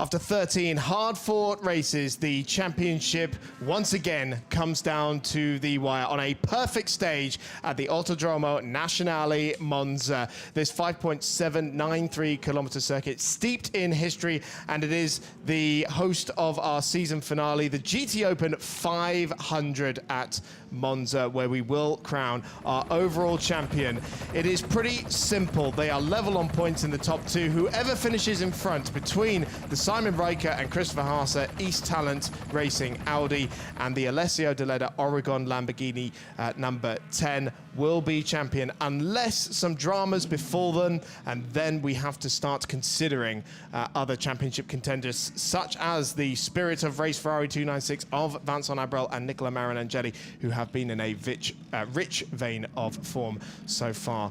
After 13 hard-fought races, the championship once again comes down to the wire on a perfect stage at the Autodromo Nazionale Monza. This 5.793-kilometer circuit steeped in history, and it is the host of our season finale, the GT Open 500 at Monza, where we will crown our overall champion. It is pretty simple. They are level on points in the top two. Whoever finishes in front between the Simon Riker and Christopher Haase East Talent Racing Audi and the Alessio De Leda Oregon Lamborghini number 10 will be champion, unless some dramas befall them, and then we have to start considering other championship contenders, such as the Spirit of Race Ferrari 296 of Vincent Abrel and Nicola Marinangeli, who have been in a rich vein of form so far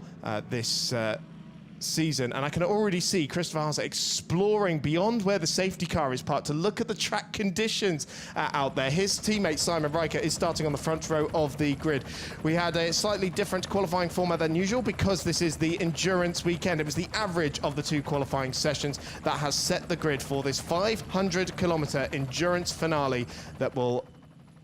this season. And I can already see Christopher Haase exploring beyond where the safety car is parked to look at the track conditions out there. His teammate Simon Riker is starting on the front row of the grid. We had a slightly different qualifying format than usual because this is the endurance weekend. It was the average of the two qualifying sessions that has set the grid for this 500-kilometer endurance finale that will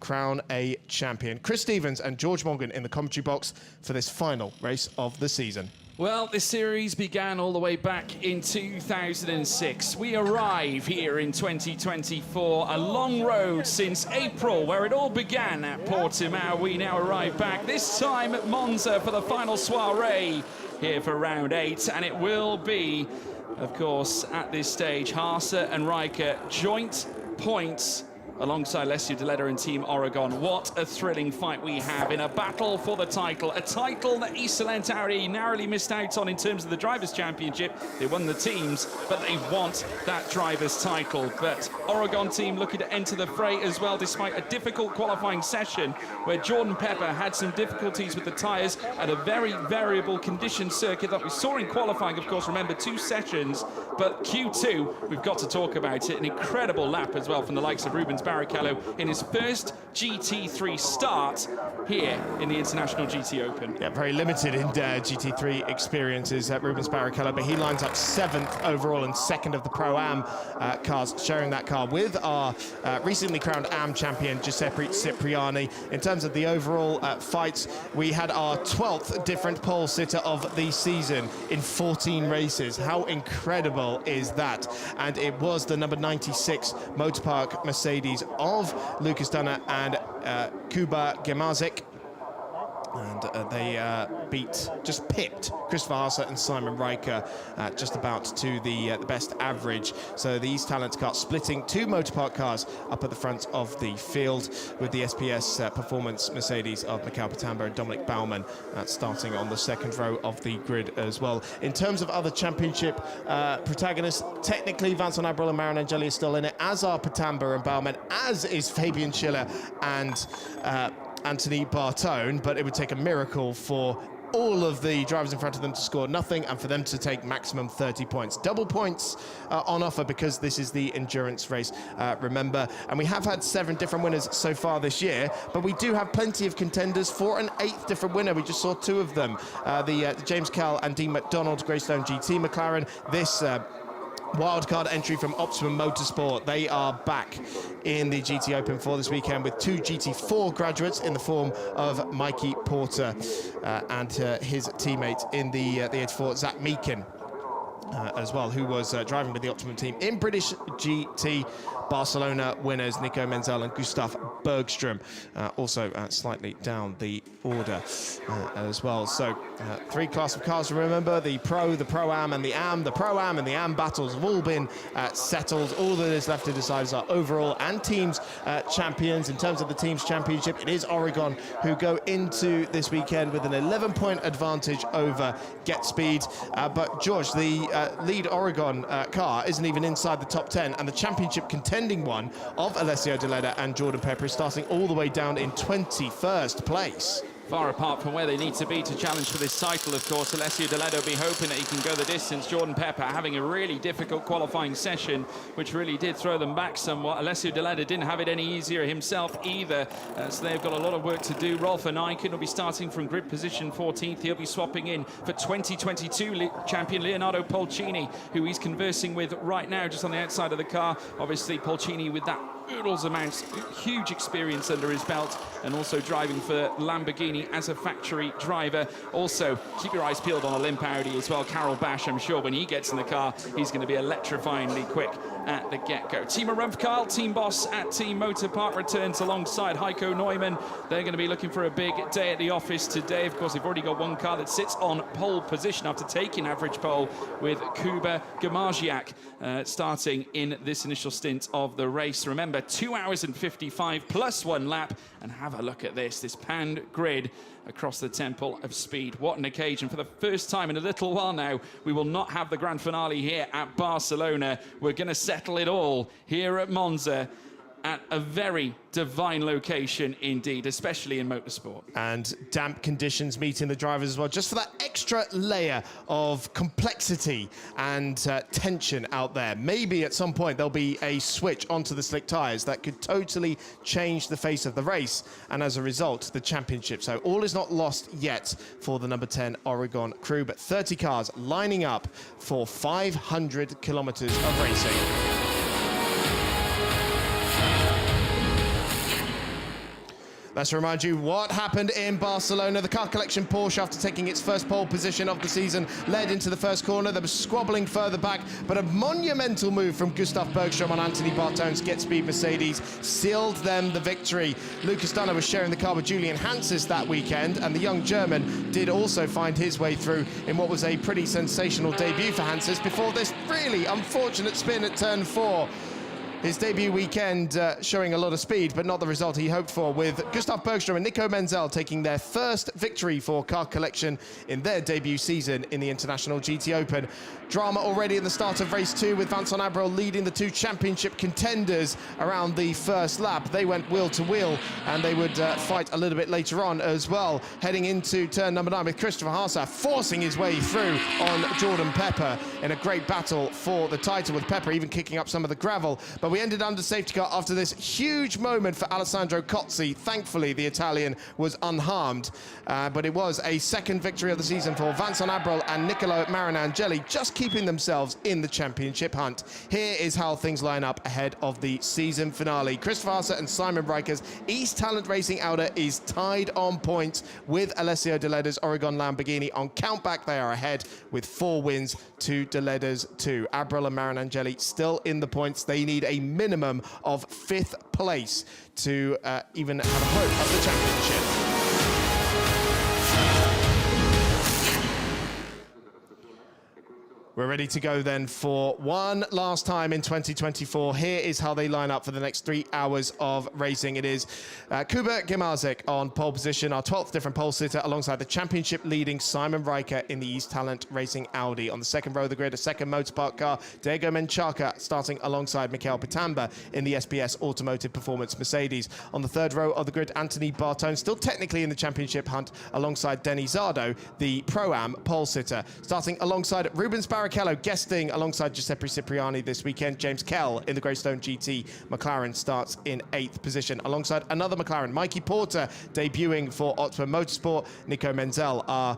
crown a champion. Chris Stevens and George Morgan in the commentary box for this final race of the season. Well, this series began all the way back in 2006. We arrive here in 2024, a long road since April, where it all began at Portimao. We now arrive back, this time at Monza for the final soiree here for round 8, and it will be, of course, at this stage, Haase and Riker joint points alongside Alessio De Leda and Team Oregon. What a thrilling fight we have in a battle for the title, a title that Isolent Audi narrowly missed out on in terms of the Drivers' Championship. They won the teams, but they want that Drivers' title. But Oregon team looking to enter the fray as well, despite a difficult qualifying session where Jordan Pepper had some difficulties with the tyres at a very variable condition circuit that we saw in qualifying. Of course, remember, 2 sessions, but Q2, we've got to talk about it. An incredible lap as well from the likes of Rubens Barrichello in his first GT3 start here in the International GT Open. Yeah, very limited in GT3 experiences at Rubens Barrichello, but he lines up 7th overall and 2nd of the Pro-Am cars, sharing that car with our recently crowned AM champion Giuseppe Cipriani. In terms of the overall fights, we had our 12th different pole sitter of the season in 14 races. How incredible is that? And it was the number 96 Motorpark Mercedes of Lucas Dunner and Kuba Gemazik. And they just pipped Christopher Haase and Simon Riker just about to the best average. So the East Talent car splitting 2 Motorpark cars up at the front of the field, with the SPS Performance Mercedes of Mikhail Patamba and Dominic Baumann starting on the 2nd row of the grid as well. In terms of other championship protagonists, technically Vincent Abrel and Marinangeli are still in it, as are Patamba and Baumann, as is Fabian Schiller and Anthony Bartone, but it would take a miracle for all of the drivers in front of them to score nothing and for them to take maximum 30 points. Double points on offer because this is the endurance race, remember. And we have had 7 different winners so far this year, but we do have plenty of contenders for an 8th different winner. We just saw 2 of them. The James Kell and Dean McDonald Greystone GT McLaren. This wildcard entry from Optimum Motorsport. They are back in the GT Open for this weekend with 2 GT4 graduates in the form of Mikey Porter and his teammate in the 84, Zach Meakin, as well, who was driving with the Optimum team in British GT. Barcelona winners Nico Menzel and Gustav Bergström, also slightly down the order as well. So 3 classes of cars to remember: the Pro, the Pro-Am and the AM. The Pro-Am and the AM battles have all been settled. All that is left to decide is our overall and teams champions. In terms of the teams championship, it is Oregon who go into this weekend with an 11-point advantage over Get Speed. But George, the lead Oregon car isn't even inside the top 10, and the championship contending one of Alessio De Leda and Jordan Pepper is starting all the way down in 21st place. far apart from where they need to be to challenge for this title, of course. Alessio Di Ledo be hoping that he can go the distance. Jordan Pepper having a really difficult qualifying session, which really did throw them back somewhat. Alessio Di Ledo didn't have it any easier himself either, so they've got a lot of work to do. Rolf Eiken will be starting from grid position 14th. He'll be swapping in for 2022 champion Leonardo Polcini, who he's conversing with right now just on the outside of the car. Obviously, Polcini with that oodles amounts, huge experience under his belt, and also driving for Lamborghini as a factory driver. Also, keep your eyes peeled on a limp Audi as well. Carol Bash, I'm sure when he gets in the car, he's going to be electrifyingly quick at the get-go. Timo Rumpf, team boss at Team Motor Park, returns alongside Heiko Neumann. They're going to be looking for a big day at the office today. Of course, they've already got one car that sits on pole position after taking average pole, with Kuba Gamaziak starting in this initial stint of the race. Remember, 2 hours and 55 plus 1 lap, and have a look at this panned grid across the Temple of Speed. What an occasion. For the first time in a little while now, we will not have the grand finale here at Barcelona. We're going to settle it all here at Monza, at a very divine location indeed, especially in motorsport. And damp conditions meeting the drivers as well, just for that extra layer of complexity and tension out there. Maybe at some point there'll be a switch onto the slick tyres that could totally change the face of the race, and as a result, the championship. So all is not lost yet for the number 10 Oregon crew, but 30 cars lining up for 500 kilometers of racing. Let's remind you what happened in Barcelona. The car collection Porsche, after taking its first pole position of the season, led into the first corner. There was squabbling further back, but a monumental move from Gustav Bergstrom on Anthony Bartone's Get Speed Mercedes sealed them the victory. Lucas Dunner was sharing the car with Julian Hanses that weekend, and the young German did also find his way through in what was a pretty sensational debut for Hanses before this really unfortunate spin at turn 4. His debut weekend showing a lot of speed, but not the result he hoped for, with Gustav Bergstrom and Nico Menzel taking their first victory for car collection in their debut season in the International GT Open. Drama already in the start of race 2, with Vincent Abril leading the 2 championship contenders around the first lap. They went wheel to wheel, and they would fight a little bit later on as well, heading into turn number 9 with Christopher Haase forcing his way through on Jordan Pepper in a great battle for the title, with Pepper even kicking up some of the gravel. But we ended under safety car after this huge moment for Alessandro Cozzi. Thankfully, the Italian was unharmed, but it was a second victory of the season for Vincent Abril and Niccolo Marinangeli, just keeping themselves in the championship hunt. Here is how things line up ahead of the season finale. Christopher Haase and Simon Reicher's East Talent Racing Auto is tied on points with Alessio Di Ledo's Oregon Lamborghini. On countback, they are ahead with 4 wins to Di Ledo's 2. Abril and Marinangeli still in the points. They need a minimum of 5th place to even have a hope of the championship. We're ready to go then for one last time in 2024. Here is how they line up for the next 3 hours of racing. It is Kuba Gamaziak on pole position, our 12th different pole sitter, alongside the championship leading Simon Reicher in the East Talent Racing Audi. On the second row of the grid, a second Motorpark car, Diego Menchaca starting alongside Michael Pitamba in the SPS Automotive Performance Mercedes. On the third row of the grid, Anthony Bartone, still technically in the championship hunt, alongside Denny Zardo, the Pro-Am pole sitter. Starting alongside Rubens Barrichello, guesting alongside Giuseppe Cipriani this weekend. James Kell in the Greystone GT McLaren starts in 8th position, alongside another McLaren, Mikey Porter, debuting for Ottoman Motorsport. Nico Menzel, our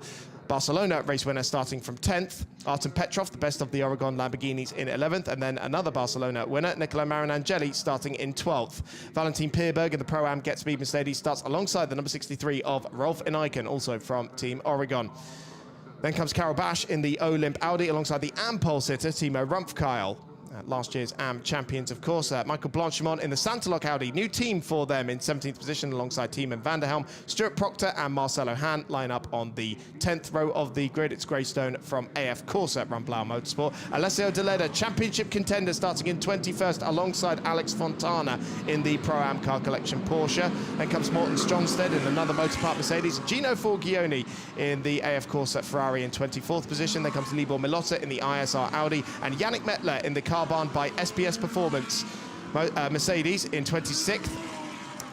Barcelona race winner, starting from 10th. Artem Petrov, the best of the Oregon Lamborghinis, in 11th. And then another Barcelona winner, Niccolo Marinangeli, starting in 12th. Valentin Pierberg in the Pro-Am Get Speed Mercedes starts alongside the number 63 of Rolf Eiken, also from Team Oregon. Then comes Carol Bash in the Olymp Audi alongside the AM pole sitter, Timo Rumpf. Last year's AM champions, of course. Michael Blanchimont in the Santalok Audi. New team for them in 17th position alongside Tiemann van der Helm. Stuart Proctor and Marcelo Hahn line up on the 10th row of the grid. It's Greystone from AF Corsa, Run-Blau Motorsport. Alessio Di Ledo, championship contender, starting in 21st alongside Alex Fontana in the Pro-Am Car Collection Porsche. Then comes Morten Stromsted in another Motorpark Mercedes. Gino Forgione in the AF Corsa Ferrari in 24th position. Then comes Libor Milotta in the ISR Audi. And Yannick Mettler in the Carbahn by SPS Performance Mercedes in 26th.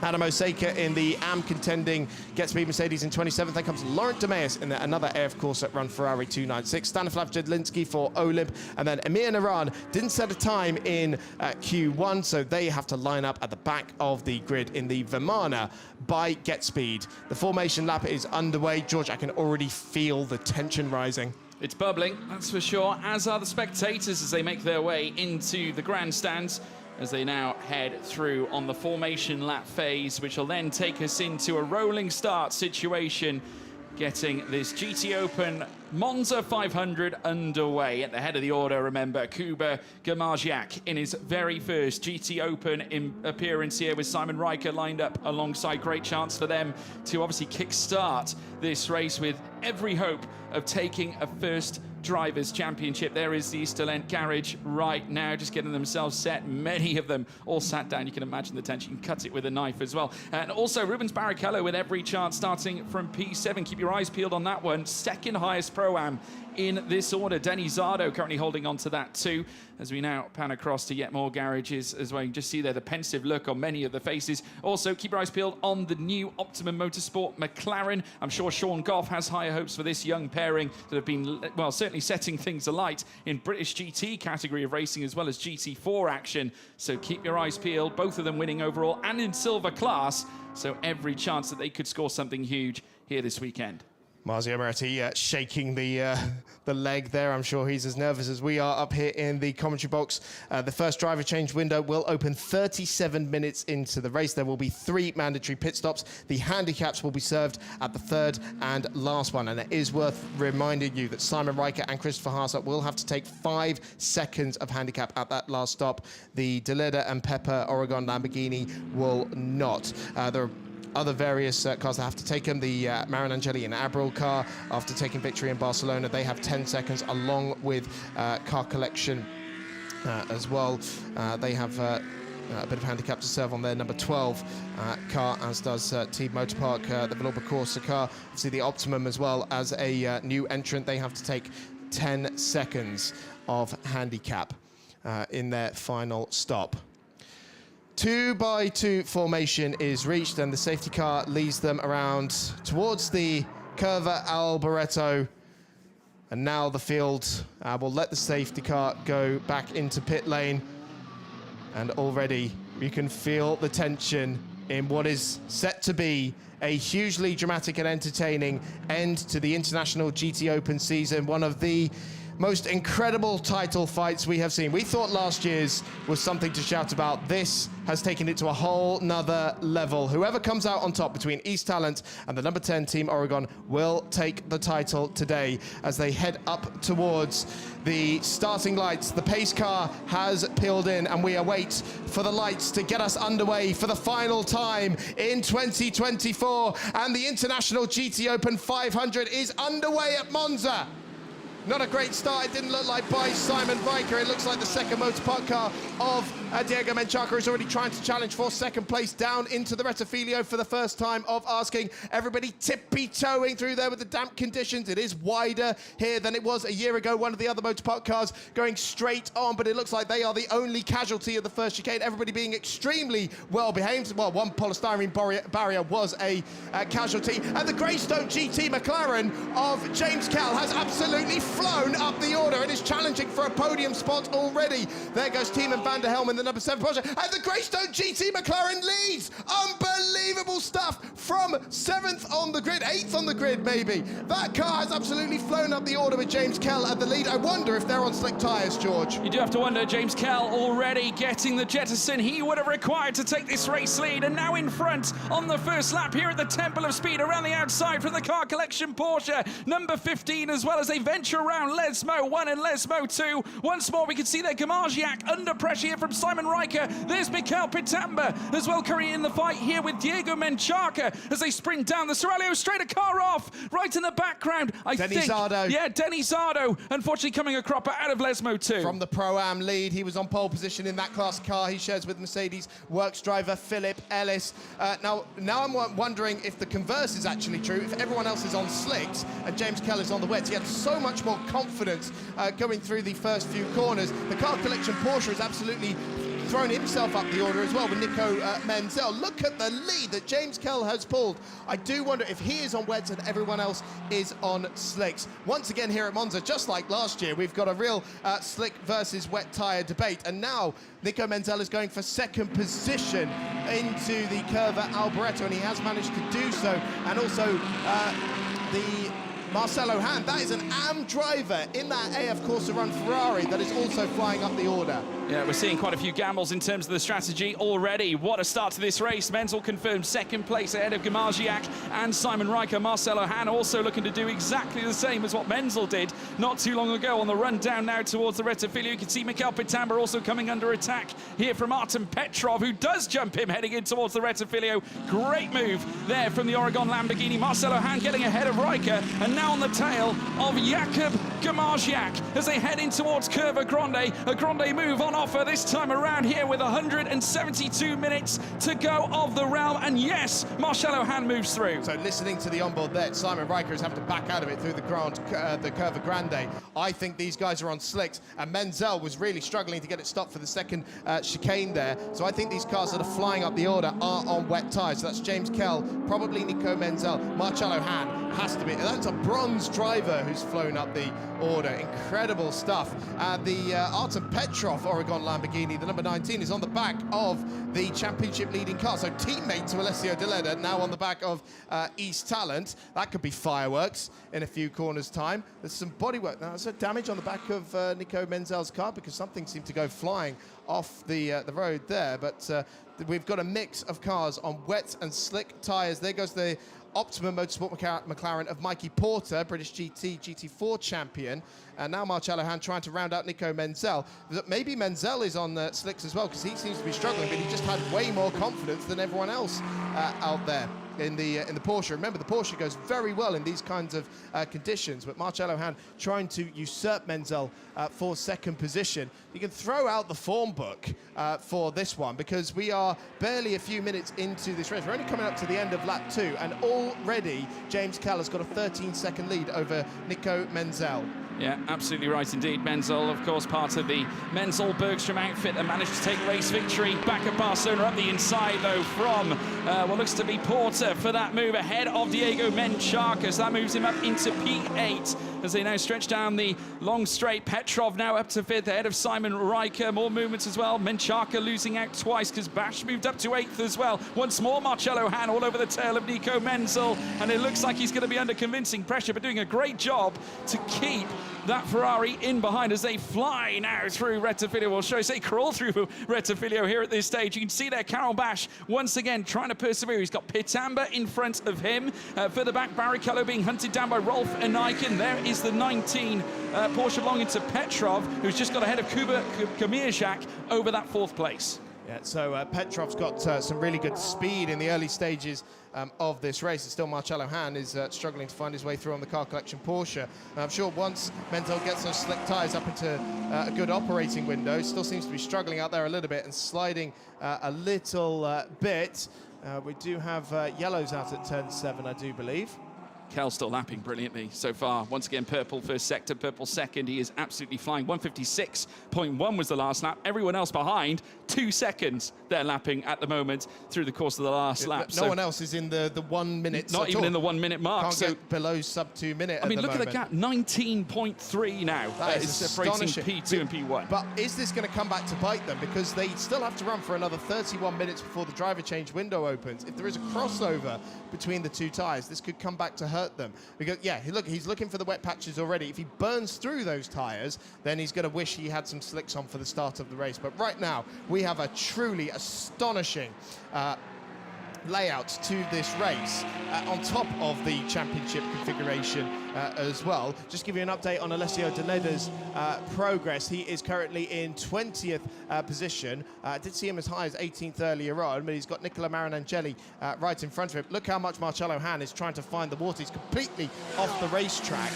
Adam Osaka in the AM contending Get Speed Mercedes in 27th. Then comes Laurent Demeas in another AF Corset run Ferrari 296. Stanislav Jedlinski for Olymp. And then Emir Naran didn't set a time in Q1, so they have to line up at the back of the grid in the Vimana by Get Speed. The formation lap is underway. George, I can already feel the tension rising. It's bubbling, that's for sure, as are the spectators as they make their way into the grandstands, as they now head through on the formation lap phase, which will then take us into a rolling start situation, getting this GT Open Monza 500 underway. At the head of the order, remember, Kuba Gamarziak in his very first GT Open appearance here with Simon Riker lined up alongside. Great chance for them to obviously kick-start this race with every hope of taking a first Drivers' Championship. There is the Easterland garage right now, just getting themselves set. Many of them all sat down. You can imagine the tension. You can cut it with a knife as well. And also Rubens Barrichello with every chance starting from P7. Keep your eyes peeled on that one. Second highest Pro-Am in this order. Denny Zardo currently holding on to that too, as we now pan across to yet more garages as well. You can just see there the pensive look on many of the faces. Also, keep your eyes peeled on the new Optimum Motorsport McLaren. I'm sure Sean Goff has higher hopes for this young pairing that have been, well, certainly setting things alight in British GT category of racing as well as GT4 action. So keep your eyes peeled, both of them winning overall and in silver class. So every chance that they could score something huge here this weekend. Marzio Moretti shaking the leg there. I'm sure he's as nervous as we are up here in the commentary box. The first driver change window will open 37 minutes into the race. There will be 3 mandatory pit stops. The handicaps will be served at the third and last one. And it is worth reminding you that Simon Riker and Christopher Haasert will have to take 5 seconds of handicap at that last stop. The Deleda and Pepper Oregon Lamborghini will not. There are other various cars that have to take them. The Marin Angeli and Abril car, after taking victory in Barcelona, they have 10 seconds, along with Car Collection as well. They have a bit of handicap to serve on their number 12 car, as does Team Motorpark, the Villorba Corsa car. Obviously the Optimum as well as a new entrant. They have to take 10 seconds of handicap in their final stop. 2x2 formation is reached, and the safety car leads them around towards the Curva Alboreto. And now the field will let the safety car go back into pit lane. And already you can feel the tension in what is set to be a hugely dramatic and entertaining end to the International GT Open season. One of the most incredible title fights we have seen. We thought last year's was something to shout about. This has taken it to a whole nother level. Whoever comes out on top between East Talent and the number 10 Team Oregon will take the title today as they head up towards the starting lights. The pace car has peeled in, and we await for the lights to get us underway for the final time in 2024. And the International GT Open 500 is underway at Monza. Not a great start, it didn't look like, by Simon Riker. It looks like the second Motorpark car of Diego Menchaca is already trying to challenge for second place down into the Rettifilio for the first time of asking. Everybody tippy-toeing through there with the damp conditions. It is wider here than it was a year ago. One of the other Motorpark cars going straight on, but it looks like they are the only casualty of the first chicane. Everybody being extremely well behaved. Well, one polystyrene barrier was a casualty. And the Greystone GT McLaren of James Kell has absolutely flown up the order and is challenging for a podium spot already. There goes Tiemann van der Helm in the number 7 Porsche, and the Greystone GT McLaren leads. Unbelievable stuff from 7th on the grid, 8th on the grid maybe. That car has absolutely flown up the order with James Kell at the lead. I wonder if they're on slick tyres, George. You do have to wonder. James Kell already getting the jettison he would have required to take this race lead, and now in front on the first lap here at the Temple of Speed around the outside from the Car Collection Porsche, number 15, as well as they venture around Lesmo 1 and Lesmo 2. Once more, we can see there Gamarziak under pressure here from Simon Riker. There's Mikel Pitamba as well, currently in the fight here with Diego Menchaca as they sprint down the Sorello, straight a car off, right in the background. Denny Zardo. Yeah, Denny Zardo, unfortunately coming a cropper out of Lesmo 2. From the Pro-Am lead, he was on pole position in that class car he shares with Mercedes Works driver Philip Ellis. Now I'm wondering if the converse is actually true, if everyone else is on slicks and James Kell is on the wets. He had so much more confidence going through the first few corners. The Car Collection Porsche is absolutely thrown himself up the order as well with Nico Menzel. Look at the lead that James Kell has pulled. I do wonder if he is on wets and everyone else is on slicks. Once again here at Monza, just like last year, we've got a real slick versus wet tyre debate. And now Nico Menzel is going for second position into the Curva Alboreto, and he has managed to do so. And also the Marcelo Hand, that is an AM driver in that AF Corsa Run Ferrari that is also flying up the order. Yeah, we're seeing quite a few gambles in terms of the strategy already. What a start to this race. Menzel confirmed second place ahead of Gamarziak and Simon Riker. Marcelo Han also looking to do exactly the same as what Menzel did not too long ago on the run down now towards the Rettifilo. You can see Mikel Pitamba also coming under attack here from Artem Petrov, who does jump him heading in towards the Rettifilo. Great move there from the Oregon Lamborghini. Marcelo Han getting ahead of Riker, and now on the tail of Jakub Gamarziak as they head in towards Curva Grande. A Grande move on offer this time around here with 172 minutes to go of the realm. And yes, Marcelo Han moves through. So listening to the onboard there, Simon Riker is having to back out of it through the Curva Grande. I think these guys are on slicks, and Menzel was really struggling to get it stopped for the second chicane there. So I think these cars that are flying up the order are on wet tyres. So that's James Kell, probably Nico Menzel, Marcelo Han has to be. That's a bronze driver who's flown up the order. Incredible stuff. The Artem Petrov Oregon Lamborghini, the number 19, is on the back of the championship leading car. So teammate to Alessio De Leda, now on the back of East Talent. That could be fireworks in a few corners' time. There's some bodywork. Now, there's a damage on the back of Nico Menzel's car because something seemed to go flying off the road there. But we've got a mix of cars on wet and slick tyres. There goes the Optimum Motorsport McLaren of Mikey Porter, British GT4 champion. And now Marcelo Han trying to round out Nico Menzel. Maybe Menzel is on the slicks as well, because he seems to be struggling, but he just had way more confidence than everyone else out there in the Porsche. Remember, the Porsche goes very well in these kinds of conditions, but Marcelo Han trying to usurp Menzel for second position. You can throw out the form book for this one, because we are barely a few minutes into this race. We're only coming up to the end of lap 2, and already James Kell has got a 13-second lead over Nico Menzel. Yeah, absolutely right indeed. Menzel, of course, part of the Menzel Bergstrom outfit that managed to take race victory back at Barcelona. Up the inside, though, from what looks to be Porter for that move ahead of Diego Menchaca. So that moves him up into P8 as they now stretch down the long straight. Petrov now up to 5th ahead of Simon Riker. More movements as well. Menchaca losing out twice because Bash moved up to 8th as well. Once more, Marcelo Han all over the tail of Nico Menzel, and it looks like he's going to be under convincing pressure, but doing a great job to keep that Ferrari in behind as they fly now through Rettifilo. Well, should I say crawl through Rettifilo here at this stage. You can see there Carol Bash once again trying to persevere. He's got Pitamba in front of him. Further back, Barrichello being hunted down by Rolf Aniken. There is the 19 Porsche belonging to Petrov, who's just got ahead of Kuba Kamirjak over that 4th place. Yeah, so Petrov's got some really good speed in the early stages of this race, and still Marcelo Han is struggling to find his way through on the car collection Porsche. And I'm sure once Menzel gets those slick tyres up into a good operating window, still seems to be struggling out there a little bit and sliding a little bit. We do have yellows out at turn 7, I do believe. Kell's still lapping brilliantly so far. Once again, purple first sector, purple second. He is absolutely flying. 156.1 was the last lap. Everyone else behind, 2 seconds they're lapping at the moment through the course of the last lap. No one else is in the 1 minute. Not even in the 1 minute mark. Can't get below sub 2 minute. I mean, look at the gap, 19.3 now. That is separating P2 and P1. But is this going to come back to bite them? Because they still have to run for another 31 minutes before the driver change window opens. If there is a crossover between the two tyres, this could come back to hurt them. Because, yeah, look, he's looking for the wet patches already. If he burns through those tyres, then he's going to wish he had some slicks on for the start of the race. But right now, we have a truly astonishing layout to this race on top of the championship configuration as well. Just give you an update on Alessio De Leda's progress. He is currently in 20th position. I did see him as high as 18th earlier on, but he's got Nicola Marinangeli right in front of him. Look how much Marcelo Han is trying to find the water. He's completely off the racetrack,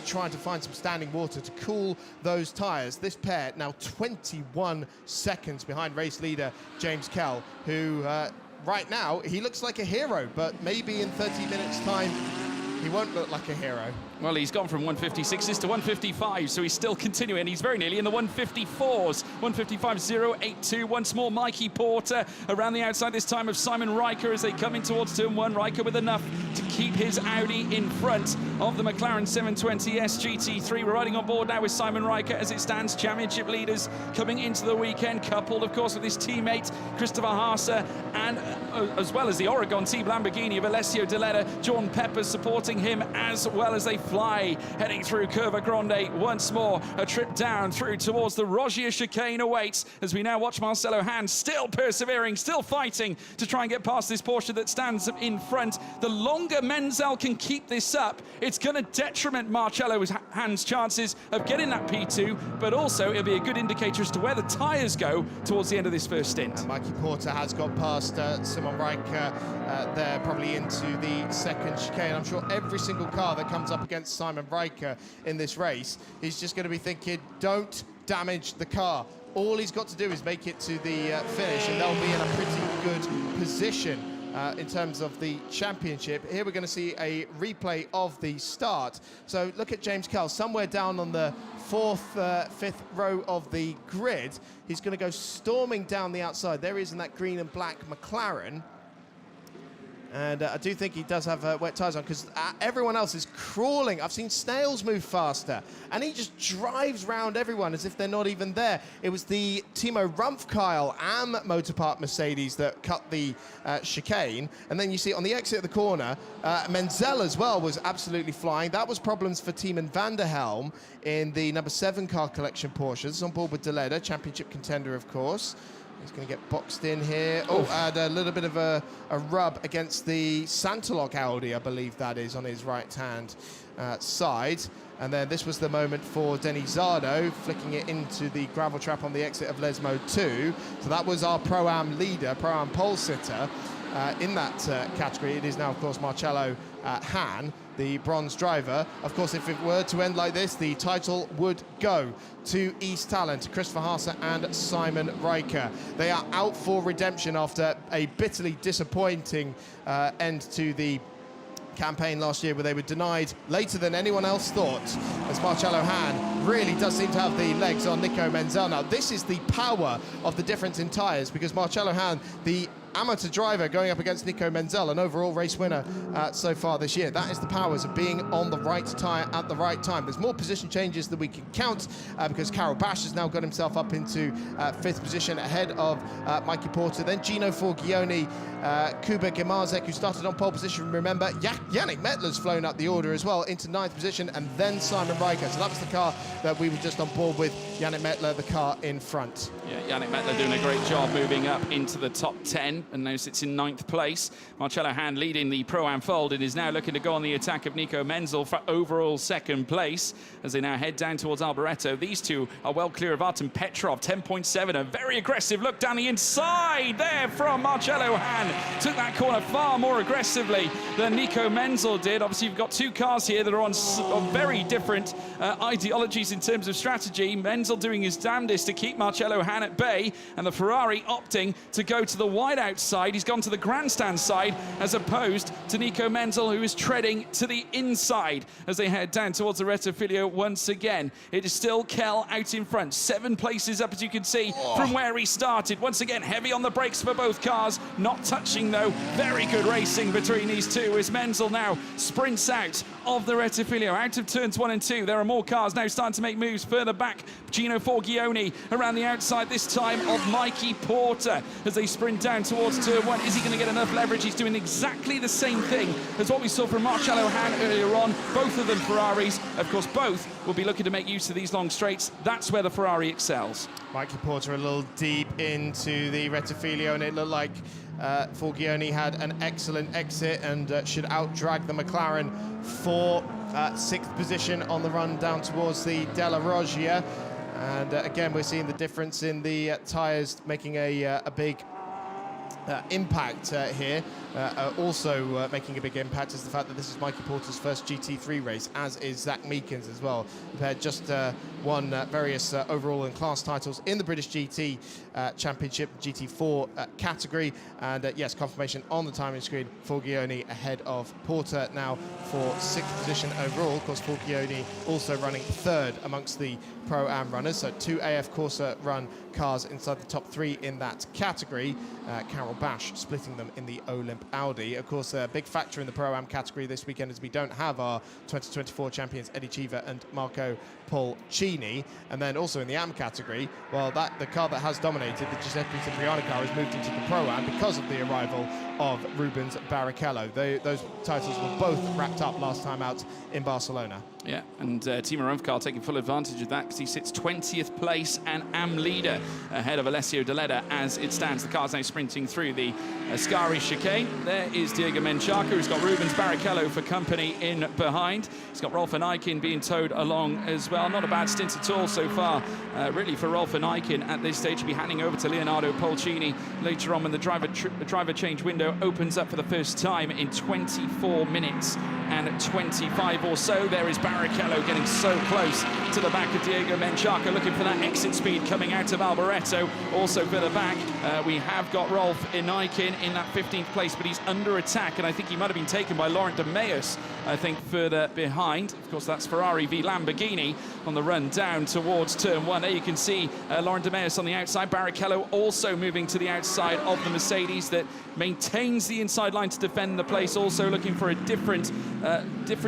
trying to find some standing water to cool those tyres. This pair now 21 seconds behind race leader James Kell, who right now, he looks like a hero, but maybe in 30 minutes' time, he won't look like a hero. Well, he's gone from 156s to 155, so he's still continuing. He's very nearly in the 154s. 155.082. Once more, Mikey Porter around the outside this time of Simon Riker as they come in towards turn one. Riker with enough to keep his Audi in front of the McLaren 720S GT3. We're riding on board now with Simon Riker as it stands. Championship leaders coming into the weekend, coupled, of course, with his teammate Christopher Haase, and as well as the Oregon team Lamborghini of Alessio Deletta. John Peppers supporting him as well as they fly, heading through Curva Grande once more. A trip down through towards the Rogier chicane awaits as we now watch Marcelo Hahn still persevering, still fighting to try and get past this Porsche that stands in front. The longer Menzel can keep this up, it's going to detriment Marcelo Hahn's chances of getting that P2, but also it'll be a good indicator as to where the tyres go towards the end of this first stint. And Mikey Porter has got past Simon Riker there, probably into the second chicane. I'm sure every single car that comes up against Simon Riker in this race, he's just going to be thinking, don't damage the car. All he's got to do is make it to the finish, and they'll be in a pretty good position in terms of the championship. Here we're going to see a replay of the start. So look at James Kell, somewhere down on the fifth row of the grid. He's going to go storming down the outside. There he is in that green and black McLaren. And I do think he does have wet tyres on, because everyone else is crawling. I've seen snails move faster, and he just drives round everyone as if they're not even there. It was the Timo Rumpf-Kyle Am Motorpark Mercedes that cut the chicane. And then you see on the exit of the corner, Menzel as well was absolutely flying. That was problems for Tiemann van der Helm in the number 7 car collection Porsche. This is on board with Deletta, championship contender, of course. He's going to get boxed in here. Oh, and a little bit of a rub against the Santaloc Audi, I believe that is, on his right-hand side. And then this was the moment for Denis Zardo, flicking it into the gravel trap on the exit of Lesmo 2. So that was our Pro-Am leader, Pro-Am pole sitter in that category. It is now, of course, Marcelo Hahn, the bronze driver. Of course, if it were to end like this, the title would go to East Talent, Christopher Haase and Simon Riker. They are out for redemption after a bitterly disappointing end to the campaign last year, where they were denied later than anyone else thought, as Marcelo Hahn really does seem to have the legs on Nico Menzel. Now, this is the power of the difference in tyres, because Marcelo Hahn, the amateur driver, going up against Nico Menzel, an overall race winner so far this year. That is the powers of being on the right tyre at the right time. There's more position changes than we can count, because Karel Basch has now got himself up into 5th position ahead of Mikey Porter. Then Gino Forgione, Kuba Gemazek, who started on pole position. Remember, Yannick Mettler's flown up the order as well into 9th position, and then Simon Riker. So that was the car that we were just on board with, Yannick Mettler, the car in front. Yeah, Yannick Mettler doing a great job moving up into the top 10, and now sits in 9th place. Marcelo Hahn leading the Pro-Am fold and is now looking to go on the attack of Nico Menzel for overall 2nd place as they now head down towards Alboreto. These two are well clear of Artem Petrov, 10.7. A very aggressive look down the inside there from Marcelo Hahn. Took that corner far more aggressively than Nico Menzel did. Obviously, you've got two cars here that are on very different ideologies in terms of strategy. Menzel doing his damnedest to keep Marcelo Hahn at bay, and the Ferrari opting to go to the wide outside. He's gone to the grandstand side as opposed to Nico Menzel, who is treading to the inside as they head down towards the Rettifilio once again. It is still Kell out in front, 7 places up, as you can see, from where he started. Once again, heavy on the brakes for both cars, not touching though. Very good racing between these two as Menzel now sprints out of the Rettifilio, out of turns 1 and 2. There are more cars now starting to make moves further back. Gino Forgione around the outside, this time of Mikey Porter, as they sprint down towards turn 1. Is he going to get enough leverage? He's doing exactly the same thing as what we saw from Marcelo Hahn earlier on. Both of them Ferraris. Of course, both will be looking to make use of these long straights. That's where the Ferrari excels. Mikey Porter a little deep into the Rettifilio, and it looked like Forgione had an excellent exit and should outdrag the McLaren for 6th position on the run down towards the Della Roggia. And again, we're seeing the difference in the tyres, making a big impact here, also making a big impact, is the fact that this is Mikey Porter's first GT3 race, as is Zach Meekins as well. They've just won various overall and class titles in the British GT Championship, GT4 category, and yes, confirmation on the timing screen, Forgione ahead of Porter now for 6th position overall. Of course, Forgione also running 3rd amongst the Pro-Am runners, so 2 AF Corsa run cars inside the top 3 in that category. Carol Bash splitting them in the Olymp Audi. Of course, a big factor in the Pro-Am category this weekend is we don't have our 2024 champions Eddie Cheever and Marco Polcini. And then also in the Am category, well, the car that has dominated, the Giuseppe Cipriani car, has moved into the Pro-Am because of the arrival of Rubens Barrichello. Those titles were both wrapped up last time out in Barcelona. Yeah, and Timo Rumpfkarl taking full advantage of that because he sits 20th place and Am leader ahead of Alessio Deleda as it stands. The car's now sprinting through the Ascari chicane. There is Diego Menchaca, who's got Rubens Barrichello for company in behind. He's got Rolf Eichen being towed along as well. Not a bad stint at all so far, really, for Rolf Eichen at this stage. He'll be handing over to Leonardo Polcini later on when the driver change window opens up for the first time in 24 minutes and 25 or so. There is Barrichello getting so close to the back of Diego Menchaca, looking for that exit speed coming out of Alboreto. Also further back, we have got Rolf Eichen in that 15th place, but he's under attack, and I think he might have been taken by Laurent de Meus, I think, further behind. Of course, that's Ferrari v Lamborghini on the run down towards turn 1. There you can see Laurent de Meus on the outside. Barrichello also moving to the outside of the Mercedes that maintains the inside line to defend the place, also looking for a different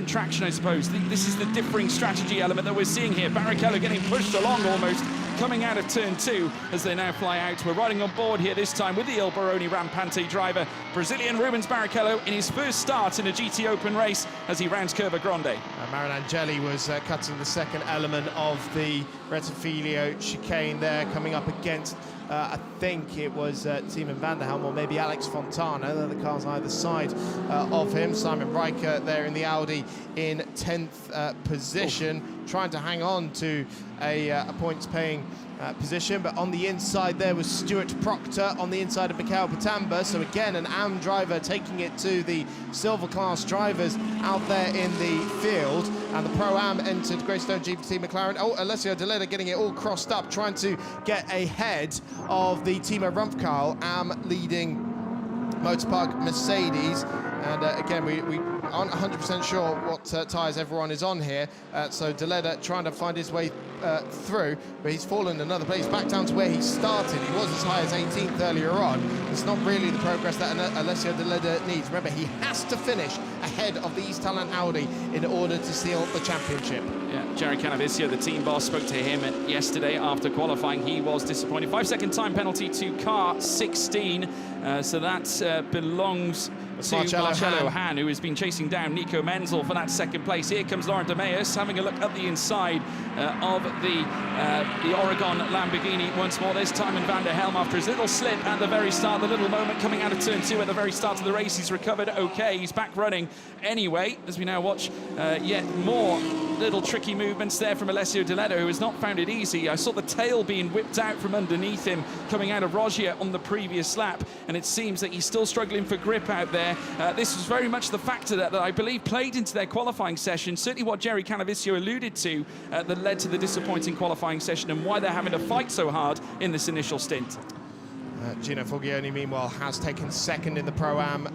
traction, I suppose. This is the differing strategy element that we're seeing here. Barrichello getting pushed along almost, coming out of turn 2 as they now fly out. We're riding on board here this time with the Il Baroni Rampante driver, Brazilian Rubens Barrichello, in his first start in a GT Open race as he rounds Curva Grande. Marin Angeli was cutting the second element of the Rettifilio chicane there, coming up against I think it was Tiemann van der Helm or maybe Alex Fontana. They're the cars either side of him. Simon Riker there in the Audi in 10th position, trying to hang on to a points-paying position, but on the inside there was Stuart Proctor on the inside of Mikhail Patamba. So again, an Am driver taking it to the silver class drivers out there in the field. And the Pro-Am entered Greystone GPT McLaren. Oh, Alessio Deleda getting it all crossed up, trying to get ahead of the Timo Rumpfkarl Am leading Motorpark Mercedes. And again, we aren't 100% sure what tyres everyone is on here. So Deleda trying to find his way through, but he's fallen another place, back down to where he started. He was as high as 18th earlier on. It's not really the progress that Alessio Deleda needs. Remember, he has to finish ahead of the East Talent Audi in order to seal the championship. Yeah, Jerry Canavicio, the team boss, spoke to him yesterday after qualifying. He was disappointed. 5-second time penalty to car 16, so that belongs to Marcello Hahn, who has been chasing down Nico Menzel for that second place. Here comes Laurent de Meus having a look up the inside of the Oregon Lamborghini once more. There's Tiemann van der Helm after his little slip at the very start, the little moment coming out of turn 2 at the very start of the race. He's recovered okay, he's back running anyway, as we now watch yet more little tricky movements there from Alessio Deleda, who has not found it easy. I saw the tail being whipped out from underneath him coming out of Rogier on the previous lap, and it seems that he's still struggling for grip out there. This was very much the factor that I believe played into their qualifying session, certainly what Jerry Canavicio alluded to that led to the disappointing qualifying session and why they're having to fight so hard in this initial stint. Gino Forgione, meanwhile, has taken second in the Pro-Am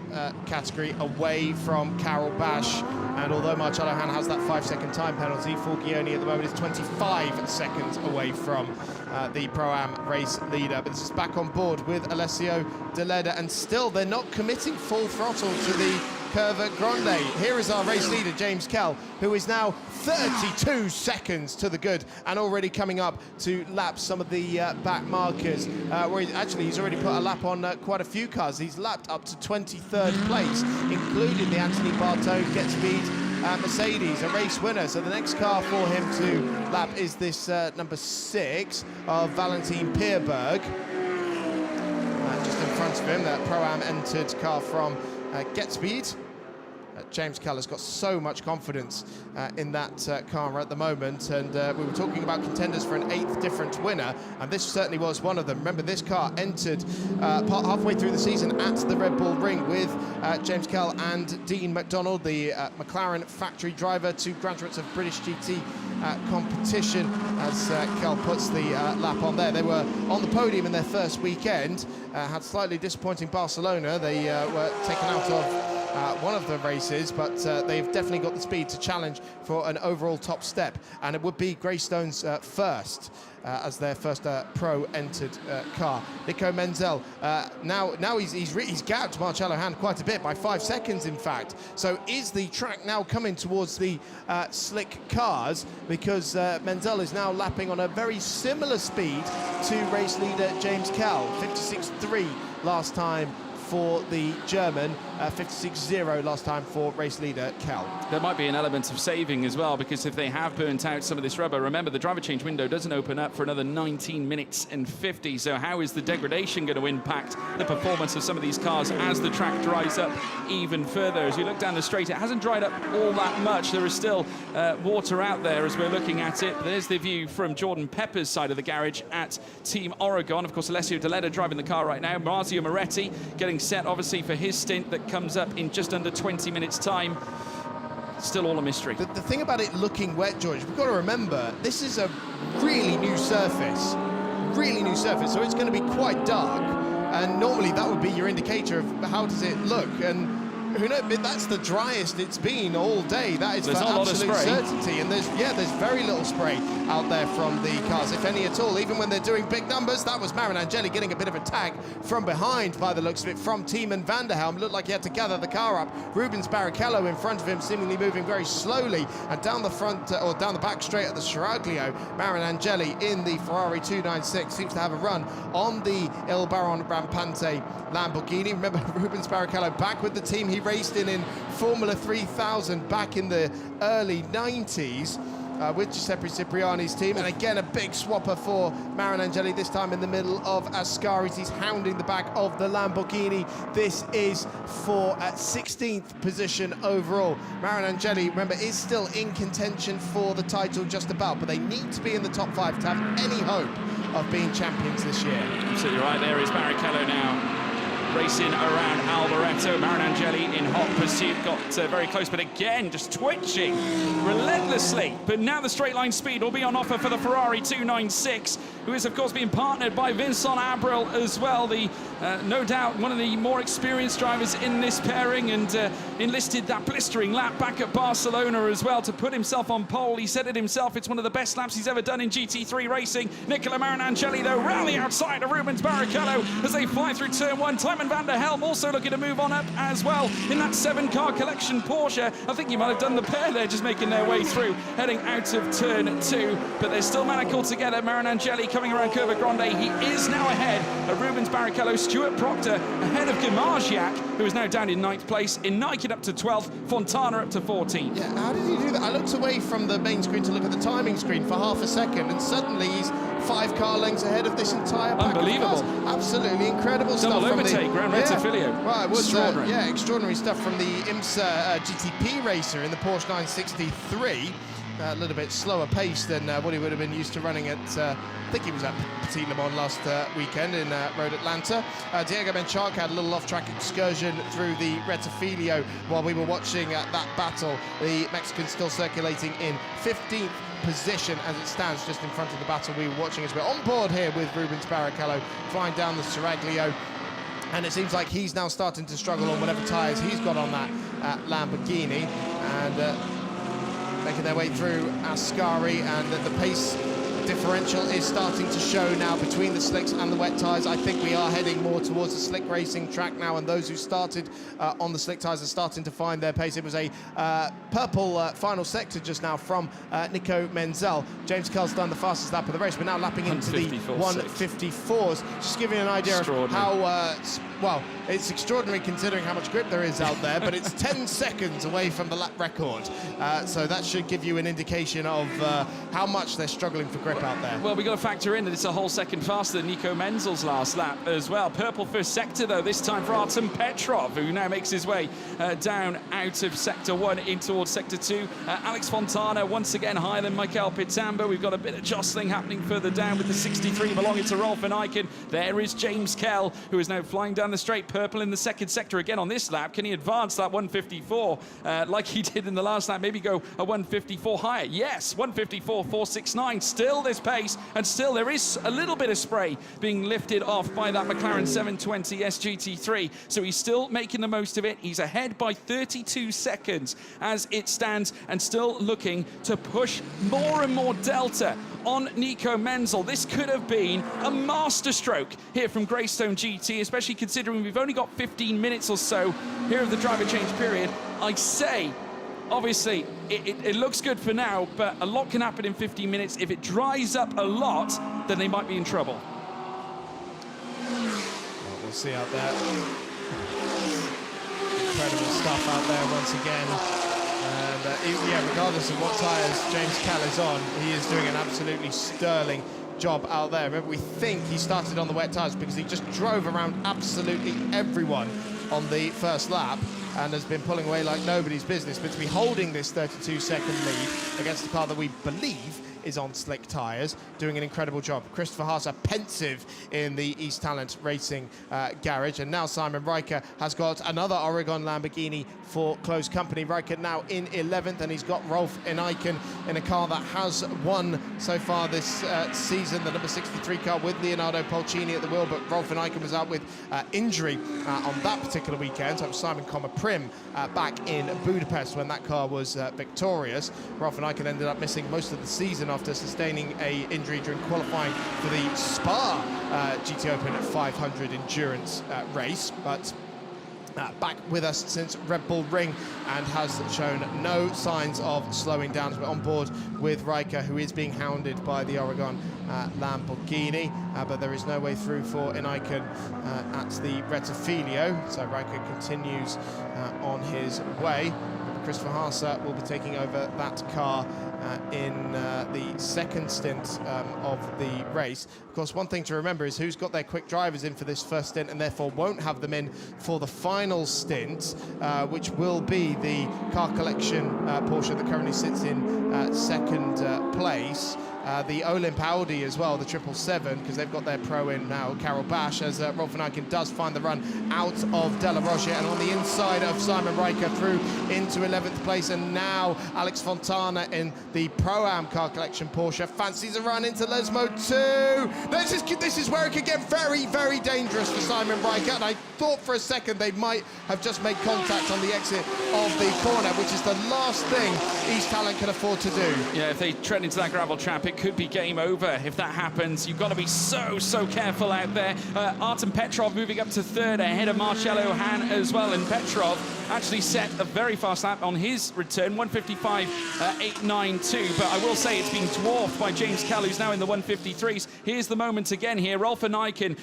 category away from Carol Bash. And although Marcello Hahn has that 5-second time penalty, Forgione at the moment is 25 seconds away from the Pro-Am race leader. But this is back on board with Alessio Deleda, and still they're not committing full throttle to the Curva Grande. Here is our race leader, James Kell, who is now 32 seconds to the good and already coming up to lap some of the back markers, where he's already put a lap on quite a few cars. He's lapped up to 23rd place, including the Anthony Barteau Get Speed Mercedes, a race winner. So the next car for him to lap is this number 6 of Valentin Pierberg. Just in front of him, that Pro-Am entered car from Get Speed. James Kell has got so much confidence in that car at the moment, and we were talking about contenders for an 8th different winner, and this certainly was one of them. Remember, this car entered halfway through the season at the Red Bull Ring with James Kell and Dean McDonald, the McLaren factory driver, 2 graduates of British GT competition, as Kell puts the lap on there. They were on the podium in their first weekend, had slightly disappointing Barcelona. They were taken out of one of the races, but they've definitely got the speed to challenge for an overall top step, and it would be Greystone's first as their first pro entered car. Nico Menzel, now he's gapped Marcello Hand quite a bit, by 5 seconds in fact. So is the track now coming towards the slick cars, because Menzel is now lapping on a very similar speed to race leader James Kell, 56.3 last time for the German, 56.0 last time for race leader Kell. There might be an element of saving as well, because if they have burnt out some of this rubber, remember the driver change window doesn't open up for another 19 minutes and 50. So how is the degradation going to impact the performance of some of these cars as the track dries up even further? As we look down the straight, it hasn't dried up all that much. There is still water out there as we're looking at it. There's the view from Jordan Pepper's side of the garage at Team Oregon. Of course, Alessio Deledda driving the car right now. Marzio Moretti getting set obviously for his stint that comes up in just under 20 minutes time. Still all a mystery. The thing about it looking wet, George, we've got to remember this is a really new surface, so it's going to be quite dark, and normally that would be your indicator of how does it look, and who knows, that's the driest it's been all day. That is for absolute certainty, and there's very little spray out there from the cars, if any at all, even when they're doing big numbers. That was Marin Angeli getting a bit of a tag from behind by the looks of it from Tiemann van der Helm. Looked like he had to gather the car up. Rubens Barrichello in front of him, seemingly moving very slowly, and down the front or down the back straight at the Seraglio, Marin Angeli in the Ferrari 296 seems to have a run on the Il Baron Rampante Lamborghini. Remember, Rubens Barrichello back with the team he raced in Formula 3000 back in the early 90s with Giuseppe Cipriani's team, and again a big swapper for Marin Angeli, this time in the middle of Ascari's. He's hounding the back of the Lamborghini. This is for 16th position overall. Marin Angeli, remember, is still in contention for the title just about, but they need to be in the top 5 to have any hope of being champions this year. Absolutely right. There is Barrichello now, racing around Alboreto. Marin Angeli in hot pursuit, got very close, but again just twitching relentlessly. But now the straight line speed will be on offer for the Ferrari 296, who is of course being partnered by Vincent Abril as well, the no doubt one of the more experienced drivers in this pairing, and enlisted that blistering lap back at Barcelona as well to put himself on pole. He said it himself, it's one of the best laps he's ever done in GT3 racing. Nicola Marin Angeli though round the outside of Rubens Barrichello as they fly through turn 1. Tiemann van der Helm also looking to move on up as well in that 7-car collection Porsche. I think you might have done the pair there, just making their way through, heading out of turn 2. But they're still manacled together. Marin Angeli coming around Curva Grande. He is now ahead of Rubens Barrichello. Stuart Proctor ahead of Gemargiak, who is now down in 9th place. In Nike up to 12th. Fontana up to 14th. Yeah, how did he do that? I looked away from the main screen to look at the timing screen for half a second, and suddenly he's 5 car lengths ahead of this entire pack. Unbelievable. Absolutely incredible stuff. Double overtake, Grand Rettifilio. Right, it was extraordinary. Extraordinary stuff from the IMSA GTP racer in the Porsche 963. A little bit slower pace than what he would have been used to running at, I think he was at Petit Le Mans last weekend in Road Atlanta. Diego Menchak had a little off-track excursion through the Rettifilio while we were watching that battle. The Mexican still circulating in 15th position as it stands just in front of the battle we were watching, as we're on board here with Rubens Barrichello flying down the Seraglio. And it seems like he's now starting to struggle on whatever tyres he's got on that Lamborghini, and making their way through Ascari, and the pace differential is starting to show now between the slicks and the wet tyres. I think we are heading more towards the slick racing track now, and those who started on the slick tyres are starting to find their pace. It was a purple final sector just now from Nico Menzel. James Kell's done the fastest lap of the race. We're now lapping into the 154s. Just giving you an idea of how well, it's extraordinary considering how much grip there is out there, but it's 10 seconds away from the lap record. So that should give you an indication of how much they're struggling for grip grip out there. Well, we've got to factor in that it's a whole second faster than Nico Menzel's last lap as well. Purple first sector, though, this time for Artem Petrov, who now makes his way down out of Sector 1 in towards Sector 2. Alex Fontana, once again, higher than Michael Pitamba. We've got a bit of jostling happening further down with the 63 belonging to Rolf van Eiken. There is James Kell, who is now flying down the straight. Purple in the second sector again on this lap. Can he advance that 154 like he did in the last lap? Maybe go a 154 higher. Yes, 154.469. Still this pace, and still there is a little bit of spray being lifted off by that McLaren 720 SGT3. So he's still making the most of it. He's ahead by 32 seconds as it stands, and still looking to push more and more delta on Nico Menzel. This could have been a masterstroke here from Greystone GT, especially considering we've only got 15 minutes or so here of the driver change period. I say, obviously, it looks good for now, but a lot can happen in 15 minutes. If it dries up a lot, then they might be in trouble. Well, we'll see out there. Incredible stuff out there once again. And yeah, regardless of what tyres James Kell is on, he is doing an absolutely sterling job out there. Remember, we think he started on the wet tyres because he just drove around absolutely everyone on the first lap and has been pulling away like nobody's business. But to be holding this 32-second lead against a car that we believe is on slick tyres, doing an incredible job. Christopher Haase pensive in the East Talent Racing garage, and now Simon Riker has got another Oregon Lamborghini for close company. Riker now in 11th, and he's got Rolf van Eiken in a car that has won so far this season, the number 63 car with Leonardo Polcini at the wheel, but Rolf van Eiken was out with injury on that particular weekend. So it was Simon Comer Prim back in Budapest when that car was victorious. Rolf van Eiken ended up missing most of the season after sustaining an injury during qualifying for the Spa GT Open 500 endurance race, but back with us since Red Bull Ring and has shown no signs of slowing down. We're on board with Riker, who is being hounded by the Oregon Lamborghini, but there is no way through for van Eiken at the Rettifilio, so Riker continues on his way. Christopher Haase will be taking over that car in the second stint of the race. Of course, one thing to remember is who's got their quick drivers in for this first stint and therefore won't have them in for the final stint, which will be the car collection Porsche that currently sits in second place. The Olymp Audi as well, the 777, because they've got their pro in now, Carol Bash, as Rolf van Eiken does find the run out of De La Roche and on the inside of Simon Riker through into 11th place. And now Alex Fontana in the Pro-Am car collection Porsche fancies a run into Lesmo 2. This is where it could get very, very dangerous for Simon Riker. And I thought for a second they might have just made contact on the exit of the corner, which is the last thing East Talent can afford to do. Yeah, if they tread into that gravel trap, it could be game over. If that happens, you've got to be so careful out there. Artem Petrov moving up to third ahead of Marcello Hahn as well, and Petrov actually set a very fast lap on his return, 155.892, but I will say it's been dwarfed by James Kell, who's now in the 153s. Here's the moment again here. Rolf van Eiken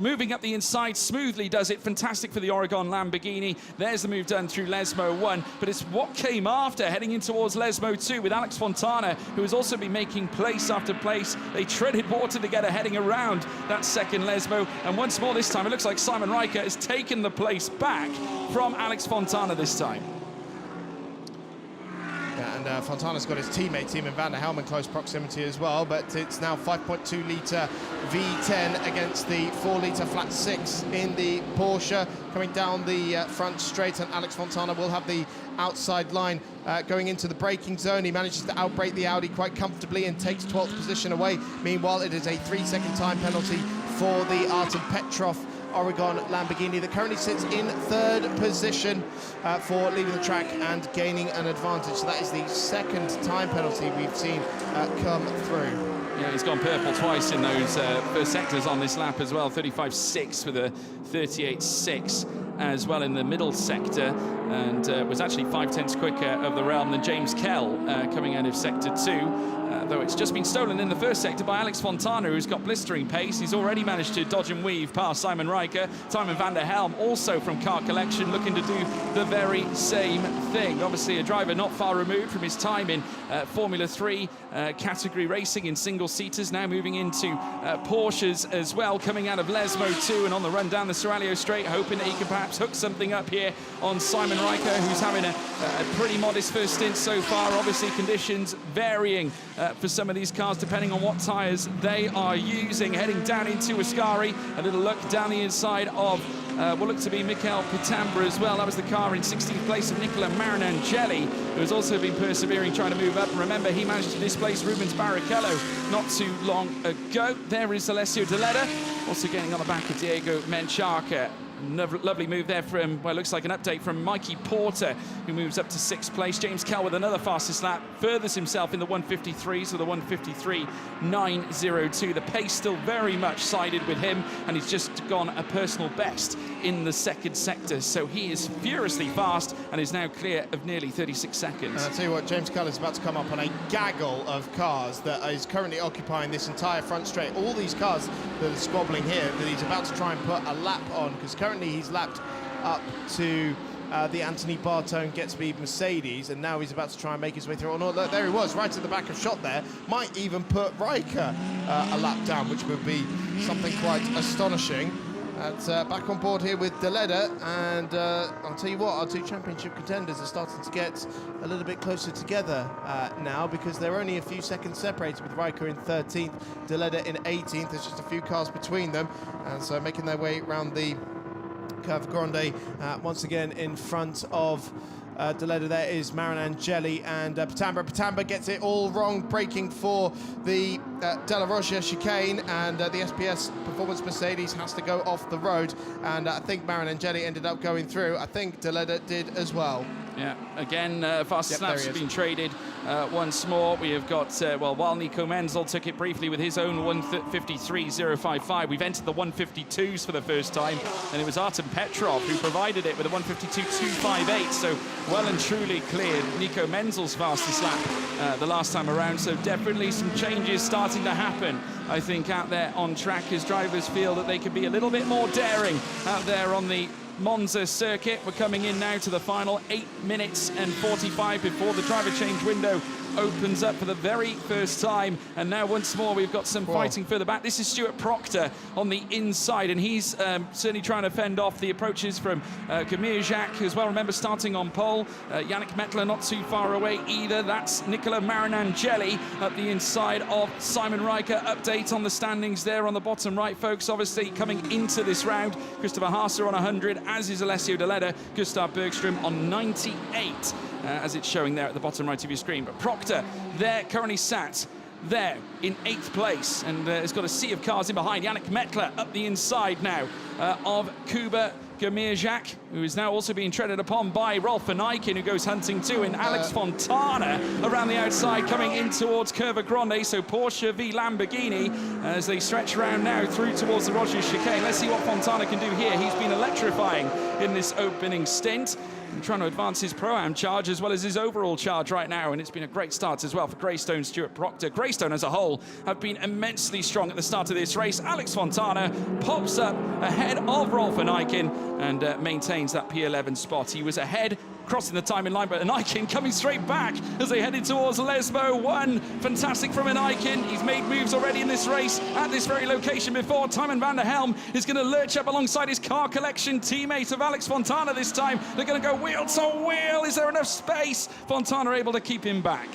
moving up the inside smoothly, does it. Fantastic for the Oregon Lamborghini. There's the move done through Lesmo 1, but it's what came after, heading in towards Lesmo 2 with Alex Fontana, who has also been making place after place. They treaded water together heading around that second Lesmo, and once more this time it looks like Simon Riker has taken the place back from Alex Fontana this time. Yeah, and Fontana's got his teammate Tiemann van der Helm in close proximity as well, but it's now 5.2 litre V10 against the 4 litre flat 6 in the Porsche coming down the front straight, and Alex Fontana will have the outside line going into the braking zone. He manages to outbrake the Audi quite comfortably and takes 12th position away. Meanwhile, it is a 3-second time penalty for the Artem Petrov Oregon Lamborghini that currently sits in third position for leaving the track and gaining an advantage. So that is the second time penalty we've seen come through. Yeah, he's gone purple twice in those first sectors on this lap as well. 35.6 with a 38.6 as well in the middle sector, and was actually 5/10 quicker of the realm than James Kell coming out of sector 2. though it's just been stolen in the first sector by Alex Fontana, who's got blistering pace. He's already managed to dodge and weave past Simon Riker. Timon van der Helm, also from Car Collection, looking to do the very same thing. Obviously a driver not far removed from his time in Formula 3 category racing in single-seaters, now moving into Porsches as well, coming out of Lesmo too, and on the run down the Serralio Straight, hoping that he can perhaps hook something up here on Simon Riker, who's having a pretty modest first stint so far. Obviously conditions varying for some of these cars depending on what tyres they are using. Heading down into Ascari, a little look down the inside of what looked to be Mikel Pitambra as well. That was the car in 16th place of Nicola Marinangeli, who has also been persevering, trying to move up. And remember, he managed to displace Rubens Barrichello not too long ago. There is Alessio Deleda, also getting on the back of Diego Menchaca. Lovely move there from, well, looks like an update from Mikey Porter, who moves up to 6th place. James Kell with another fastest lap, furthers himself in the 153s with a 153.902. The pace still very much sided with him, and he's just gone a personal best in the second sector. So he is furiously fast and is now clear of nearly 36 seconds. And I'll tell you what, James Kell is about to come up on a gaggle of cars that is currently occupying this entire front straight. All these cars that are squabbling here, that he's about to try and put a lap on, because currently he's lapped up to the Anthony Bartone Get-Speed Mercedes, and now he's about to try and make his way through. Oh no, look, there he was, right at the back of shot there. Might even put Riker a lap down, which would be something quite astonishing. Back on board here with Deleda, and I'll tell you what, our two championship contenders are starting to get a little bit closer together now, because they're only a few seconds separated, with Riker in 13th, Deleda in 18th. There's just a few cars between them, and so making their way around the Curve Grande once again in front of Deleda. There is Marinangeli and Pitambra. Pitambra gets it all wrong, braking for the De La Rocha chicane, and the SPS Performance Mercedes has to go off the road, and I think Marinangeli ended up going through. I think Deleda did as well. Yeah, again, fastest laps have been traded once more. We have got, well, while Nico Menzel took it briefly with his own 153.055, we've entered the 152s for the first time, and it was Artem Petrov who provided it with a 152.258, so well and truly cleared Nico Menzel's fastest lap the last time around. So definitely some changes starting to happen, I think, out there on track, as drivers feel that they could be a little bit more daring out there on the Monza circuit. We're coming in now to the final 8 minutes and 45 before the driver change window opens up for the very first time, and now once more we've got some fighting further back. This is Stuart Proctor on the inside, and he's certainly trying to fend off the approaches from Gamir Jacques as well. Remember, starting on pole, Yannick Mettler not too far away either. That's Nicola Marinangeli up the inside of Simon Riker. Update on the standings there on the bottom right, folks. Obviously coming into this round, Christopher Haase on 100, as is Alessio Deleda. Gustav Bergström on 98. As it's showing there at the bottom right of your screen. But Proctor there, currently sat there in 8th place, and has got a sea of cars in behind. Yannick Mettler up the inside now of Kuba Gamir Jacques, who is now also being treaded upon by Rolf van Eycken, who goes hunting too, and Alex Fontana around the outside coming in towards Curva Grande. So Porsche v Lamborghini as they stretch around now through towards the Rogers chicane. Let's see what Fontana can do here. He's been electrifying in this opening stint, and trying to advance his Pro-Am charge as well as his overall charge right now, and it's been a great start as well for Greystone Stuart Proctor. Greystone as a whole have been immensely strong at the start of this race. Alex Fontana pops up ahead of Rolf van Eycken and maintains that P11 spot. He was ahead crossing the timing line, but Eycken coming straight back as they headed towards Lesbo. One fantastic from Eycken. He's made moves already in this race at this very location before. Timon van der Helm is going to lurch up alongside his Car Collection teammate of Alex Fontana this time. They're going to go wheel to wheel. Is there enough space? Fontana able to keep him back.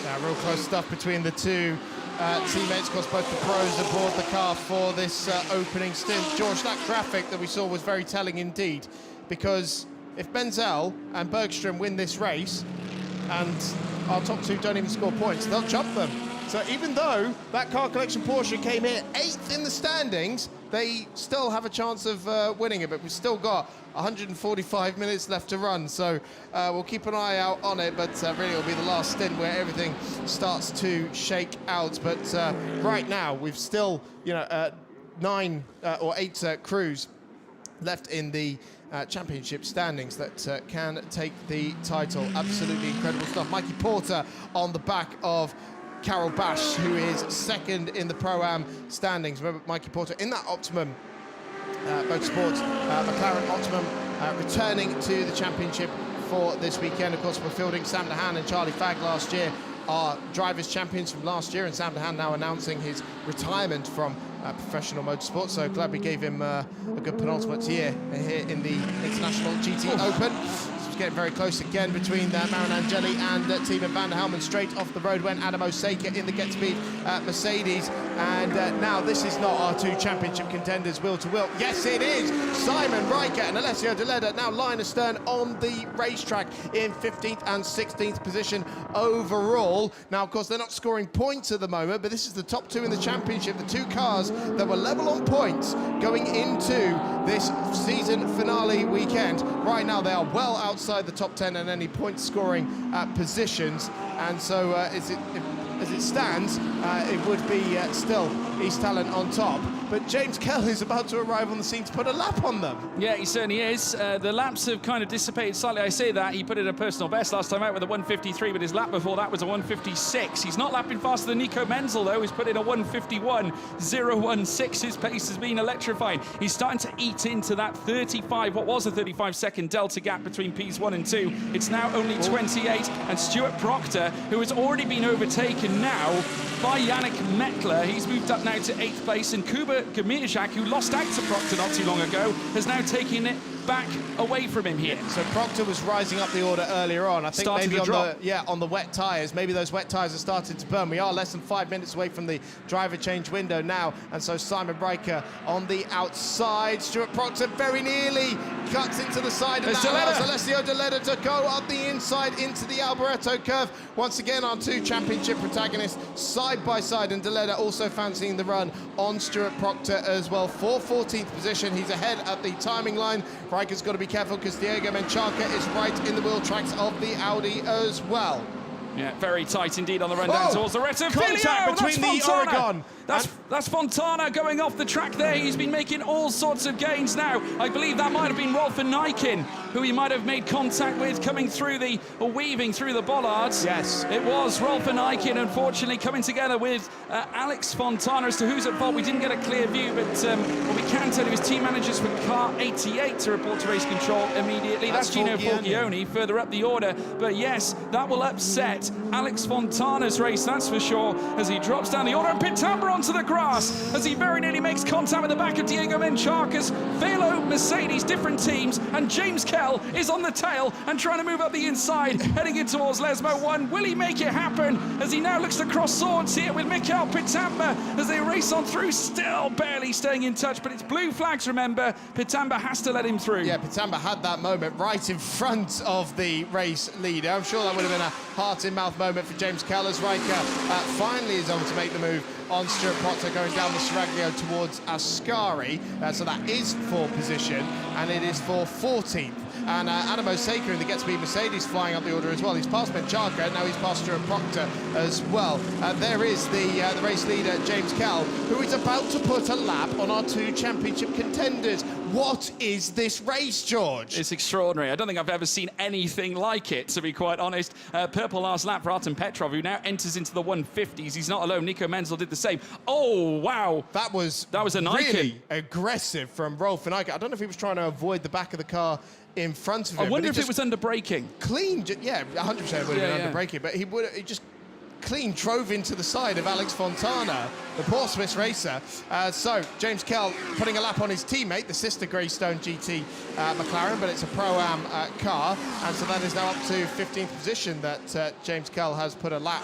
Yeah, real close stuff between the two teammates. Of course, both the pros aboard the car for this opening stint. George, that graphic that we saw was very telling indeed, because if Menzel and Bergström win this race and our top two don't even score points, they'll jump them. So even though that Car Collection Porsche came here 8th in the standings, they still have a chance of winning it, but we've still got 145 minutes left to run, so we'll keep an eye out on it, but really it'll be the last stint where everything starts to shake out. But right now, we've still, 9 or 8 crews left in the championship standings that can take the title. Absolutely incredible stuff. Mikey Porter on the back of Carol Bash, who is second in the Pro-Am standings. Remember, Mikey Porter in that Optimum Motorsports, McLaren Optimum, returning to the championship for this weekend. Of course, we're fielding Sam Dehan and Charlie Fagg last year, our drivers' champions from last year, and Sam Dehan now announcing his retirement from professional motorsport. So glad we gave him a good penultimate year here in the International GT Open. It's getting very close again between Marin Angeli and Timo van der Helmen. Straight off the road went Adam Osaka in the Get Speed Mercedes. And now this is not our two championship contenders wheel to wheel. Yes, it is. Simon Riker and Alessio De Leda now line astern on the racetrack in 15th and 16th position overall. Now, of course, they're not scoring points at the moment, but this is the top two in the championship. The two cars that were level on points going into this season finale weekend. Right now, they are well outside the top 10 and any point scoring positions. And so as it stands, it would be still East Talent on top. But James Kell is about to arrive on the scene to put a lap on them. Yeah, he certainly is. The laps have kind of dissipated slightly. I say that. He put in a personal best last time out with a 1:53, but his lap before that was a 1:56. He's not lapping faster than Nico Menzel, though. He's put in a 1:51.016. His pace has been electrifying. He's starting to eat into that 35, what was a 35-second delta gap between Ps1 and 2. It's now only 28, and Stuart Proctor, who has already been overtaken now by Yannick Mettler. He's moved up now to 8th place, and Kuba Gmirjak, who lost out to Proctor not too long ago, has now taken it back away from him here. So Proctor was rising up the order earlier on. I think maybe on the wet tyres. Maybe those wet tyres are starting to burn. We are less than 5 minutes away from the driver change window now, and so Simon Riker on the outside. Stuart Proctor very nearly cuts into the side, and that allows Alessio De Leda to go up the inside into the Alboreto curve. Once again, our two championship protagonists side by side, and De Leda also fancying the run on Stuart Proctor as well. For 14th position, he's ahead at the timing line. Riker's got to be careful because Diego Menchaca is right in the wheel tracks of the Audi as well. Yeah, very tight indeed on the run down towards the Reto contact between the Oregon. That's Fontana going off the track there. He's been making all sorts of gains now. I believe that might have been Rolf Nijkin, who he might have made contact with coming through or weaving through the bollards. Yes. It was Rolf Nijkin, unfortunately, coming together with Alex Fontana. As to who's at fault, we didn't get a clear view, but what we can tell you is team managers for car 88 to report to race control immediately. That's Gino Forgione further up the order. But yes, that will upset Alex Fontana's race, that's for sure, as he drops down the order, and Pitamba onto the grass as he very nearly makes contact with the back of Diego Menchaca's Velo Mercedes, different teams, and James Kell is on the tail and trying to move up the inside, heading in towards Lesmo 1. Will he make it happen as he now looks to cross swords here with Mikael Pitamba as they race on through, still barely staying in touch, but it's blue flags, remember. Pitamba has to let him through. Yeah, Pitamba had that moment right in front of the race leader. I'm sure that would have been a heart-in-mouth moment for James Kell as Riker finally is able to make the move on Stuart Proctor going down the Seraglio towards Ascari. So that is for position, and it is for 14th. And Adam Osaka in the Get Speed Mercedes flying up the order as well. He's past Menchaca, now he's past Stuart Proctor as well. There is the race leader, James Kell, who is about to put a lap on our two championship contenders. What is this race, George? It's extraordinary. I don't think I've ever seen anything like it, to be quite honest. Purple last lap for Artem Petrov, who now enters into the 150s. He's not alone. Nico Menzel did the same. Oh, wow. That was a Nijkin. Really aggressive from Rolf Nijkin. I don't know if he was trying to avoid the back of the car in front of him. I wonder if it was under braking. Clean, yeah, 100% would have been under braking, but he just clean drove into the side of Alex Fontana, the poor Swiss racer. So James Kell putting a lap on his teammate, the sister Greystone GT McLaren, but it's a Pro-Am car, and so that is now up to 15th position that James Kell has put a lap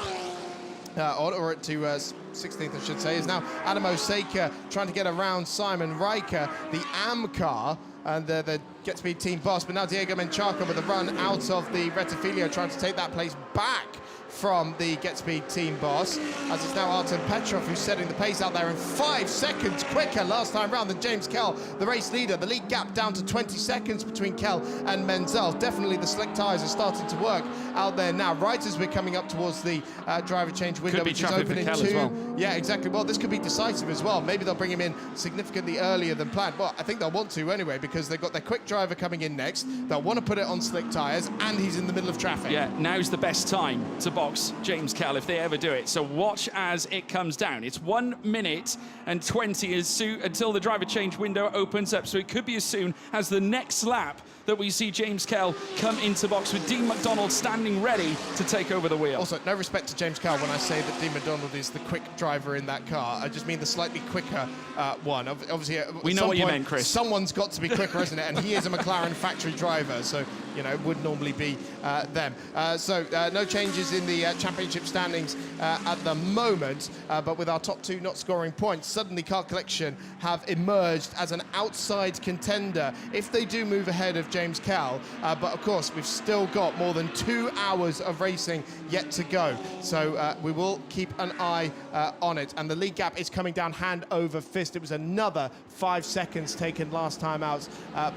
or to 16th, I should say, is now Adam Osaka trying to get around Simon Riker, the AM car, and the Get Speed team boss, but now Diego Menchaca with a run out of the Rettifilio trying to take that place back from the Get Speed team boss, as it's now Artem Petrov who's setting the pace out there, in 5 seconds quicker last time round than James Kell, the race leader. The lead gap down to 20 seconds between Kell and Menzel. Definitely the slick tyres are starting to work out there now. Right as we're coming up towards the driver change window, which is open in 2. Well. Yeah, exactly. Well, this could be decisive as well. Maybe they'll bring him in significantly earlier than planned. Well, I think they'll want to anyway, because they've got their quick driver coming in next. They'll want to put it on slick tyres, and he's in the middle of traffic. Yeah, now's the best time to box, James Kell, if they ever do it. So watch as it comes down. It's 1 minute and 20 until the driver change window opens up. So it could be as soon as the next lap that we see James Kell come into box with Dean McDonald standing ready to take over the wheel. Also, no respect to James Kell when I say that Dean McDonald is the quick driver in that car. I just mean the slightly quicker one. Obviously, we know what you meant, Chris. Someone's got to be quicker, isn't it? And he is a McLaren factory driver, so you know, it would normally be them. No changes in the championship standings at the moment, but with our top two not scoring points, suddenly Car Collection have emerged as an outside contender if they do move ahead of James Kell. But of course, we've still got more than 2 hours of racing yet to go, so we will keep an eye on it. And the lead gap is coming down hand over fist. It was another 5 seconds taken last time out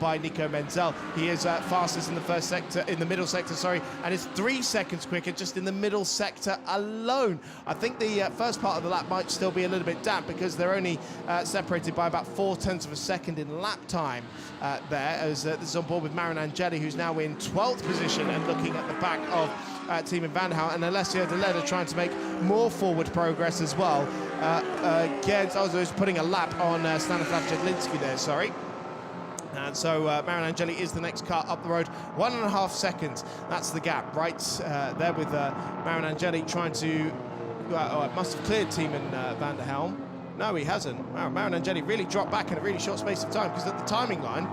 by Nico Menzel. He is fastest in the first sector, in the middle sector, sorry, and is 3 seconds quicker just in the middle sector alone. I think the first part of the lap might still be a little bit damp because they're only separated by about 0.4 of a second in lap time there, as this is on board with Marin Angeli, who's now in 12th position and looking at the back of Team Vanderhaal, and Alessio De Leda trying to make more forward progress as well. Against, I was putting a lap on Stanislav Jedlinski there, sorry. And so Marin Angeli is the next car up the road. 1.5 seconds, that's the gap right there with Marin Angeli trying to, it must have cleared Team Vanderhaal. No, he hasn't. Marin Angeli really dropped back in a really short space of time, because at the timing line,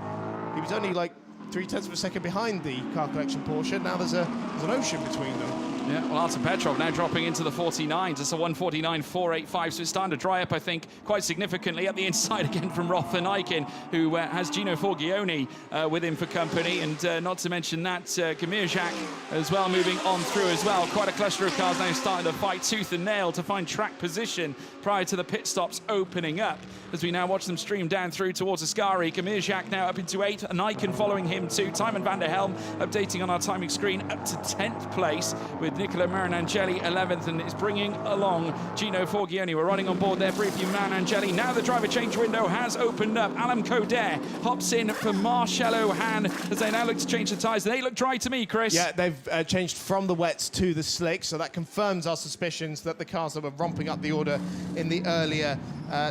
he was only like 0.3 of a second behind the Car Collection Porsche. Now there's an ocean between them. Yeah, well, Artur Petrov now dropping into the 49s. It's a 1:49.485, so it's starting to dry up, I think, quite significantly. At the inside again from Rolf van Eycken, who has Gino Forgione with him for company, and not to mention that Kamirjak as well moving on through as well. Quite a cluster of cars now starting to fight tooth and nail to find track position prior to the pit stops opening up. As we now watch them stream down through towards Ascari, Kamirjak now up into 8th, and Eycken following him too. Timon van der Helm updating on our timing screen up to 10th place, with Nicola Marinangeli 11th, and it's bringing along Gino Forgione. We're running on board there briefly, Marinangeli. Now the driver change window has opened up. Alan Coder hops in for Marcello Han as they now look to change the tyres. They look dry to me, Chris. Yeah, they've changed from the wets to the slicks, so that confirms our suspicions that the cars that were romping up the order in the earlier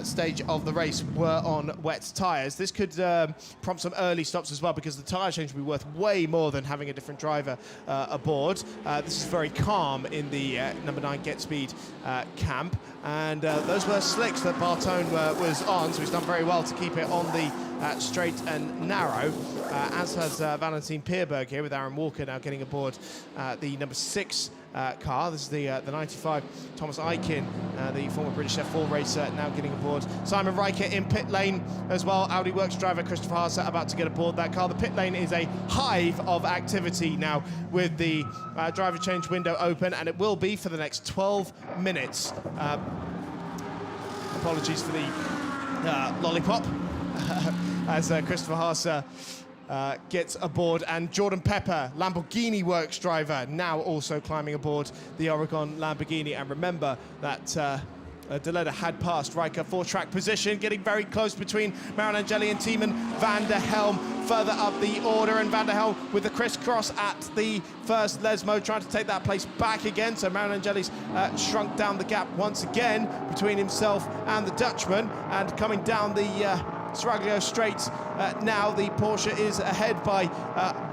stage of the race were on wet tyres. This could prompt some early stops as well, because the tyre change will be worth way more than having a different driver aboard. This is very calm in the number 9 Get Speed camp, and those were slicks that Bartone was on, so he's done very well to keep it on the straight and narrow, as has Valentin Pierberg here, with Aaron Walker now getting aboard the number 6 car. This is the 95 Thomas Eycken, the former British F4 racer, now getting aboard. Simon Riker in pit lane as well. Audi Works driver Christopher Haase about to get aboard that car. The pit lane is a hive of activity now, with the driver change window open, and it will be for the next 12 minutes. Apologies for the lollipop as Christopher Haase gets aboard, and Jordan Pepper, Lamborghini Works driver, now also climbing aboard the Oregon Lamborghini. And remember that De Leda had passed Riker for track position, getting very close between Marinangeli and Timon van der Helm further up the order, and van der Helm with the crisscross at the first Lesmo, trying to take that place back again. So Marinangeli's shrunk down the gap once again between himself and the Dutchman, and coming down the Sraglio straight now, the Porsche is ahead by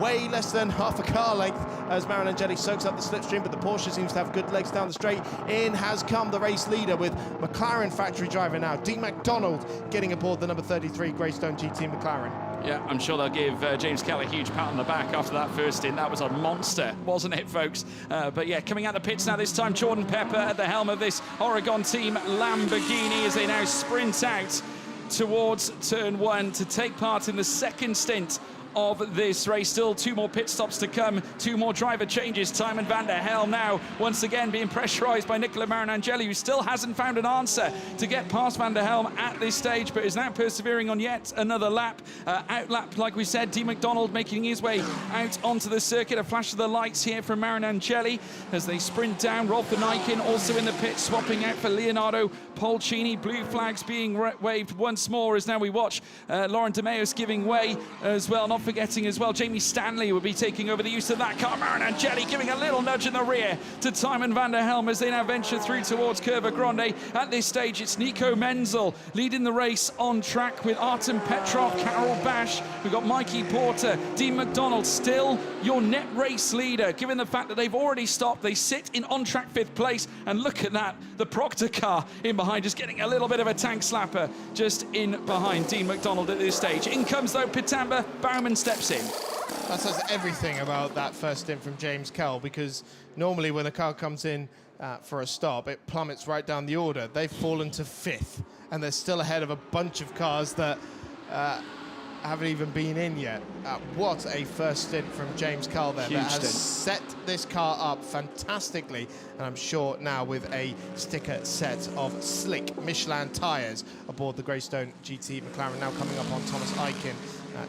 way less than half a car length as Marinangeli soaks up the slipstream, but the Porsche seems to have good legs down the straight. In has come the race leader, with McLaren factory driver now, Dean McDonald, getting aboard the number 33 Greystone GT McLaren. Yeah, I'm sure they'll give James Kell a huge pat on the back after that first stint. That was a monster, wasn't it, folks? But yeah, coming out the pits now this time, Jordan Pepper at the helm of this Oregon team Lamborghini, as they now sprint out towards turn 1 to take part in the second stint of this race. Still 2 more pit stops to come, 2 more driver changes. Timon van der Helm now once again being pressurized by Nicola Marinangeli, who still hasn't found an answer to get past van der Helm at this stage, but is now persevering on yet another lap. Outlap, like we said, Dean McDonald making his way out onto the circuit. A flash of the lights here from Marinangeli as they sprint down. Rolf van Eycken also in the pit, swapping out for Leonardo Polcini. Blue flags being waved once more as now we watch Lauren De Meus giving way as well. Not forgetting as well, Jamie Stanley will be taking over the use of that car. Marin Angeli giving a little nudge in the rear to Timon van der Helm as they now venture through towards Curva Grande. At this stage, it's Nico Menzel leading the race on track with Artem Petrov, Carol Bash. We've got Mikey Porter, Dean McDonald, still your net race leader, given the fact that they've already stopped. They sit in on-track 5th place, and look at that, the Proctor car in behind, just getting a little bit of a tank slapper just in behind Dean McDonald at this stage. In comes, though, Pitamba. Bauman steps in. That says everything about that first stint from James Kell, because normally when a car comes in for a stop, it plummets right down the order. They've fallen to 5th, and they're still ahead of a bunch of cars that haven't even been in yet. What a first stint from James Kell there. Huge that has stint. set this car up fantastically, and I'm sure now with a sticker set of slick Michelin tyres aboard the Greystone GT McLaren, now coming up on Thomas Eichen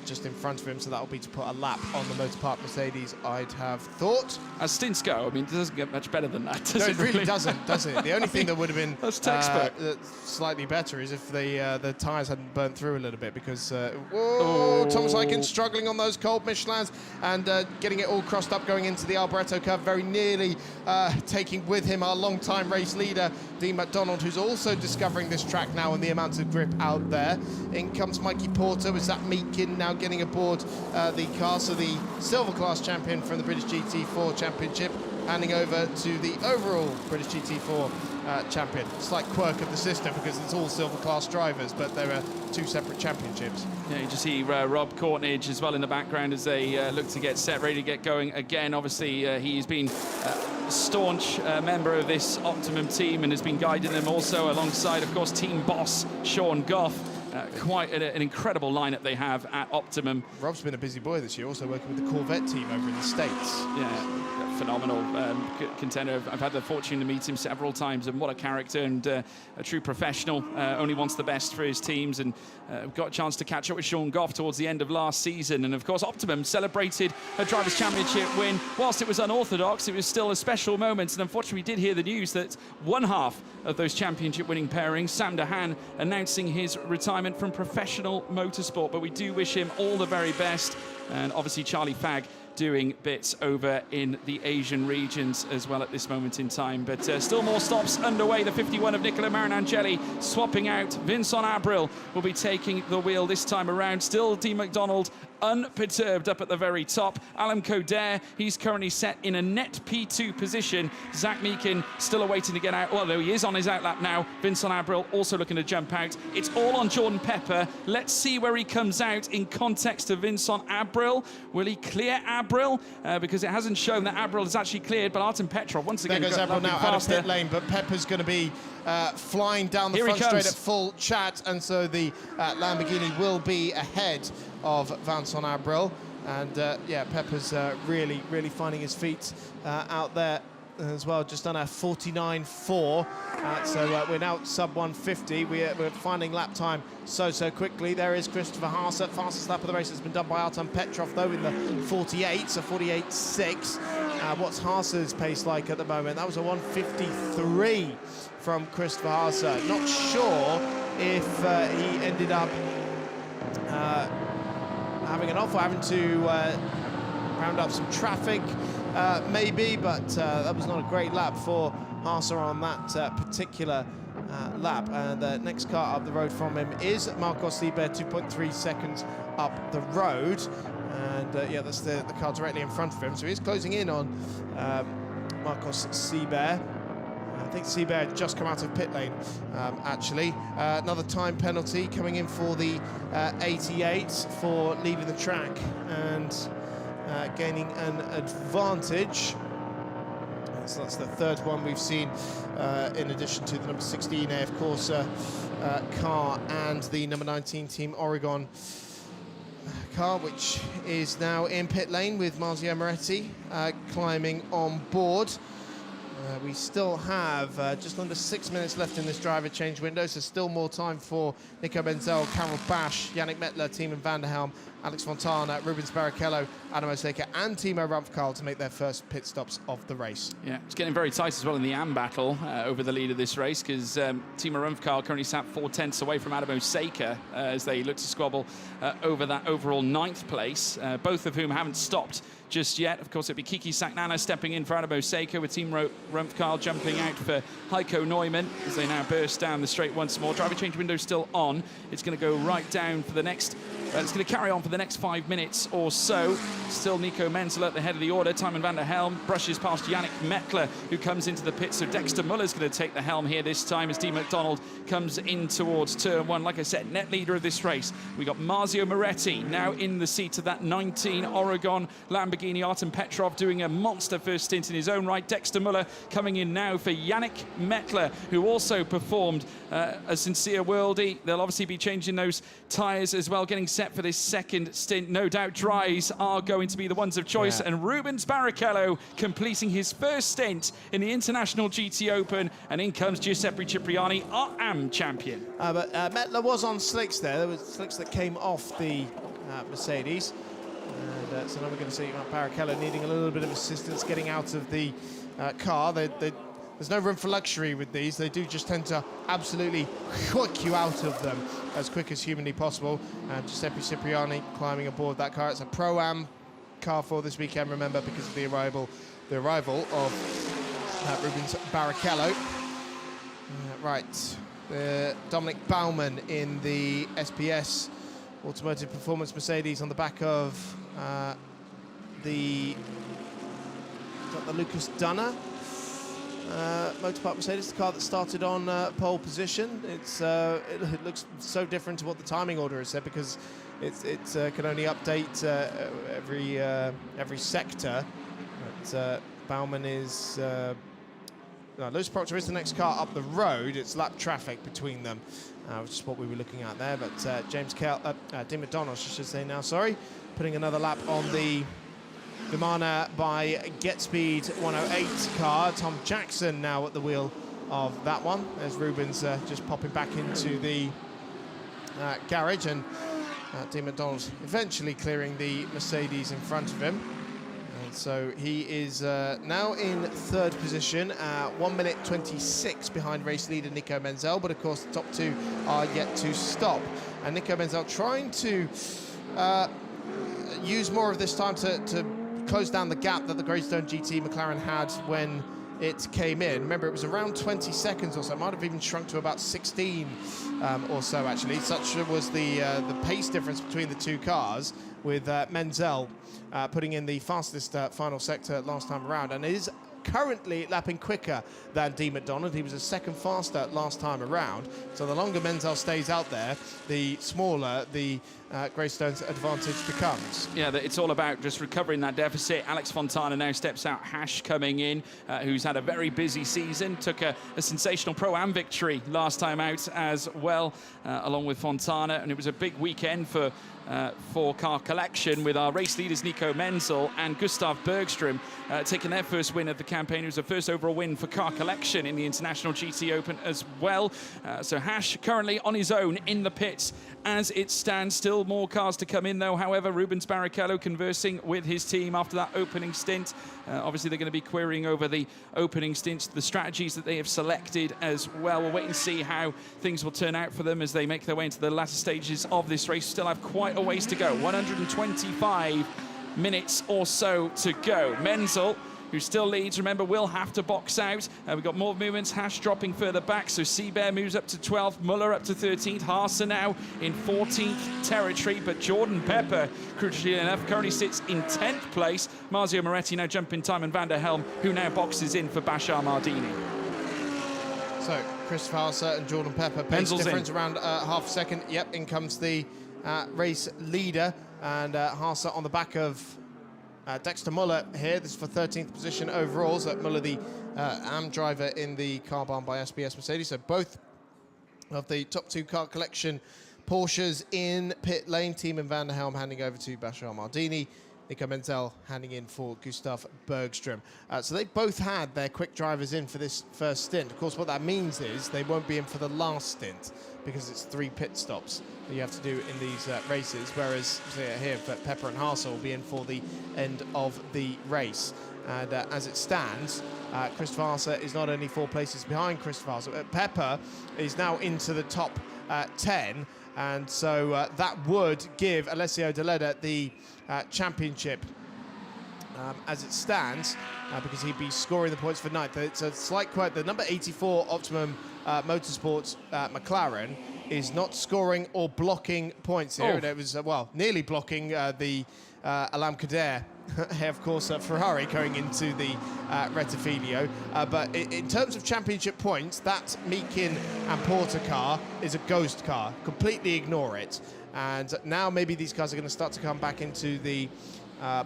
just in front of him, so that'll be to put a lap on the Motorpark Mercedes, I'd have thought. As stints go, I mean, it doesn't get much better than that, does No, it? it really doesn't, does it? The only thing that would have been That's textbook. slightly better is if the tyres hadn't burnt through a little bit, because Thomas Eichen struggling on those cold Michelins and getting it all crossed up going into the Alboreto curve, very nearly taking with him our long-time race leader, Dean McDonald, who's also discovering this track now and the amount of grip out there. In comes Mikey Porter with Zach Meakin now getting aboard the car, so the silver class champion from the British GT4 Championship handing over to the overall British GT4 champion. Slight quirk of the system because it's all silver class drivers, but there are 2 separate championships. Yeah, you just see Rob Courtnage as well in the background as they look to get set, ready to get going again. Obviously, he's been a staunch member of this Optimum team and has been guiding them also alongside, of course, team boss Sean Goff. Quite an incredible lineup they have at Optimum. Rob's been a busy boy this year, also working with the Corvette team over in the States. Yeah, phenomenal contender. I've had the fortune to meet him several times, and what a character and a true professional. Only wants the best for his teams, and got a chance to catch up with Sean Goff towards the end of last season. And of course, Optimum celebrated a Drivers' Championship win. Whilst it was unorthodox, it was still a special moment. And unfortunately, we did hear the news that one half of those championship-winning pairings, Sam Dehaan, announcing his retirement from professional motorsport. But we do wish him all the very best, and obviously Charlie Fagg doing bits over in the Asian regions as well at this moment in time. But still more stops underway. The 51 of Nicola Marinangeli swapping out. Vincent Abril will be taking the wheel this time around. Still Dean McDonald unperturbed up at the very top. Alan Coder, he's currently set in a net P2 position. Zach Meakin still awaiting to get out, although he is on his outlap now. Vincent Abril also looking to jump out. It's all on Jordan Pepper. Let's see where he comes out in context of Vincent Abril. Will he clear Abril? Because it hasn't shown that Abril is actually cleared, but Artem Petrov once again there goes Abril now faster. out of pit lane, but Pepper's going to be flying down the front straight at full chat, and so the Lamborghini will be ahead of Vincent Abril. And yeah, Pepper's really finding his feet out there as well, just done a 49.4. So we're now sub 150. We're finding lap time so quickly. There is Christopher Haase. Fastest lap of the race has been done by Artem Petrov, though, in the 48, so 48.6. What's Haase's pace like at the moment? That was a 153 from Christopher Haase. Not sure if he ended up having an off or having to round up some traffic, maybe, but that was not a great lap for Haase on that particular lap. And the next car up the road from him is Marcos Seibert, 2.3 seconds up the road. And yeah, that's the car directly in front of him. So he's closing in on Marcos Seibert. I think Seibert had just come out of pit lane, actually. Another time penalty coming in for the 88 for leaving the track and gaining an advantage. So that's the third one we've seen, in addition to the number 16A, of course, car, and the number 19 Team Oregon car, which is now in pit lane with Marzio Moretti climbing on board. We still have just under 6 minutes left in this driver change window, so still more time for Nico Menzel, Karel Bash, Yannick Mettler, Tiemann van der Helm, Alex Fontana, Rubens Barrichello, Adam Osaka and Timo Rumpfkarl to make their first pit stops of the race. Yeah, it's getting very tight as well in the AM battle over the lead of this race, because Timo Rumpfkarl currently sat 4/10 away from Adam Osaka as they look to squabble over that overall 9th place, both of whom haven't stopped just yet. Of course, it'd be Kiki Saknana stepping in for Adam Osaka, with Timo Rumpfkarl jumping out for Heiko Neumann as they now burst down the straight once more. Driver change window still on. It's going to go right down for the next... it's going to carry on for the next 5 minutes or so. Still Nico Menzel at the head of the order. Tiemann van der Helm brushes past Yannick Mettler, who comes into the pit. So Dexter Muller's going to take the helm here this time as Dean McDonald comes in towards turn 1. Like I said, net leader of this race. We got Marzio Moretti now in the seat of that 19 Oregon Lamborghini. Artem Petrov doing a monster first stint in his own right. Dexter Muller coming in now for Yannick Mettler, who also performed a sincere worldie. They'll obviously be changing those tyres as well, getting set for this second stint. No doubt dries are going to be the ones of choice, and Rubens Barrichello completing his first stint in the International GT Open, and in comes Giuseppe Cipriani, our AM champion. But Mettler was on slicks there. There was slicks that came off the Mercedes. And so now we're going to see Barrichello needing a little bit of assistance getting out of the car. There's no room for luxury with these. They do just tend to absolutely hook you out of them as quick as humanly possible. Giuseppe Cipriani climbing aboard that car. It's a Pro-Am car for this weekend, remember, because of the arrival of Rubens Barrichello. Right, Dominic Baumann in the SPS Automotive Performance Mercedes on the back of the Lucas Dunner Motorpark Mercedes, the car that started on pole position. It looks so different to what the timing order has said, because it can only update every sector. But Baumann is... Lewis Proctor is the next car up the road. It's lap traffic between them, which is what we were looking at there. But Dean McDonald, I should say now, sorry, putting another lap on the Vimana by GetSpeed 108 car. Tom Jackson now at the wheel of that one. There's Rubens just popping back into the garage, and Dean McDonald eventually clearing the Mercedes in front of him. So he is now in 3rd position, 1 minute 26 behind race leader Nico Menzel, but of course the top 2 are yet to stop. And Nico Menzel trying to use more of this time to close down the gap that the Greystone GT McLaren had when it came in. Remember, it was around 20 seconds or so. It might have even shrunk to about 16 or so, actually. Such was the pace difference between the two cars, with Menzel putting in the fastest final sector last time around, and is currently lapping quicker than Dean McDonald. He was a second faster last time around. So the longer Menzel stays out there, the smaller the Greystone's advantage becomes. Yeah, it's all about just recovering that deficit. Alex Fontana now steps out. Hash coming in, who's had a very busy season, took a sensational Pro-Am victory last time out as well, along with Fontana, and it was a big weekend for Car Collection, with our race leaders Nico Menzel and Gustav Bergström taking their first win of the campaign. It was a first overall win for Car Collection in the International GT Open as well. So Hash currently on his own in the pits as it stands. Still more cars to come in though. However, Rubens Barrichello conversing with his team after that opening stint. Obviously they're going to be querying over the opening stints, the strategies that they have selected as well. We'll wait and see how things will turn out for them as they make their way into the latter stages of this race. Still have quite a ways to go, 125 minutes or so to go. Menzel, who still leads, remember, will have to box out. We've got more movements. Hash dropping further back, so Seabear moves up to 12th, Muller up to 13th, Haase now in 14th territory, but Jordan Pepper, crucially enough, currently sits in 10th place. Marzio Moretti now jumping Tiemann van der Helm, who now boxes in for Bashar Mardini. So Chris Haase and Jordan Pepper, pace difference around half a second. Yep, in comes the race leader, and Haase on the back of Dexter Muller here. This is for 13th position overall. So Muller, the AM driver in the car barn by SBS Mercedes. So both of the top 2 Car Collection Porsches in pit lane. Tiemann van der Helm handing over to Bashar Mardini Nico Menzel handing in for Gustav Bergström. So they both had their quick drivers in for this first stint. Of course, what that means is they won't be in for the last stint because it's 3 pit stops that you have to do in these races, whereas here, Pepper and Haase will be in for the end of the race. And as it stands, Christopher Haase is not only 4 places behind Christopher Haase, Pepper is now into the top 10, and so that would give Alessio Deleda the championship as it stands, because he'd be scoring the points for 9th. It's a slight quote. The number 84 Optimum Motorsports McLaren is not scoring or blocking points here. And it was, well, nearly blocking the Alam Kader, of course, Ferrari going into the Rettifilo. But in terms of championship points, that Meakin and Porter car is a ghost car. Completely ignore it. And now maybe these cars are going to start to come back into the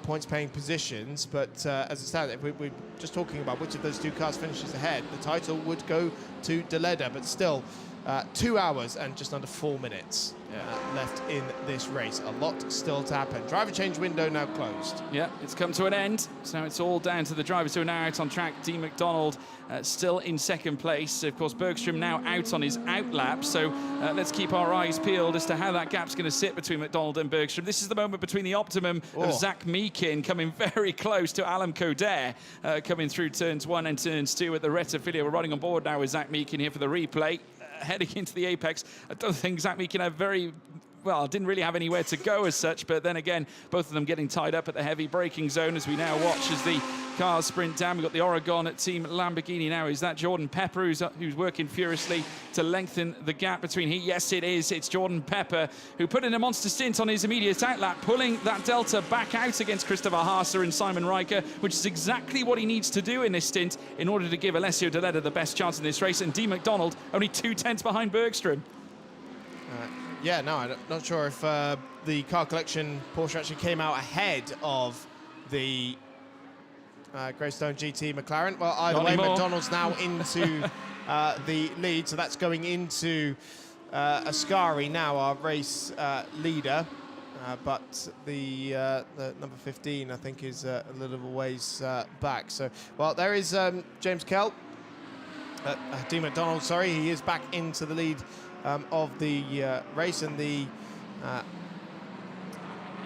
points-paying positions. But as it stands, if we're just talking about which of those 2 cars finishes ahead, the title would go to Deleda. But still, 2 hours and just under 4 minutes left in this race. A lot still to happen. Driver change window now closed. Yeah, it's come to an end. So it's all down to the drivers who are now out on track. Dean McDonald still in 2nd place. Of course, Bergström now out on his outlap. So let's keep our eyes peeled as to how that gap's going to sit between McDonald and Bergström. This is the moment between the Optimum of Zach Meakin coming very close to Alam Kader, coming through turns 1 and turns 2 at the Rettifilo. We're running on board now with Zach Meakin here for the replay. Heading into the apex. I don't think Zach Meakin had didn't really have anywhere to go as such, but then again, both of them getting tied up at the heavy braking zone as we now watch as the cars sprint down. We've got the Oregon at Team Lamborghini now. Is that Jordan Pepper who's working furiously to lengthen the gap between he? Yes, it is. It's Jordan Pepper who put in a monster stint on his immediate outlap, pulling that delta back out against Christopher Haase and Simon Riker, which is exactly what he needs to do in this stint in order to give Alessio Deleda the best chance in this race. And Dean McDonald only 2/10 behind Bergström. Yeah, no, I'm not sure if the car collection Porsche actually came out ahead of the Greystone GT McLaren. Well, either way, McDonald's now into the lead, so that's going into Ascari now, our race leader. But the number 15, I think, is a little ways back. So, well, there is James Kell. Dean McDonald, sorry, he is back into the lead of the race, and the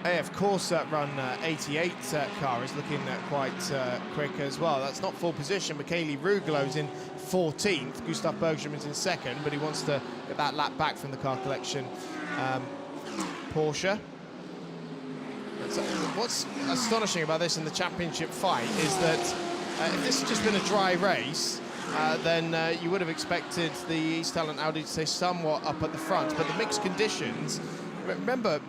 AF Corse Run 88 car is looking quite quick as well. That's not full position. Michele Rugelo's in 14th. Gustav Bergström is in 2nd, but he wants to get that lap back from the car collection Porsche. What's astonishing about this in the championship fight is that if this had just been a dry race, then you would have expected the East Talent Audi to stay somewhat up at the front. But the mixed conditions, remember,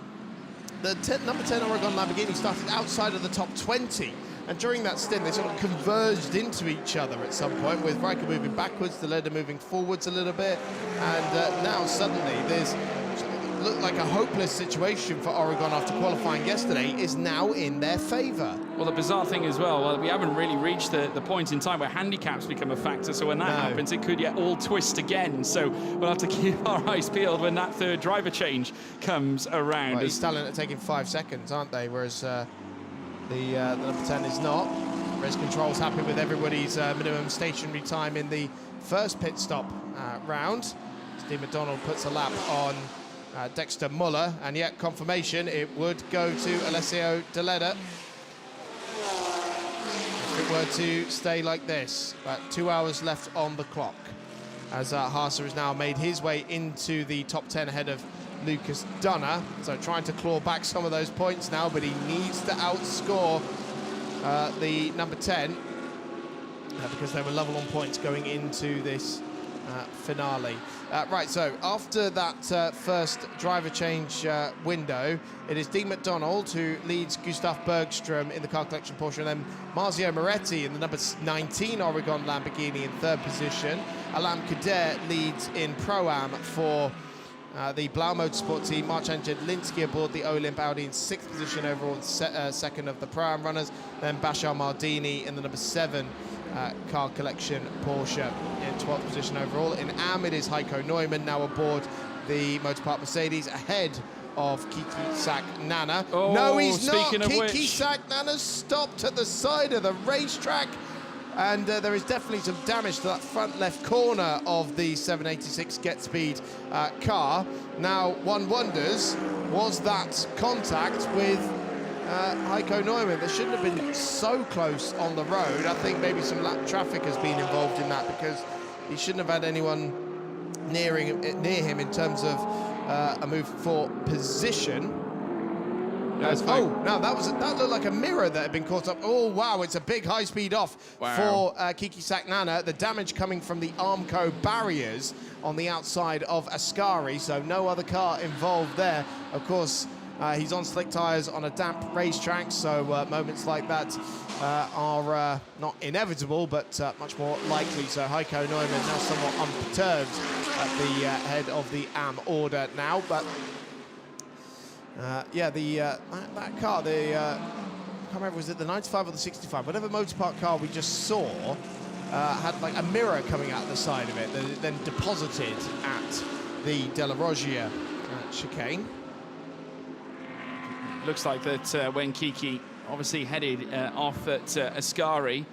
the number 10 Oregon Lamborghini started outside of the top 20. And during that stint, they sort of converged into each other at some point, with Riker moving backwards, Deleda moving forwards a little bit. And now suddenly there's looked like a hopeless situation for Oregon after qualifying yesterday is now in their favour. Well, the bizarre thing as well, we haven't really reached the point in time where handicaps become a factor, so when that happens, it could yet all twist again. So we'll have to keep our eyes peeled when that 3rd driver change comes around. Well, East Talent are taking 5 seconds, aren't they? Whereas the number 10 is not. Race Control's happy with everybody's minimum stationary time in the first pit stop round. Steve McDonald puts a lap on Dexter Muller, and yet confirmation it would go to Alessio Deleda if it were to stay like this. About 2 hours left on the clock as Haase has now made his way into the top 10 ahead of Lucas Dunner, so trying to claw back some of those points now, but he needs to outscore the number 10 because they were level on points going into this finale. Right, so after that first driver change window, it is Dean McDonald who leads Gustav Bergström in the car collection Porsche, and then Marzio Moretti in the number 19 Oregon Lamborghini in 3rd position. Alam Kader leads in Pro-Am for the Blau Motorsport team. Marcin Jedlinski aboard the Olymp Audi in 6th position overall, and 2nd of the Pro-Am runners. Then Bashar Mardini in the number 7 car collection Porsche in 12th position overall. In AM, it is Heiko Neumann now aboard the Motorpark Mercedes, ahead of Kiki Sack-Nana. Oh, no, he's not. speaking of Kiki which, Sack-Nana stopped at the side of the racetrack. And there is definitely some damage to that front left corner of the 786 Get Speed car. Now, one wonders, was that contact with Heiko Neumann? They shouldn't have been so close on the road. I think maybe some lap traffic has been involved in that, because he shouldn't have had anyone near him in terms of a move for position. No, that looked like a mirror that had been caught up. Oh, wow, it's a big high-speed off for Kiki Sack-Nana. The damage coming from the Armco barriers on the outside of Ascari, so no other car involved there. Of course, he's on slick tyres on a damp racetrack, so moments like that are not inevitable, but much more likely. So Heiko Neumann now somewhat unperturbed at the head of the AM order now, but yeah, that car, I can't remember, was it the 95 or the 65? Whatever motorpark car we just saw had like a mirror coming out the side of it that then deposited at the De La Roggia chicane. Looks like that when Kiki obviously headed off at Ascari,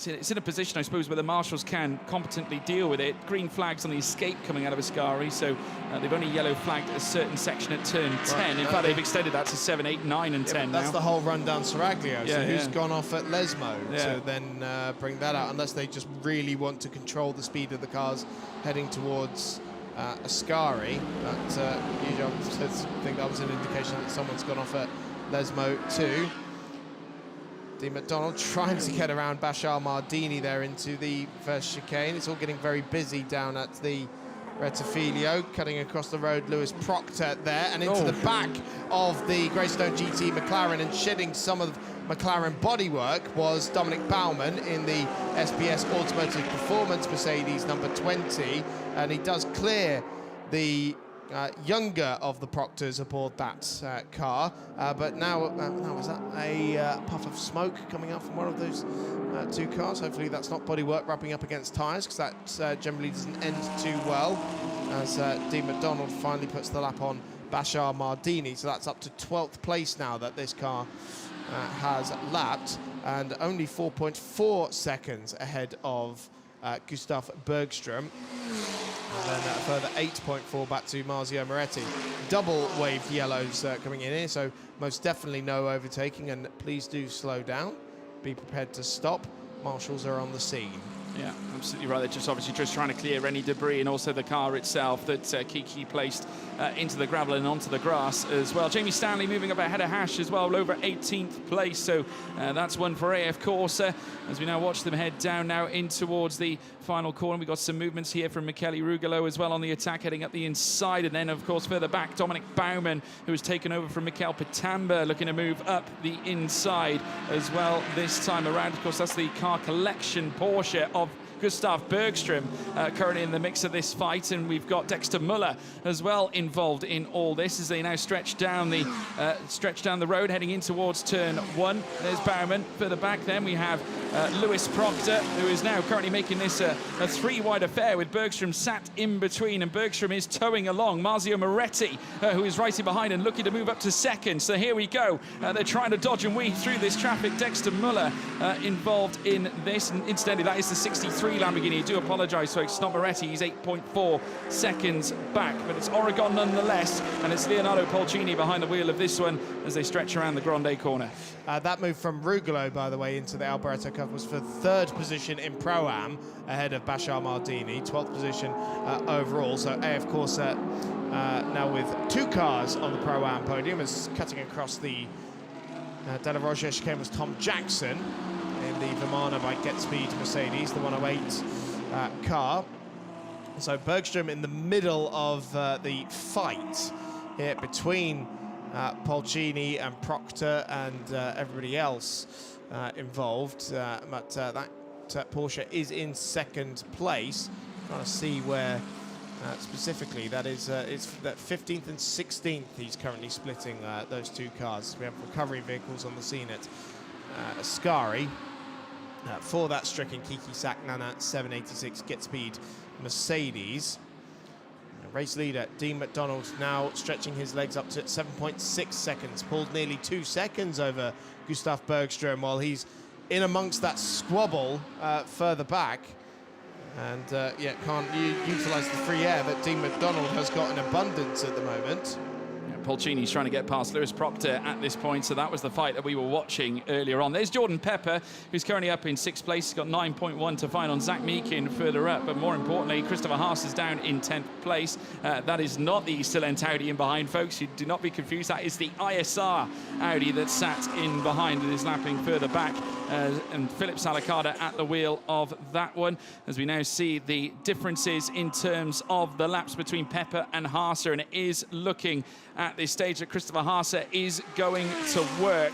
it's in a position, I suppose, where the marshals can competently deal with it. Green flags on the escape coming out of Ascari, so they've only yellow flagged a certain section at turn 10. In fact, they've extended that to 7, 8, 9 and 10 that's now. the whole run down Seraglio, so who's gone off at Lesmo to then bring that out, unless they just really want to control the speed of the cars heading towards Ascari. But usually I think that was an indication that someone's gone off at Lesmo too. Dean McDonald trying to get around Bashar Mardini there into the first chicane. It's all getting very busy down at the Rettifilio. Cutting across the road, Lewis Proctor there, and into the back of the Greystone GT McLaren, and shedding some of McLaren bodywork was Dominic Baumann in the SPS Automotive Performance Mercedes number 20, and he does clear the younger of the Proctors aboard that car, but now was that a puff of smoke coming out from one of those two cars? Hopefully that's not bodywork rubbing up against tyres, because that generally doesn't end too well, as Dean McDonald finally puts the lap on Bashar Mardini. So that's up to 12th place now that this car has lapped, and only 4.4 seconds ahead of Gustav Bergström. And then a further 8.4 back to Marzio Moretti. Double waved yellows coming in here, so most definitely no overtaking, and please do slow down. Be prepared to stop. Marshals are on the scene. Yeah, absolutely right. They're just obviously just trying to clear any debris, and also the car itself that Kiki placed into the gravel and onto the grass as well. Jamie Stanley moving up ahead of Hash as well, over 18th place. So that's one for AF Corsa, as we now watch them head down now in towards the final corner. We've got some movements here from Michele Rugolo as well on the attack, heading up the inside. And then, of course, further back, Dominic Baumann, who has taken over from Michael Pitamba, looking to move up the inside as well this time around. Of course, that's the car collection Porsche of Gustav Bergström currently in the mix of this fight, and we've got Dexter Muller as well involved in all this as they now stretch down the road heading in towards turn 1. There's Baumann. Further back then we have Lewis Proctor, who is now currently making this a 3-wide affair with Bergström sat in between, and Bergström is towing along Marzio Moretti, who is right in behind and looking to move up to second. So here we go. They're trying to dodge and weave through this traffic. Dexter Muller involved in this, and incidentally that is the 63 Lamborghini. I do apologise, folks. It's not Moretti. He's 8.4 seconds back, but it's Oregon nonetheless, and it's Leonardo Polcini behind the wheel of this one as they stretch around the Grande corner. That move from Rugolo, by the way, into the Alboreto Cup was for 3rd position in Pro-Am ahead of Bashar Mardini, 12th position overall. So AF Corsa now with 2 cars on the Pro-Am podium, is cutting across the De La Roggia chicane was Tom Jackson in the Vimana by Get Speed Mercedes, the 108 car. So Bergström in the middle of the fight here between Polcini and Proctor and everybody else involved, but that Porsche is in 2nd place. Trying to see where specifically that is. It's that 15th and 16th he's currently splitting those 2 cars. We have recovery vehicles on the scene at Ascari. For that stricken Kiki Sack-Nana 786 Get Speed Mercedes. Race leader Dean McDonald now stretching his legs up to 7.6 seconds, pulled nearly 2 seconds over Gustav Bergström while he's in amongst that squabble further back. And yeah, can't utilise the free air that Dean McDonald has got in abundance at the moment. Polcini's trying to get past Lewis Proctor at this point, so that was the fight that we were watching earlier on. There's Jordan Pepper, who's currently up in 6th place. He's got 9.1 to find on Zach Meakin further up, but more importantly, Christopher Haas is down in 10th place. That is not the Easterland Audi in behind, folks. You do not be confused. That is the ISR Audi that sat in behind and is lapping further back. And Philip Salakada at the wheel of that one, as we now see the differences in terms of the laps between Pepper and Haase, and it is looking at this stage that Christopher Haase is going to work.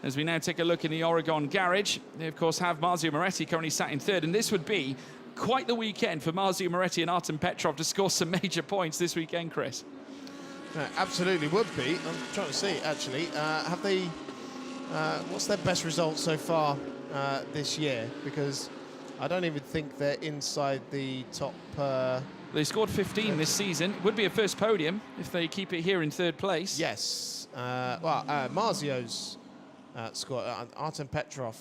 As we now take a look in the Oregon garage, they of course have Marzio Moretti currently sat in 3rd, and this would be quite the weekend for Marzio Moretti and Artem Petrov to score some major points this weekend, Chris. Absolutely would be. I'm trying to see, actually. Have they... what's their best result so far this year? Because I don't even think they're inside the top... They scored 15 this season. It would be a first podium if they keep it here in 3rd place. Yes. Marzio's scored. Artem Petrov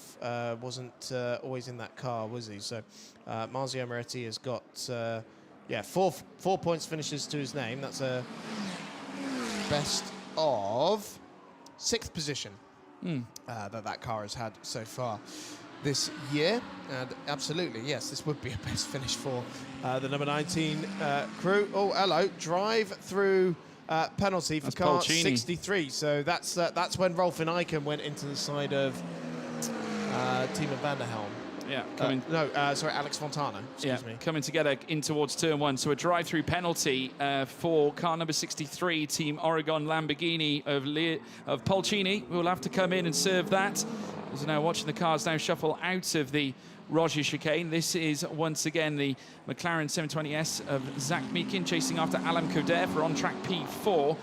wasn't always in that car, was he? So Marzio Moretti has got, yeah, four points finishes to his name. That's a best of 6th position. That car has had so far this year, and absolutely, yes, this would be a best finish for the number 19 crew. Oh, hello, drive through penalty for car Polcini. 63. So that's when Rolfin Eichen went into the side of Timo van der Helm. Yeah, sorry, Alex Fontana. Excuse me. Coming together in towards turn 1. So a drive-through penalty for car number 63, Team Oregon Lamborghini of Polcini. We'll have to come in and serve that. As we're now watching the cars now shuffle out of the Roger chicane. This is once again the McLaren 720S of Zach Meakin chasing after Alam Coder for on-track P4.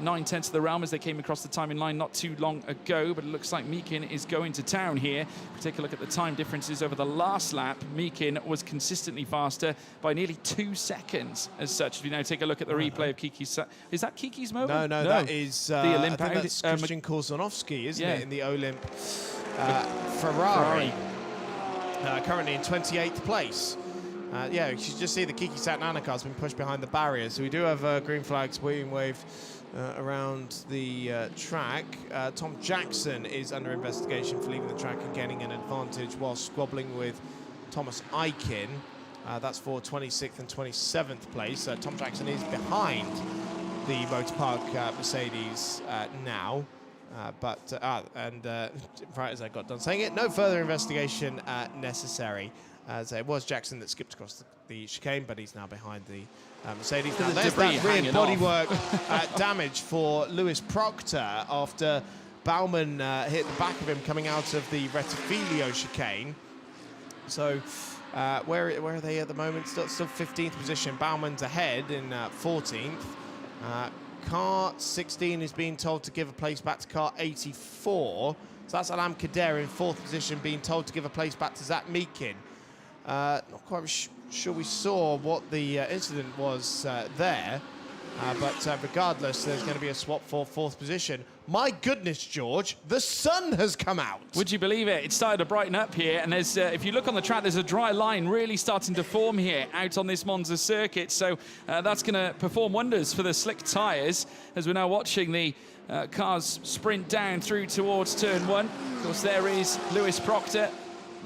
9/10 of the realm as they came across the timing line not too long ago, but it looks like Meakin is going to town here. If we take a look at the time differences over the last lap, Meakin was consistently faster by nearly 2 seconds as such. If you now take a look at the replay of Kiki's... Is that Kiki's moment? No, that is... the Olymp I think that's Christian Korzanowski, isn't it, in the Olymp Ferrari. Currently in 28th place. Yeah, you should just see the Kiki Satnana car's been pushed behind the barrier. So we do have green flags being waved around the track. Tom Jackson is under investigation for leaving the track and gaining an advantage while squabbling with Thomas Eichen. That's for 26th and 27th place. Tom Jackson is behind the Motor Park Mercedes now. Right as I got done saying it, no further investigation necessary. As it was Jackson that skipped across the chicane, but he's now behind the Mercedes. Now there's that rear bodywork damage for Lewis Proctor after Baumann hit the back of him coming out of the Rettifilio chicane. So where are they at the moment? Still 15th position. Baumann's ahead in 14th. Car 16 is being told to give a place back to car 84. So that's Alam Kader in 4th position being told to give a place back to Zach Meakin. Not quite sure we saw what the incident was there. But regardless, there's going to be a swap for 4th position. My goodness, George, the sun has come out. Would you believe it? It started to brighten up here, and there's, if you look on the track, there's a dry line really starting to form here out on this Monza circuit. So that's going to perform wonders for the slick tyres as we're now watching the cars sprint down through towards turn 1. Of course, there is Lewis Proctor,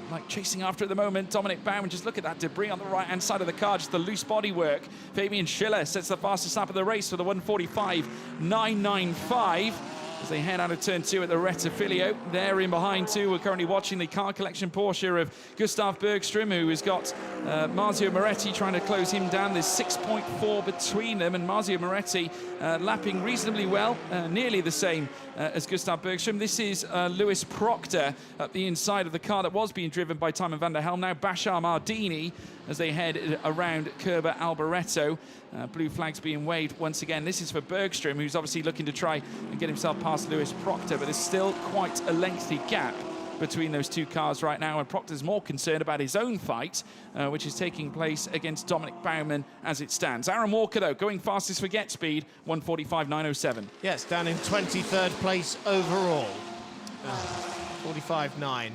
like chasing after at the moment. Dominic Baumann, just look at that debris on the right-hand side of the car, just the loose bodywork. Fabian Schiller sets the fastest lap of the race for the 1:45.995 as they head out of turn 2 at the Rettifilio. There in behind too, we're currently watching the car collection Porsche of Gustav Bergström, who has got Marzio Moretti trying to close him down. There's 6.4 between them, and Marzio Moretti lapping reasonably well, nearly the same as Gustav Bergström. This is Lewis Proctor at the inside of the car that was being driven by Timo van der Helm. Now Bashar Mardini as they head around Kerber Alboreto. Blue flags being waved once again. This is for Bergström, who's obviously looking to try and get himself past Lewis Proctor, but there's still quite a lengthy gap between those two cars right now, and Proctor's more concerned about his own fight, which is taking place against Dominic Baumann as it stands. Aaron Walker, though, going fastest for get speed, 1:45.907. Yes, down in 23rd place overall. 45.9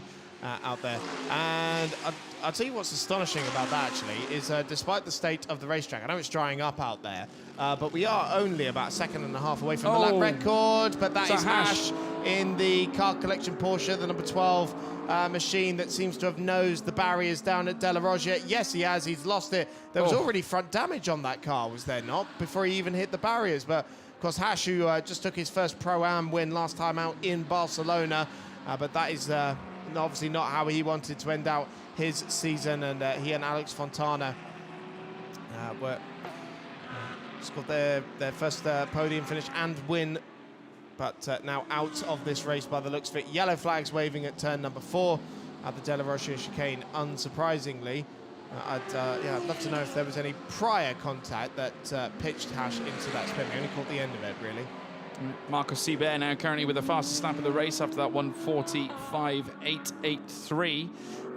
out there. And I'll tell you what's astonishing about that, actually, is despite the state of the racetrack, I know it's drying up out there, but we are only about a second and a half away from the lap record, but that is Hash in the car collection Porsche, the number 12 machine that seems to have nosed the barriers down at De La Roggia. Yes, he has. He's lost it. There was already front damage on that car, was there not, before he even hit the barriers? But, of course, Hash, who just took his first Pro-Am win last time out in Barcelona, but that is obviously not how he wanted to end out his season, and he and Alex Fontana scored their first podium finish and win, but now out of this race by the looks of it. Yellow flags waving at turn number 4 at the De La Roggia chicane, unsurprisingly. I'd love to know if there was any prior contact that pitched Hash into that spin. We only caught the end of it, really. Marco Seibert now currently with the fastest lap of the race after that 1:45.883,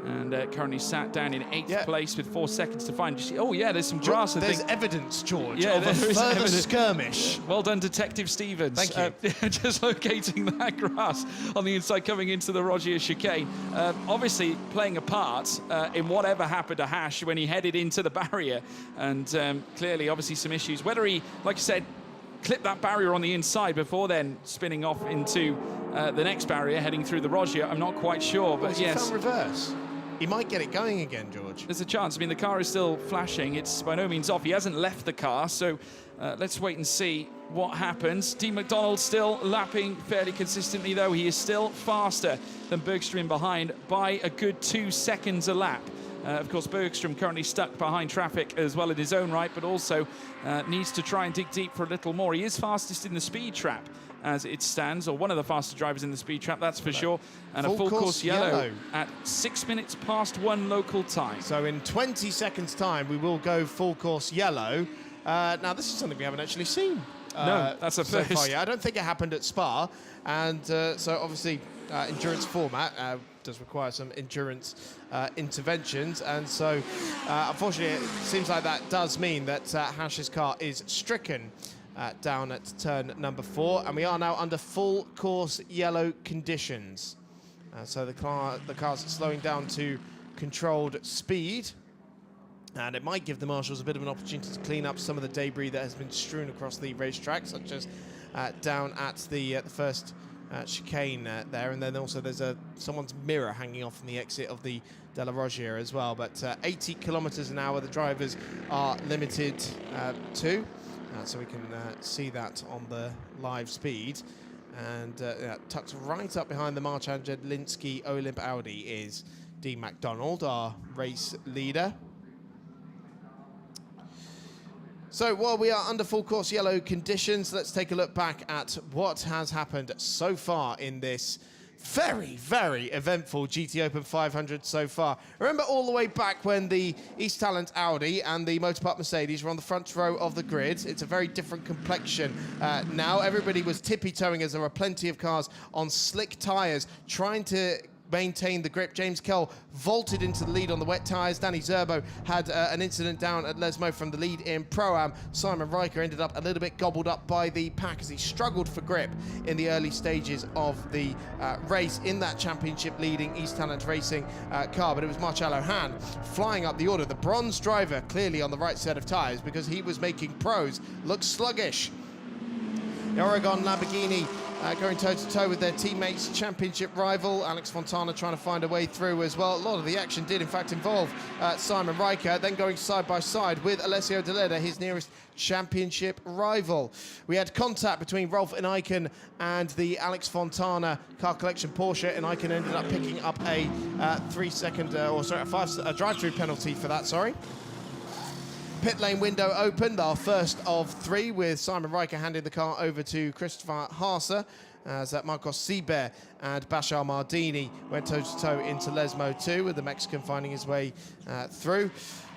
and currently sat down in 8th place with 4 seconds to find. Oh yeah, there's some grass. There's evidence, George, of a further skirmish. Well done, Detective Stevens. Thank you. Just locating that grass on the inside coming into the Roggia chicane. Obviously playing a part in whatever happened to Hash when he headed into the barrier, and clearly obviously some issues. Whether he, like you said, clip that barrier on the inside before then spinning off into the next barrier heading through the Roggia, I'm not quite sure, but yes. He found reverse. He might get it going again, George. There's a chance. I mean, the car is still flashing. It's by no means off. He hasn't left the car, so let's wait and see what happens. Dean McDonald still lapping fairly consistently, though. He is still faster than Bergstrom behind by a good 2 seconds a lap. Of course, Bergstrom currently stuck behind traffic as well in his own right, but also needs to try and dig deep for a little more. He is fastest in the speed trap as it stands, or one of the faster drivers in the speed trap, that's for sure. And a full course yellow at 6 minutes past 1 local time. So in 20 seconds' time, we will go full course yellow. Now, this is something we haven't actually seen. No, that's a first. So far, yeah. I don't think it happened at Spa, and so obviously endurance format does require some endurance interventions, and so unfortunately it seems like that does mean that Hash's car is stricken down at turn number 4, and we are now under full course yellow conditions. So the car's slowing down to controlled speed, and it might give the marshals a bit of an opportunity to clean up some of the debris that has been strewn across the racetrack, such as down at the first chicane there, and then also there's someone's mirror hanging off from the exit of the De La Roggia as well. But 80 kilometers an hour the drivers are limited to, so we can see that on the live speed. And tucked right up behind the Marchand Jedlinski Olymp Audi is Dean McDonald, our race leader. So while we are under full course yellow conditions, let's take a look back at what has happened so far in this very, very eventful GT Open 500 so far. Remember all the way back when the East Talent Audi and the Motorpark Mercedes were on the front row of the grid? It's a very different complexion now. Everybody was tippy-toeing as there were plenty of cars on slick tyres trying to maintain the grip. James Kell vaulted into the lead on the wet tyres. Danny Zerbo had an incident down at Lesmo from the lead in Pro-Am. Simon Riker ended up a little bit gobbled up by the pack as he struggled for grip in the early stages of the race in that championship leading East Talent Racing car. But it was Marcello Hahn flying up the order. The bronze driver clearly on the right set of tyres because he was making pros look sluggish. The Oregon Lamborghini going toe-to-toe with their teammates, championship rival. Alex Fontana trying to find a way through as well. A lot of the action did, in fact, involve Simon Riker, then going side-by-side with Alessio De Leda, his nearest championship rival. We had contact between Rolf Ineiken and the Alex Fontana car collection Porsche, and Ineiken ended up picking up a 3-second, a drive-through penalty for that, sorry. Pit lane window opened, our first of 3, with Simon Riker handing the car over to Christopher Haase, as Marcos Seibert and Bashar Mardini went toe-to-toe into Lesmo 2, with the Mexican finding his way through.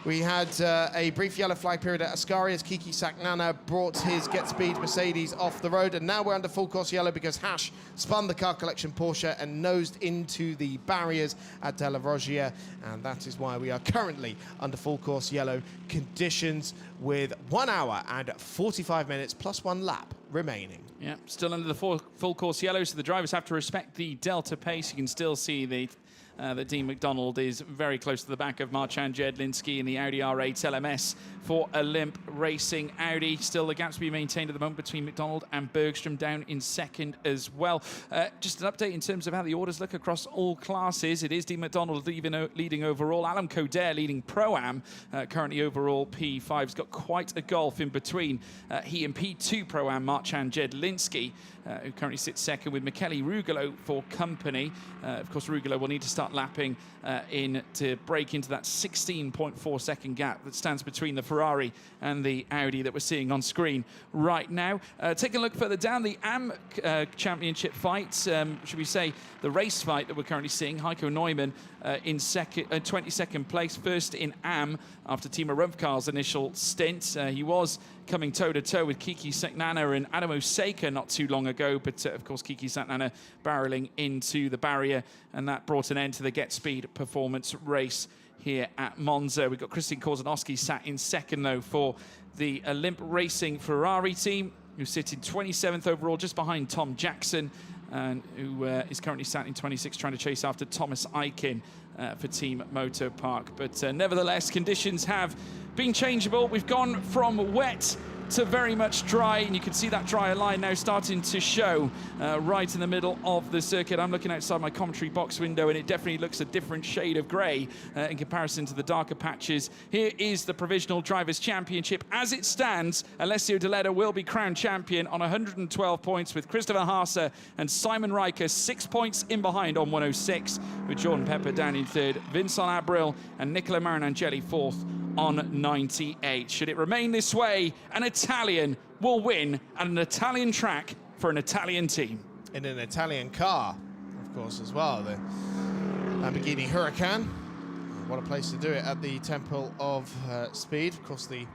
We had a brief yellow flag period at Ascari as Kiki Saknana brought his Get Speed Mercedes off the road, and now we're under full course yellow because Hash spun the car collection Porsche and nosed into the barriers at De La Rogière, and that is why we are currently under full course yellow conditions with 1 hour and 45 minutes plus 1 lap remaining. Yeah, still under the full course yellow, so the drivers have to respect the delta pace. You can still see that Dean McDonald is very close to the back of Marchand Jedlinski in the Audi R8 LMS for Olymp Racing. Audi, still the gaps being maintained at the moment between McDonald and Bergstrom, down in second as well. Just an update in terms of how the orders look across all classes. It is Dean McDonald leading overall. Alan Coder leading Pro-Am, currently overall P5. He's got quite a gulf in between he and P2 Pro-Am Marchand Jedlinski, who currently sits second, with Michele Rugolo for company. Of course, Rugolo will need to start lapping in to break into that 16.4 second gap that stands between the Ferrari and the Audi that we're seeing on screen right now. Take a look further down, the AM Championship fight, should we say the race fight that we're currently seeing. Heiko Neumann in 22nd place, first in AM after Timo Rumpfkar's initial stint. He was coming toe-to-toe with Kiki Saknana and Adam Osaka not too long ago, but of course Kiki Saknana barreling into the barrier, and that brought an end to the Get Speed performance race here at Monza. We've got Christian Korzanowski sat in second, though, for the Olymp Racing Ferrari team, who sit in 27th overall, just behind Tom Jackson, and who is currently sat in 26th, trying to chase after Thomas Eichen for Team Moto Park. But nevertheless, conditions have been changeable. We've gone from wet to very much dry, and you can see that drier line now starting to show right in the middle of the circuit. I'm looking outside my commentary box window, and it definitely looks a different shade of grey in comparison to the darker patches. Here is the Provisional Drivers' Championship. As it stands, Alessio Deleda will be crowned champion on 112 points, with Christopher Haase and Simon Riker 6 points in behind on 106, with Jordan Pepper down in third, Vincent Abril and Nicola Marinangeli fourth on 98. Should it remain this way, an Italian will win at an Italian track for an Italian team. In an Italian car, of course, as well. The Lamborghini Huracan. What a place to do it at the Temple of Speed. Of course, the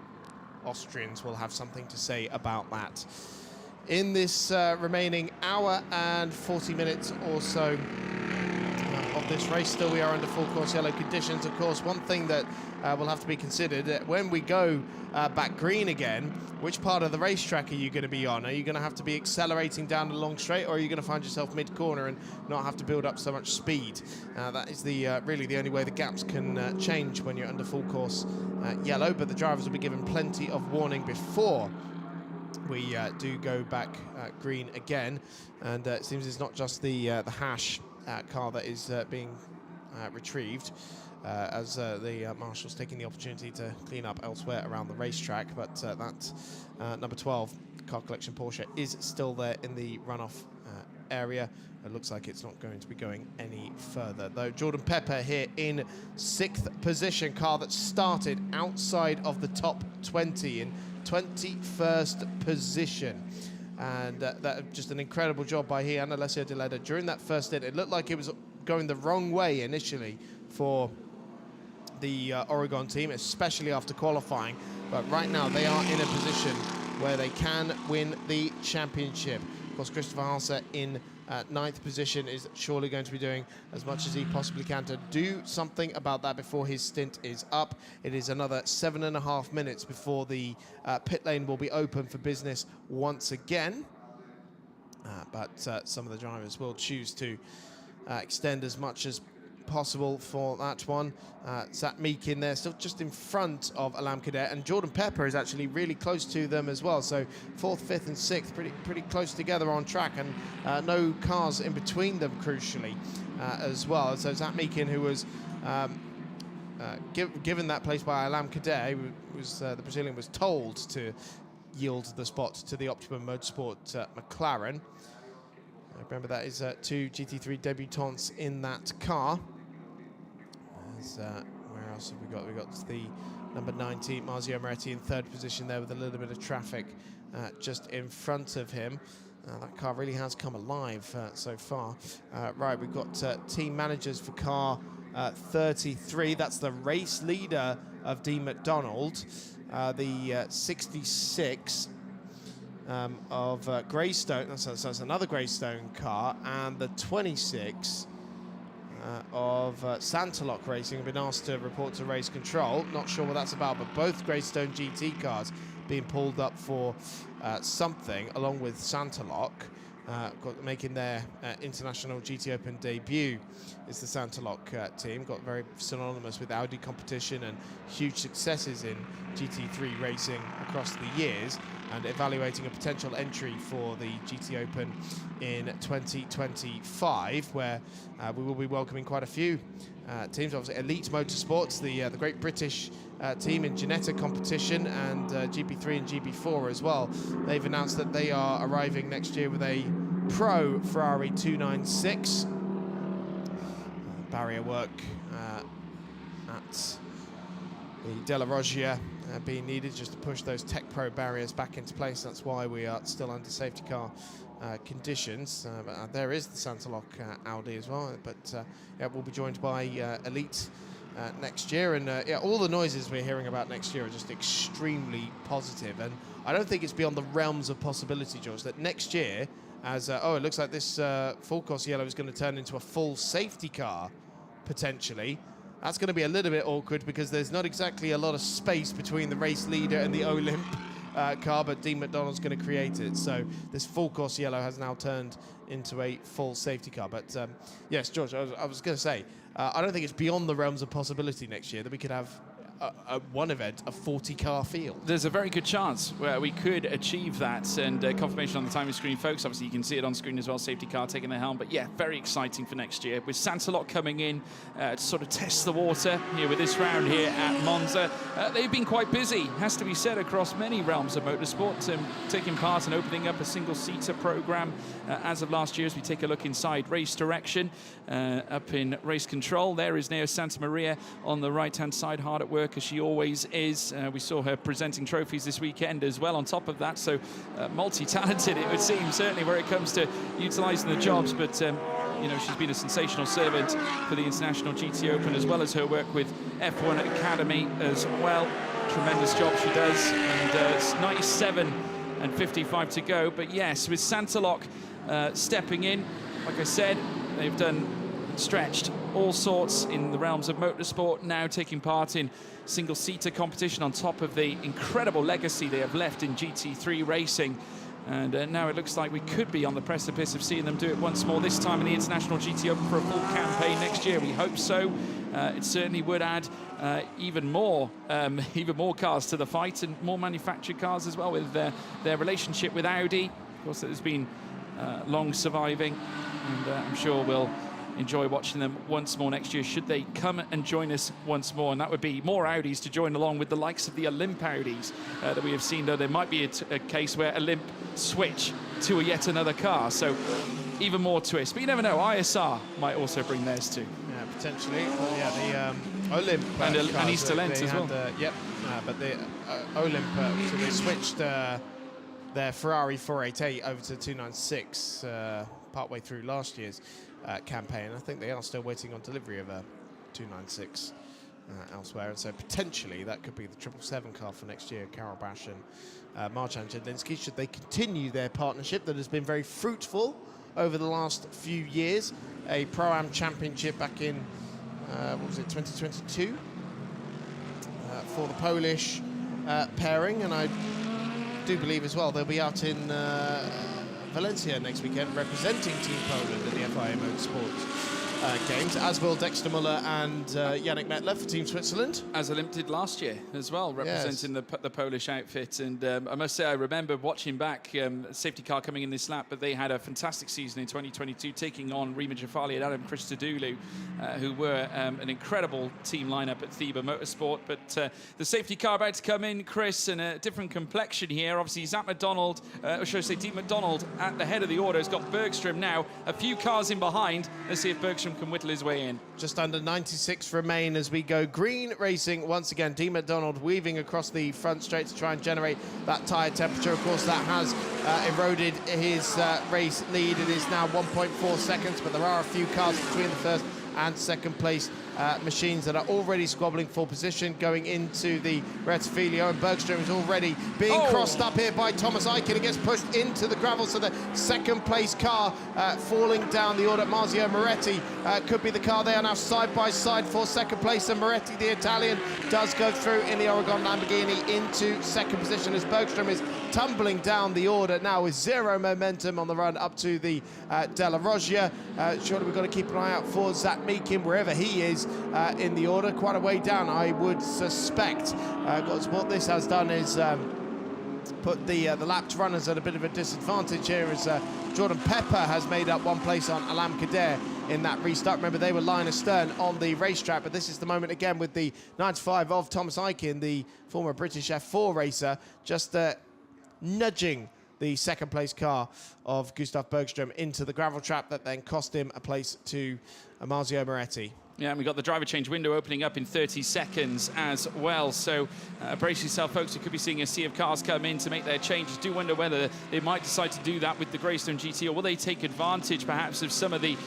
Austrians will have something to say about that. In this remaining hour and 40 minutes or so of this race, still we are under full course yellow conditions. Of course, one thing that will have to be considered when we go back green again, which part of the racetrack are you going to be on? Are you going to have to be accelerating down the long straight, or are you going to find yourself mid-corner and not have to build up so much speed? That is really the only way the gaps can change when you're under full course yellow, but the drivers will be given plenty of warning before we do go back green again. And it seems it's not just the Hash car that is being retrieved, as the marshal's taking the opportunity to clean up elsewhere around the racetrack, but that number 12 car collection Porsche is still there in the runoff area. It looks like it's not going to be going any further, though. Jordan Pepper here in 6th position, car that started outside of the top 20 in 21st position. And that just an incredible job by he and Alessio Deleda during that first stint. It looked like it was going the wrong way initially for the Oregon team, especially after qualifying. But right now they are in a position where they can win the championship. Of course, Christopher Haase in 9th position is surely going to be doing as much as he possibly can to do something about that before his stint is up. It is another 7.5 minutes before the pit lane will be open for business once again. But some of the drivers will choose to extend as much as possible for that one. Zach Meek in there, still just in front of Alam Cadet, and Jordan Pepper is actually really close to them as well. So 4th, 5th and 6th, pretty close together on track, and no cars in between them, crucially, as well. So Zach Meekin, who was given that place by Alam Cadet, was the Brazilian, was told to yield the spot to the Optimum Motorsport McLaren. Remember, that is 2 GT3 debutants in that car. Where else have we got? We've got the number 19, Marzio Moretti, in 3rd position there with a little bit of traffic just in front of him. That car really has come alive so far. Right, we've got team managers for car 33. That's the race leader of Dean McDonald, the 66 of Greystone, that's another Greystone car, and the 26 of Santalock Racing have been asked to report to race control. Not sure what that's about, but both Greystone GT cars being pulled up for something, along with Santalock. Making their international GT Open debut is the Santalock team. Got very synonymous with Audi competition and huge successes in GT3 racing across the years, and evaluating a potential entry for the GT Open in 2025, where we will be welcoming quite a few teams. Obviously, Elite Motorsports, the great British team in Ginetta competition, and GP3 and GP4 as well. They've announced that they are arriving next year with a Pro Ferrari 296. Barrier work at the Della Roggia being needed just to push those Tech Pro barriers back into place. That's why we are still under safety car conditions. But there is the Santalock Audi as well. But yeah, we'll be joined by Elite next year, and yeah, all the noises we're hearing about next year are just extremely positive. And I don't think it's beyond the realms of possibility, George, that next year, as it looks like this full course yellow is going to turn into a full safety car potentially. That's going to be a little bit awkward because there's not exactly a lot of space between the race leader and the Olymp car, but Dean McDonald's going to create it. So this full course yellow has now turned into a full safety car. But yes, George, I was going to say, I don't think it's beyond the realms of possibility next year that we could have one event, a 40-car field. There's a very good chance where we could achieve that, and confirmation on the timing screen, folks. Obviously, you can see it on screen as well, safety car taking the helm. But yeah, very exciting for next year. With Santalock coming in to sort of test the water here with this round here at Monza. They've been quite busy, has to be said, across many realms of motorsport, taking part and opening up a single-seater program as of last year. As we take a look inside race direction, up in race control, there is Neo Santa Maria on the right-hand side, hard at work as she always is. We saw her presenting trophies this weekend as well on top of that, so multi-talented it would seem, certainly where it comes to utilising the jobs. But you know, she's been a sensational servant for the International GT Open, as well as her work with F1 Academy as well. Tremendous job she does, and it's 97 and 55 to go. But yes, with Santalock stepping in, like I said, they've stretched all sorts in the realms of motorsport, now taking part in single-seater competition on top of the incredible legacy they have left in GT3 racing. And now it looks like we could be on the precipice of seeing them do it once more, this time in the International GT Open for a full campaign next year. We hope so. It certainly would add even more cars to the fight, and more manufactured cars as well, with their relationship with Audi. Of course, it has been long surviving, and I'm sure we'll enjoy watching them once more next year, should they come and join us once more. And that would be more Audis to join along with the likes of the Olymp Audis that we have seen, though there might be a case where Olymp switch to yet another car. So even more twist. But you never know, ISR might also bring theirs too. Yeah, potentially. Well, yeah, the Olymp and Easter Lent as well. Yep, but the Olymp, so they switched their Ferrari 488 over to 296 partway through last year's campaign. I think they are still waiting on delivery of a 296 elsewhere, and so potentially that could be the 777 car for next year. Karol Bash and Marjan Jedlinski, should they continue their partnership that has been very fruitful over the last few years. A Pro-Am Championship back in, what was it, 2022 for the Polish pairing, and I do believe as well they'll be out in Valencia next weekend representing Team Poland in the FIA Motorsports games, as will Dexter Muller and Yannick Mettler for Team Switzerland. As Olymp did last year as well, representing the Polish outfit. And I must say, I remember watching back safety car coming in this lap, but they had a fantastic season in 2022, taking on Rima Jafali and Adam Christodoulou, who were an incredible team lineup at Theba Motorsport. But the safety car about to come in, Chris, and a different complexion here. Obviously, Zach McDonald, or should I say Dean McDonald, at the head of the order, has got Bergstrom now a few cars in behind. Let's see if Bergstrom can whittle his way in. Just under 96 remain as we go green racing once again. Dean McDonald weaving across the front straight to try and generate that tyre temperature. Of course, that has eroded his race lead. It is now 1.4 seconds, but there are a few cars between the first and second place machines that are already squabbling for position going into the Rettifilio, and Bergström is already being crossed up here by Thomas Eichen. It gets pushed into the gravel, so the second place car falling down the order. Marzio Moretti could be the car. They are now side by side for second place, and Moretti, the Italian, does go through in the Oregon Lamborghini into second position as Bergström is tumbling down the order now with zero momentum on the run up to the Della Roggia. Surely we've got to keep an eye out for Zach Meakin wherever he is in the order, quite a way down, I would suspect. What this has done is put the lapped runners at a bit of a disadvantage here as Jordan Pepper has made up one place on Alam Kader in that restart. Remember, they were line astern on the racetrack, but this is the moment again with the 95 of Thomas Eichen, the former British F4 racer, just nudging the second place car of Gustav Bergström into the gravel trap that then cost him a place to Marzio Moretti. Yeah, and we've got the driver change window opening up in 30 seconds as well. So brace yourself, folks. You could be seeing a sea of cars come in to make their changes. Do wonder whether they might decide to do that with the Greystone GT, or will they take advantage perhaps of some of the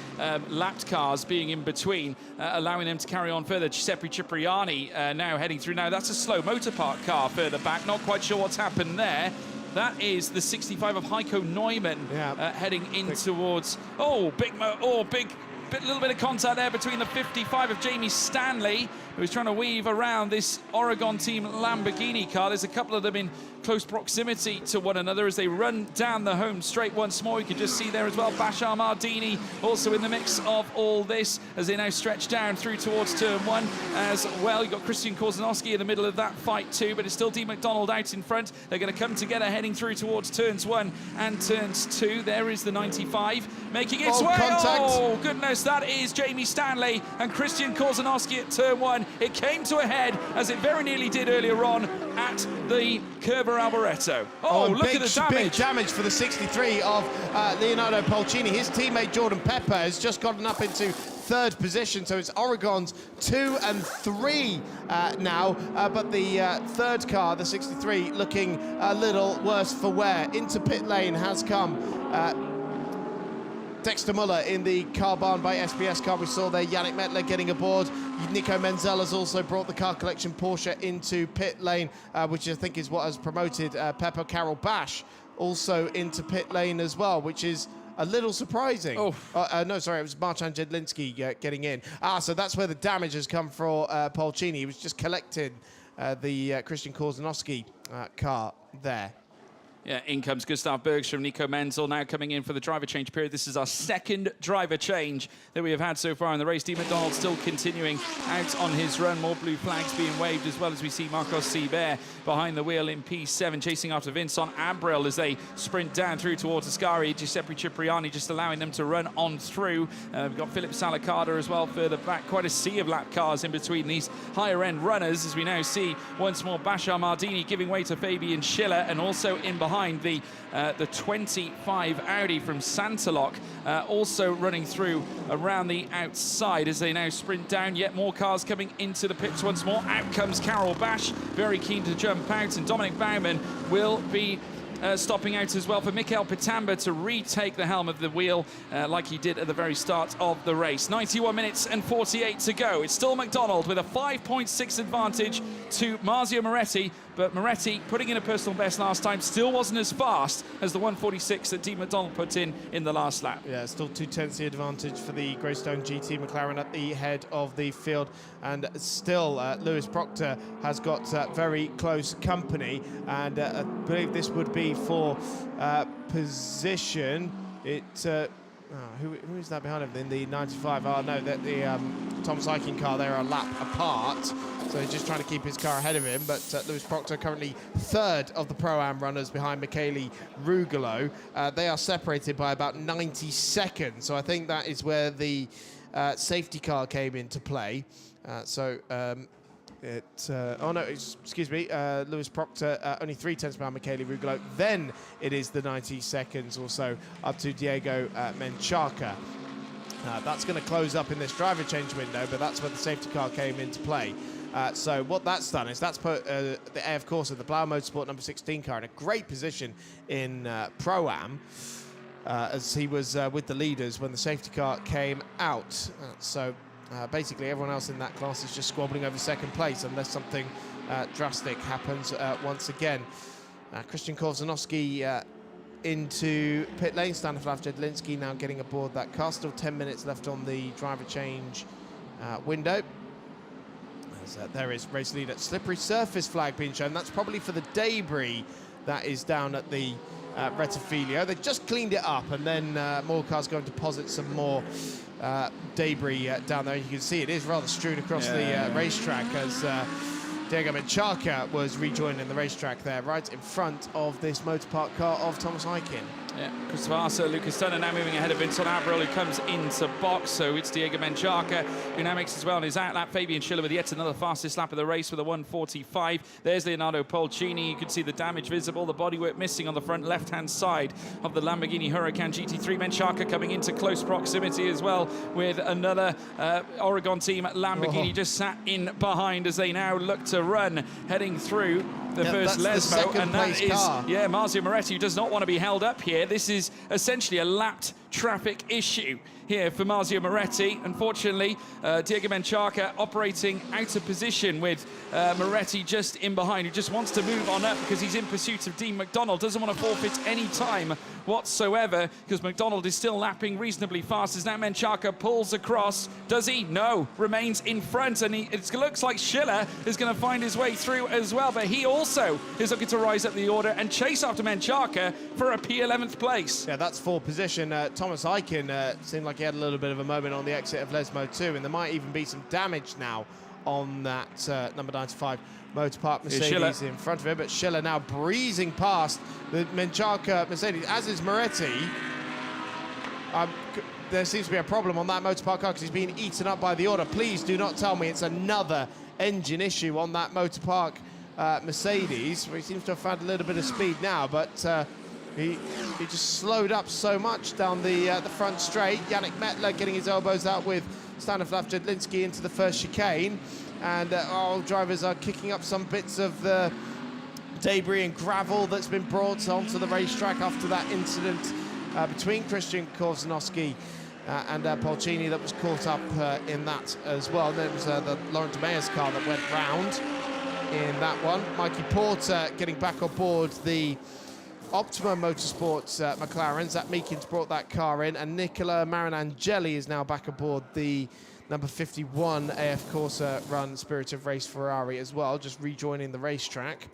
lapped cars being in between, allowing them to carry on further. Giuseppe Cipriani now heading through. Now, that's a slow motor park car further back. Not quite sure what's happened there. That is the 65 of Heiko Neumann heading in towards... little bit of contact there between the 55 of Jamie Stanley, who's trying to weave around this Oregon team Lamborghini car. There's a couple of them in close proximity to one another as they run down the home straight once more. You can just see there as well Bashar Mardini also in the mix of all this as they now stretch down through towards turn one as well. You've got Christian Korzanowski in the middle of that fight too, but it's still Dean McDonald out in front. They're going to come together heading through towards turns one and turns two. There is the 95 making its way. Contact. Oh, goodness, that is Jamie Stanley and Christian Korzanowski at turn one. It came to a head, as it very nearly did earlier on at the Curva Alboreto. Oh, look at the damage. Big damage for the 63 of Leonardo Polcini. His teammate Jordan Pepper has just gotten up into third position, so it's Oregon's 2 and 3 now, but the third car, the 63, looking a little worse for wear. Into pit lane has come Dexter Muller in the car barn by SBS car. We saw there Yannick Mettler getting aboard. Nico Menzel has also brought the car collection Porsche into pit lane, which I think is what has promoted Pepper. Carol Bash also into pit lane as well, which is a little surprising. No, sorry, it was Marcin Jedlinski getting in. So that's where the damage has come for Polcini. He was just collecting the Christian Korzanowski car there. Yeah, in comes Gustav Bergström, Nico Menzel now coming in for the driver change period. This is our second driver change that we have had so far in the race. Dean McDonald still continuing out on his run. More blue flags being waved as well as we see Marcos Seibert behind the wheel in P7, chasing after Vincent Abril as they sprint down through towards Ascari. Giuseppe Cipriani just allowing them to run on through. We've got Philip Salacada as well further back. Quite a sea of lap cars in between these higher-end runners as we now see once more Bashar Mardini giving way to Fabian Schiller, and also in behind the 25 Audi from Santalok also running through around the outside as they now sprint down. Yet more cars coming into the pits once more. Out comes Carol Bash, very keen to jump out, and Dominic Baumann will be stopping out as well for Mikael Pitamba to retake the helm of the wheel like he did at the very start of the race. 91 minutes and 48 to go. It's still McDonald with a 5.6 advantage to Marzio Moretti, but Moretti putting in a personal best last time still wasn't as fast as the 146 that Dean McDonald put in the last lap. Yeah, still 2/10 the advantage for the Greystone GT McLaren at the head of the field, and still Lewis Proctor has got very close company, and I believe this would be for position. Who is that behind him in the 95? Oh no, the Thomas Eichen car there a lap apart, so he's just trying to keep his car ahead of him. But Lewis Proctor currently third of the Pro-Am runners behind Michele Rugolo. They are separated by about 90 seconds, so I think that is where the safety car came into play. Lewis Proctor only 3/10 behind Michele Rugolo. Then it is the 90 seconds or so up to Diego Menchaca. That's going to close up in this driver change window, but that's where the safety car came into play. So what that's done is that's put the AF Corsa, the Blau Motorsport number 16 car, in a great position in Pro-Am, as he was with the leaders when the safety car came out. So basically everyone else in that class is just squabbling over second place unless something drastic happens once again. Christian Kozanowski into pit lane. Stanislav Jedlinski now getting aboard that car. Still 10 minutes left on the driver change window. As there is race leader slippery surface flag being shown. That's probably for the debris that is down at the Rettifilio. They just cleaned it up, and then more cars going to deposit some more debris down there. You can see it is rather strewn across the racetrack as Diego Menchaca was rejoining the racetrack there, right in front of this motorpark car of Thomas Aiken. Yeah, Christopher Arce, Lucas Turner now moving ahead of Vincent Abril, who comes into box. So it's Diego Menchaca who now makes as well on his outlap. Fabian Schiller with yet another fastest lap of the race with a 1:45. There's Leonardo Polcini. You can see the damage visible, the bodywork missing on the front left-hand side of the Lamborghini Huracan GT3. Menchaca coming into close proximity as well with another Oregon team Lamborghini just sat in behind as they now look to run, heading through the first Lesmo, and that is Marzio Moretti, who does not want to be held up here. This is essentially a lapped traffic issue here for Marzio Moretti. Unfortunately, Diego Menchaca operating out of position with Moretti just in behind, who just wants to move on up because he's in pursuit of Dean McDonald. Doesn't want to forfeit any time whatsoever because McDonald is still lapping reasonably fast as now Menchaca pulls across. Does he? No. Remains in front, and it looks like Schiller is going to find his way through as well, but he also is looking to rise up the order and chase after Menchaca for a P11th place. Yeah, that's for position. Thomas Aiken seemed like he had a little bit of a moment on the exit of Lesmo too, and there might even be some damage now on that number 95 Motorpark Mercedes in front of him. But Schiller now breezing past the Menchaca Mercedes, as is Moretti. There seems to be a problem on that Motorpark car because he's being eaten up by the order. Please do not tell me it's another engine issue on that Motorpark Mercedes, where he seems to have found a little bit of speed now, but he just slowed up so much down the front straight. Yannick Mettler getting his elbows out with Stanislav Jedlinski into the first chicane, and all drivers are kicking up some bits of the debris and gravel that's been brought onto the racetrack after that incident between Christian Kozanowski and Polcini that was caught up in that as well. And then it was the Laurent de Meier's car that went round in that one. Mikey Porter getting back on board the Optima Motorsports McLaren. Zach Meekins brought that car in, and Nicola Marinangeli is now back aboard the number 51 AF Corsa run Spirit of Race Ferrari as well, just rejoining the racetrack.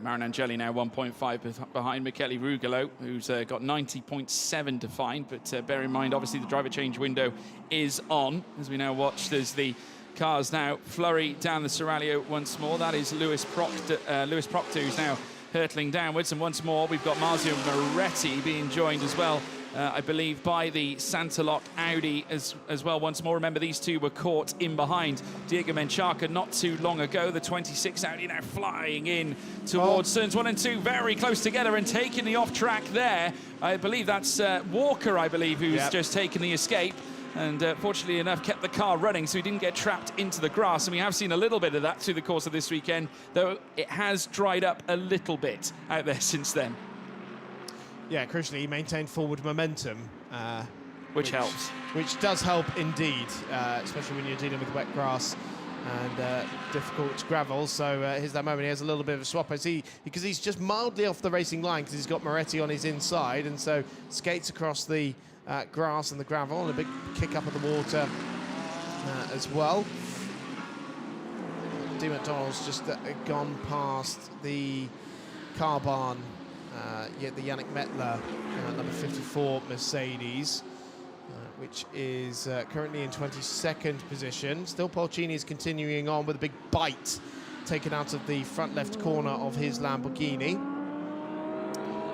Marinangeli now 1.5 behind Michele Rugolo, who's got 90.7 to find, but bear in mind, obviously, the driver change window is on, as we now watch as the cars now flurry down the Seraglio once more. That is Lewis Proctor, who's now hurtling downwards, and once more we've got Marzio Moretti being joined as well, I believe, by the Santaloc Audi as well once more. Remember, these two were caught in behind Diego Menchaca not too long ago. The 26 Audi now flying in towards turns 1 and 2, very close together, and taking the off track there. I believe that's Walker, who's just taken the escape, and fortunately enough kept the car running so he didn't get trapped into the grass. And we have seen a little bit of that through the course of this weekend, though it has dried up a little bit out there since then. Yeah, crucially, he maintained forward momentum. Which helps. Which does help indeed, especially when you're dealing with wet grass and difficult gravel. So here's that moment. He has a little bit of a swap. Because he's just mildly off the racing line because he's got Moretti on his inside, and so skates across the grass and the gravel, and a big kick up of the water as well. Dean McDonald's just gone past the car barn. The Yannick Mettler number 54 Mercedes, which is currently in 22nd position. Still, Polcini is continuing on with a big bite taken out of the front left corner of his Lamborghini.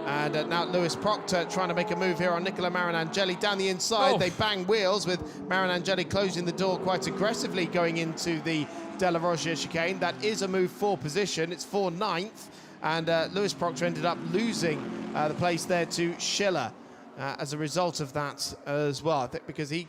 And now Lewis Proctor trying to make a move here on Nicola Marinangeli down the inside. They bang wheels with Marinangeli closing the door quite aggressively going into the De La Rocha chicane. That is a move for position. It's for 9th. And Lewis Proctor ended up losing the place there to Schiller as a result of that as well. I think because he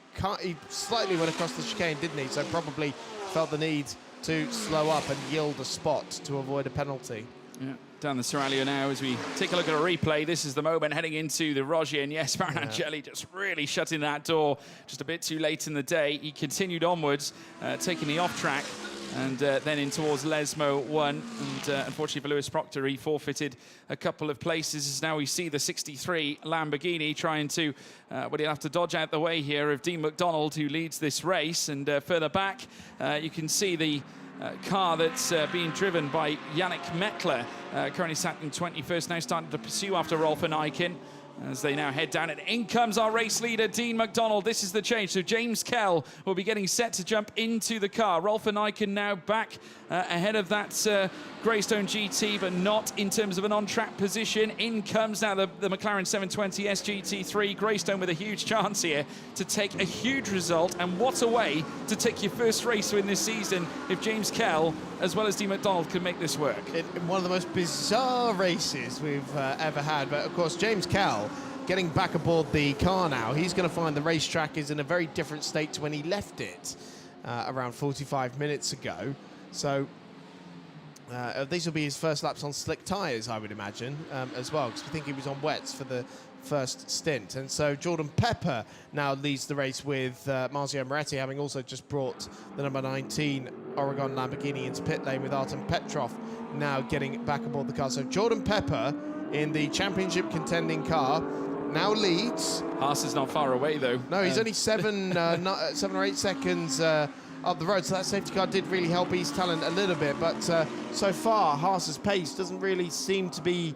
slightly went across the chicane, didn't he? So probably felt the need to slow up and yield a spot to avoid a penalty. Yeah. down the Seraglio now as we take a look at a replay. This is the moment heading into the Rogier, and yes, Maranangeli just really shutting that door just a bit too late in the day. He continued onwards, taking the off track, and then in towards Lesmo 1. And unfortunately for Lewis Proctor, he forfeited a couple of places. As now we see the 63 Lamborghini trying to, but he'll have to dodge out the way here of Dean McDonald, who leads this race. And further back, you can see the car that's being driven by Yannick Mettler, currently sat in 21st, now starting to pursue after Rolf and Eichen as they now head down. And in comes our race leader, Dean McDonald. This is the change. So James Kell will be getting set to jump into the car. Rolf and Eichen now back ahead of that Greystone GT, but not in terms of an on-track position. In comes now the McLaren 720 SGT3. Greystone with a huge chance here to take a huge result. And what a way to take your first race win this season if James Kell, as well as Dean McDonald, can make this work. One of the most bizarre races we've ever had. But of course, James Kell getting back aboard the car now. He's going to find the racetrack is in a very different state to when he left it around 45 minutes ago. So these will be his first laps on slick tyres, I would imagine, as well, because we think he was on wets for the first stint. And so Jordan Pepper now leads the race with Marzio Moretti, having also just brought the number 19 Oregon Lamborghini into pit lane, with Artem Petrov now getting back aboard the car. So Jordan Pepper in the championship contending car now leads. Haas is not far away, though. No, he's only 7 or 8 seconds up the road, so that safety car did really help East Talent a little bit. But so far, Haas's pace doesn't really seem to be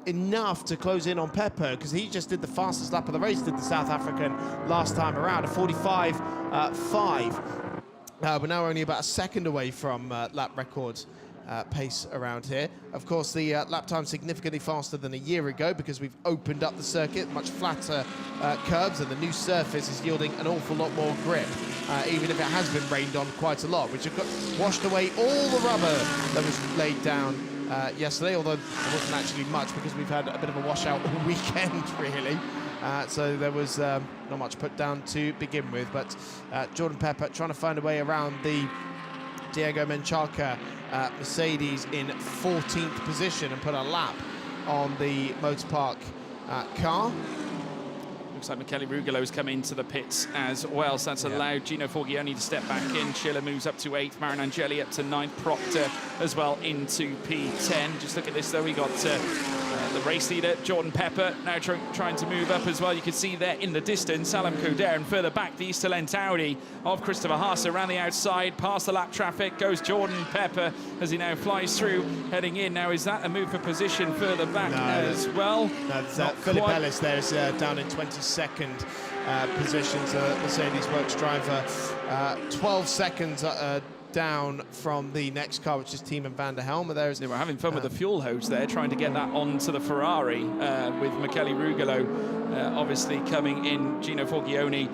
enough to close in on Pepper, because he just did the fastest lap of the race, did the South African last time around, a 45.5. We're now only about a second away from lap record pace around here. Of course, the lap time significantly faster than a year ago, because we've opened up the circuit, much flatter curbs, and the new surface is yielding an awful lot more grip, even if it has been rained on quite a lot, which have got washed away all the rubber that was laid down yesterday, although there wasn't actually much, because we've had a bit of a washout all weekend, really. So there was not much put down to begin with. But Jordan Pepper trying to find a way around the Diego Menchaca Mercedes in 14th position and put a lap on the Motorpark car. Looks like Michele Rugelo's come into the pits as well, so that's allowed Gino Forgione to step back in. Schiller moves up to 8th, Maranangeli up to 9th, Proctor as well into P10. Just look at this, though. We got the race leader, Jordan Pepper, now trying to move up as well. You can see there in the distance, Alam Coder, and further back, the East Talent Audi of Christopher Haase around the outside, past the lap traffic, goes Jordan Pepper as he now flies through, heading in. Now, is that a move for position further back as well? No, Philip Ellis there is down in 22nd position, so Mercedes Works driver 12 seconds down from the next car, which is Team and Van der Helm. They were having fun with the fuel hose there, trying to get that onto the Ferrari, with Michele Rugolo obviously coming in, Gino Forgione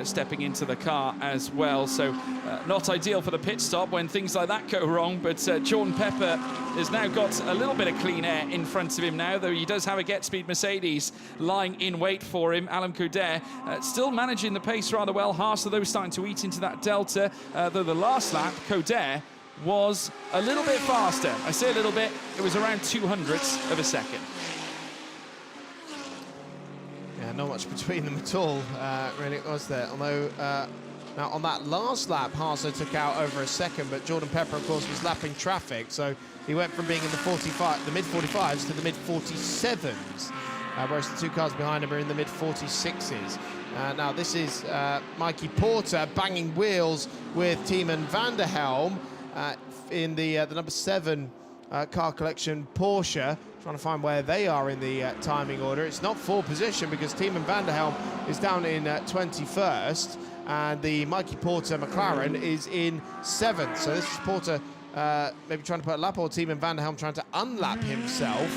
stepping into the car as well. So not ideal for the pit stop when things like that go wrong, but Jordan Pepper has now got a little bit of clean air in front of him now, though he does have a Get-Speed Mercedes lying in wait for him. Alam Coder still managing the pace rather well. Haas, though, starting to eat into that delta, though the last lap, Coder was a little bit faster. I say a little bit, it was around 200ths of a second. Yeah, not much between them at all, really, was there? Although, now on that last lap, Haase took out over a second, but Jordan Pepper, of course, was lapping traffic, so he went from being in the mid-45s to the mid-47s, whereas the two cars behind him are in the mid-46s. Now, this is Mikey Porter banging wheels with Tiemann van der Helm in the number 7 car collection Porsche, trying to find where they are in the timing order. It's not for position, because Tiemann van der Helm is down in 21st, and the Mikey Porter McLaren is in 7th. So this is Porter maybe trying to put a lap, or Tiemann van der Helm trying to unlap himself.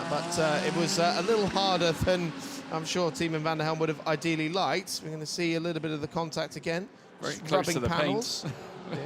But it was a little harder than I'm sure Tiemann van der Helm would have ideally liked. We're going to see a little bit of the contact again. Very close to the panels. paint. Yeah.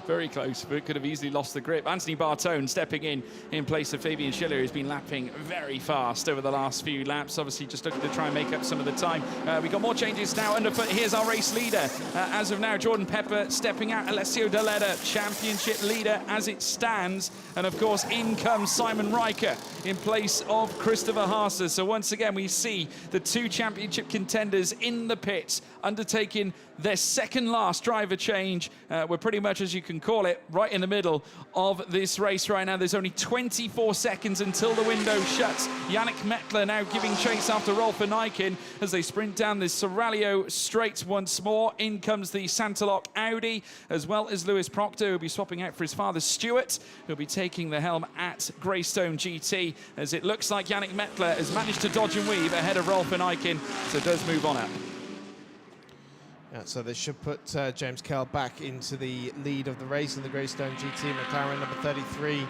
very close, but could have easily lost the grip. Anthony Bartone stepping in place of Fabian Schiller, who's been lapping very fast over the last few laps. Obviously, just looking to try and make up some of the time. We got more changes now underfoot. Here's our race leader. As of now, Jordan Pepper stepping out. Alessio Daletta, championship leader as it stands. And of course, in comes Simon Riker in place of Christopher Haase. So once again, we see the two championship contenders in the pits undertaking their second last driver change. We're pretty much, as you can call it, right in the middle of this race right now. There's only 24 seconds until the window shuts. Yannick Mettler now giving chase after Rolf van Eycken as they sprint down the Seraglio straight once more. In comes the Santalok Audi, as well as Lewis Proctor, who'll be swapping out for his father Stuart, who'll be taking the helm at Greystone GT, as it looks like Yannick Mettler has managed to dodge and weave ahead of Rolf van Eycken, so does move on up. Yeah, so this should put James Kell back into the lead of the race in the Greystone GT. McLaren number 33,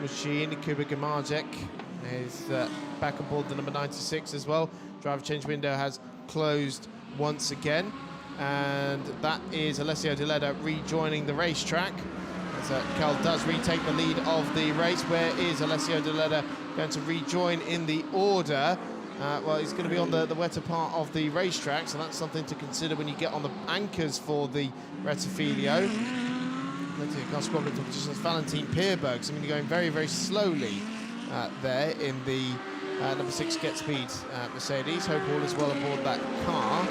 Mushin Kuba Gamajek is back aboard the number 96 as well. Driver change window has closed once again, and that is Alessio Daletta rejoining the racetrack. So Kell does retake the lead of the race. Where is Alessio Daletta going to rejoin in the order? Well, he's going to be on the wetter part of the racetrack, so that's something to consider when you get on the anchors for the Rettifilio. Plenty of cars squabbling for positions. Valentin Pierberg, something going very, very slowly there in the number 6 Get Speed Mercedes. Hope all is well aboard that car.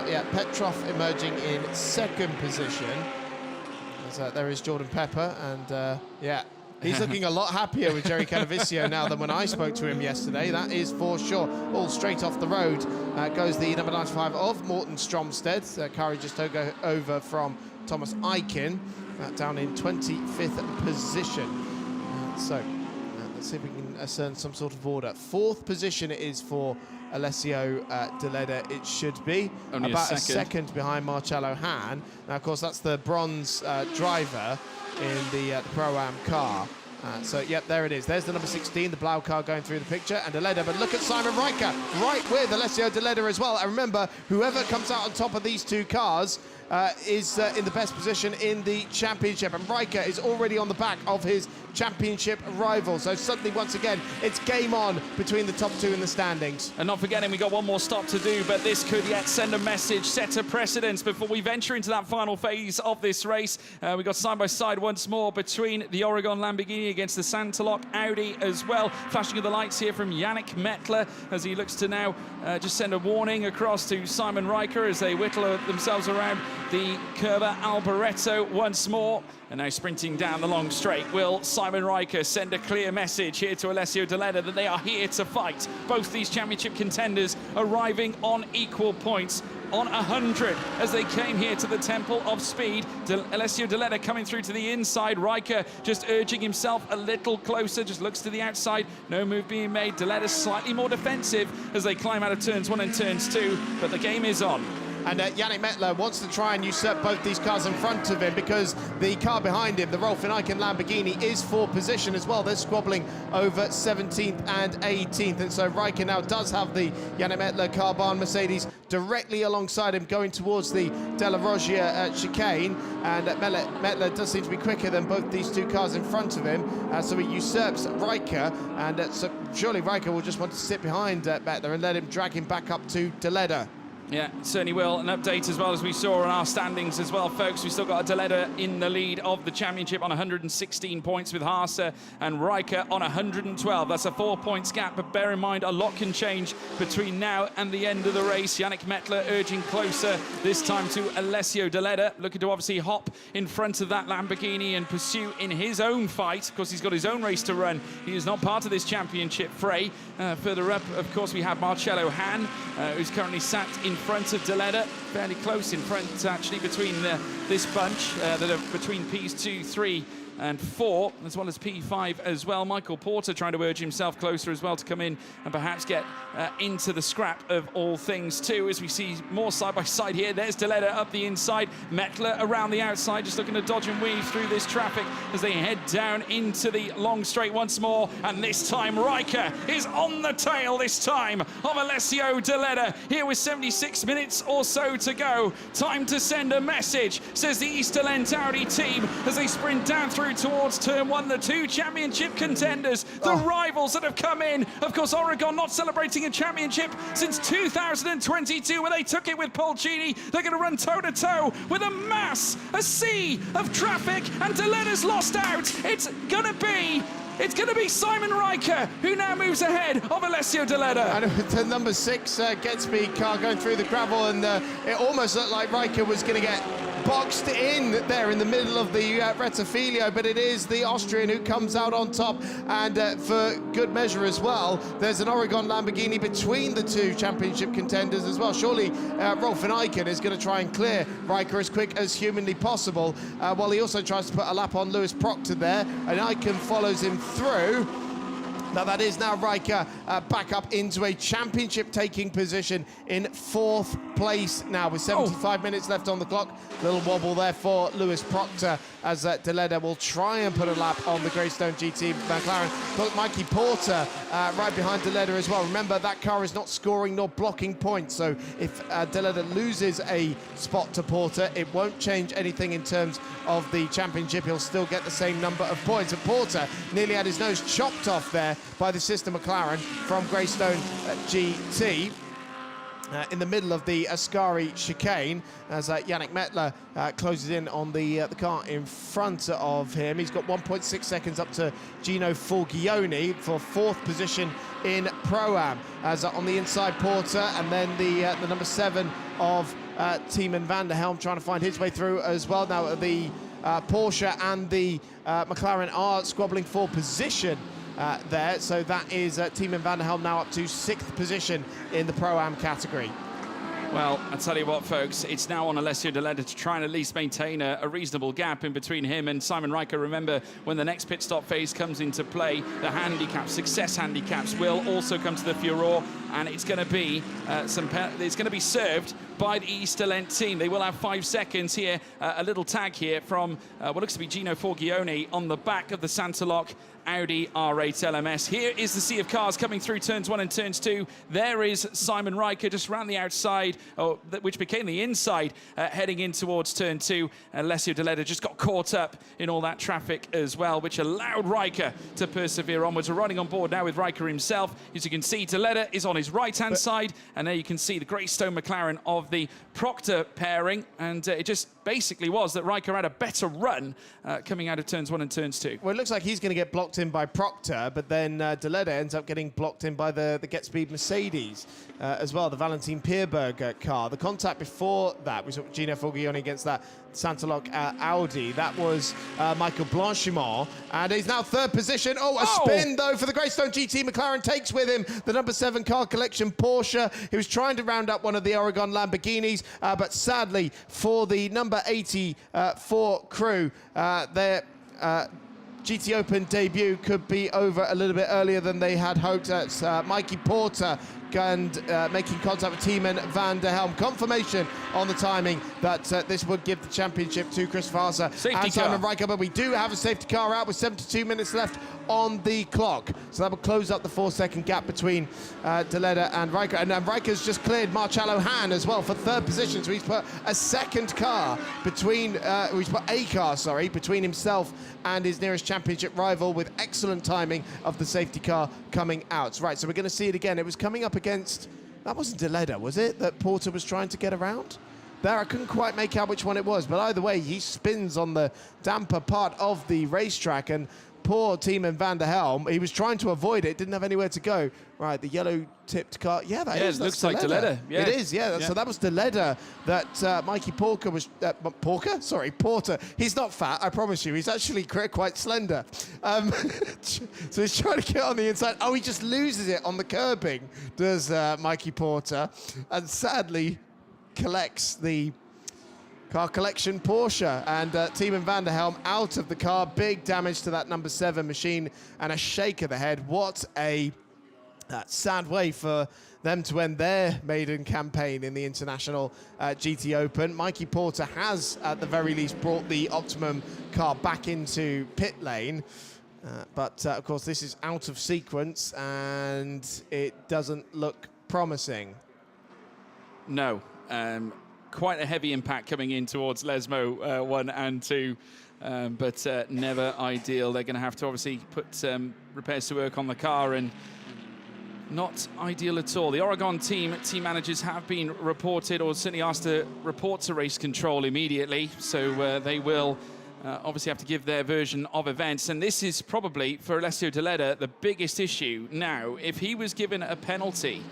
Yeah, Petrov emerging in second position. There is Jordan Pepper, and yeah, he's looking a lot happier with Jerry Calavisio now than when I spoke to him yesterday. That is for sure. All straight off the road goes the number 95 of Morten Stromstedt. Kari just over from Thomas Eichen, down in 25th position. So let's see if we can ascend some sort of order. 4th position it is for Alessio Daletta, it should be. Only about a second behind Marcello Hahn. Now, of course, that's the bronze driver in the Pro-Am car. So, yep, there it is. There's the number 16, the Blau car going through the picture, and Daletta. But look at Simon Riker, right with Alessio Daletta as well. And remember, whoever comes out on top of these two cars is in the best position in the championship. And Riker is already on the back of his championship rival. So suddenly, once again, it's game on between the top two in the standings. And not forgetting, we got one more stop to do, but this could yet send a message, set a precedence before we venture into that final phase of this race. We got side by side once more between the Oregon Lamborghini against the Santalok Audi as well. Flashing of the lights here from Yannick Mettler as he looks to now just send a warning across to Simon Riker as they whittle themselves around the Curva Alboreto once more. And now sprinting down the long straight, will Simon Riker send a clear message here to Alessio Daletta that they are here to fight? Both these championship contenders arriving on equal points, on 100 as they came here to the Temple of Speed. Alessio Daletta coming through to the inside. Riker just urging himself a little closer, just looks to the outside. No move being made. Daletta slightly more defensive as they climb out of turns 1 and turns 2, but the game is on. And Yannick Mettler wants to try and usurp both these cars in front of him because the car behind him, the Rolf van Eycken Lamborghini, is for position as well. They're squabbling over 17th and 18th. And so Riker now does have the Yannick Mettler Carbahn Mercedes directly alongside him going towards the De La Roggia chicane. And Mettler does seem to be quicker than both these two cars in front of him. So he usurps Riker. And so surely Riker will just want to sit behind Mettler and let him drag him back up to Daletta. Yeah, certainly will. An update as well as we saw on our standings as well, folks. We've still got Daletta in the lead of the championship on 116 points with Haase and Riker on 112. That's a 4 points gap, but bear in mind a lot can change between now and the end of the race. Yannick Mettler urging closer, this time to Alessio Daletta, looking to obviously hop in front of that Lamborghini and pursue in his own fight. Of course, he's got his own race to run. He is not part of this championship fray. Further up, of course, we have Marcello Hahn, who's currently sat in front of Daletta, fairly close in front actually between this bunch that are between Ps2, 3 and 4, as well as P5 as well. Michael Porter trying to urge himself closer as well to come in and perhaps get into the scrap of all things too, as we see more side by side here. There's Deleda up the inside, Mettler around the outside, just looking to dodge and weave through this traffic as they head down into the long straight once more. And this time Riker is on the tail this time of Alessio Deleda. Here with 76 minutes or so to go. Time to send a message, says the Easterland Audi team as they sprint down through towards turn 1. The 2 championship contenders, the rivals that have come in. Of course, Oregon not celebrating a championship since 2022 when they took it with Polcini. They're going to run toe-to-toe with a sea of traffic, and Deleda's lost out. It's going to be Simon Riker who now moves ahead of Alessio Deleda. And the number 6 Getsby car going through the gravel, and it almost looked like Riker was going to get boxed in there in the middle of the Rettifilio, but it is the Austrian who comes out on top, and for good measure as well, there's an Oregon Lamborghini between the 2 championship contenders as well. Surely Rolf van Eiken is going to try and clear Riker as quick as humanly possible, while he also tries to put a lap on Lewis Proctor there, and Eiken follows him through. Now that is now Riker back up into a championship-taking position in 4th place now with 75 minutes left on the clock. Little wobble there for Lewis Proctor as Deleda will try and put a lap on the Greystone GT McLaren. But Mikey Porter right behind Deleda as well. Remember, that car is not scoring nor blocking points, so if Deleda loses a spot to Porter, it won't change anything in terms of the championship. He'll still get the same number of points. And Porter nearly had his nose chopped off there by the sister McLaren from Greystone GT. In the middle of the Ascari chicane as Yannick Mettler closes in on the car in front of him. He's got 1.6 seconds up to Gino Forgione for 4th position in Pro-Am. As on the inside, Porter, and then the number 7 of Tiemann van der Helm trying to find his way through as well. Now the Porsche and the McLaren are squabbling for position there, so that is Tiemann van der Helm now up to 6th position in the Pro-Am category. Well, I tell you what, folks, it's now on Alessio Deleda to try and at least maintain a reasonable gap in between him and Simon Riker. Remember, when the next pit stop phase comes into play, the handicaps, success handicaps, will also come to the furore, and it's going to be it's going to be served by the Easterland team. They will have 5 seconds here. A little tag here from what looks to be Gino Forgione on the back of the Santaloc Audi R8 LMS. Here is the sea of cars coming through turns 1 and turns 2. There is Simon Riker just round the outside, which became the inside, heading in towards turn 2. Alessio Deleda just got caught up in all that traffic as well, which allowed Riker to persevere onwards. We're riding on board now with Riker himself. As you can see, Deleda is on his right-hand side, and there you can see the Greystone McLaren of the Proctor pairing, and it just basically was that Riker had a better run coming out of turns 1 and turns 2. Well, it looks like he's going to get blocked in by Proctor, but then Deleda ends up getting blocked in by the Get Speed Mercedes as well, the Valentin Pierberg car. The contact before that was Gino Forgione against that Santaloc Audi. That was Michael Blanchimont, and he's now 3rd position. A spin though for the Greystone GT McLaren, takes with him the number 7 car collection Porsche. He was trying to round up one of the Oregon Lamborghinis, but sadly for the number 84 crew, their GT Open debut could be over a little bit earlier than they had hoped. That's Mikey Porter and making contact with Tiemann van der Helm. Confirmation on the timing that this would give the championship to Chris Vaasa and Simon Riker, but we do have a safety car out with 72 minutes left on the clock. So that will close up the 4-second gap between Deleda and Riker. And Riker's just cleared Marcello Hahn as well for 3rd position. So he's put a second car between, he's put a car, sorry, between himself and his nearest championship rival, with excellent timing of the safety car coming out. Right, so we're going to see it again. It was coming up against, that wasn't Deleda, was it, that Porter was trying to get around? There, I couldn't quite make out which one it was, but either way, he spins on the damper part of the racetrack, and poor Tiemann van der Helm, he was trying to avoid it, didn't have anywhere to go. Right, the yellow-tipped car. Yeah, that is. It looks like Deleda. Yeah. It is, yeah. So that was Deleda that Mikey Porter was... Porter. He's not fat, I promise you. He's actually quite slender. So he's trying to get on the inside. Oh, he just loses it on the curbing, does Mikey Porter. And sadly collects the car collection Porsche, and Team van der Helm out of the car. Big damage to that number 7 machine and a shake of the head. What a sad way for them to end their maiden campaign in the International GT Open. Mikey Porter has, at the very least, brought the Optimum car back into pit lane. But of course, this is out of sequence and it doesn't look promising. No. Quite a heavy impact coming in towards Lesmo 1 and 2, but never ideal. They're going to have to obviously put repairs to work on the car, and not ideal at all. The Oregon team managers have been reported, or certainly asked to report to race control immediately, so they will obviously have to give their version of events. And this is probably, for Alessio Deleda, the biggest issue now. If he was given a penalty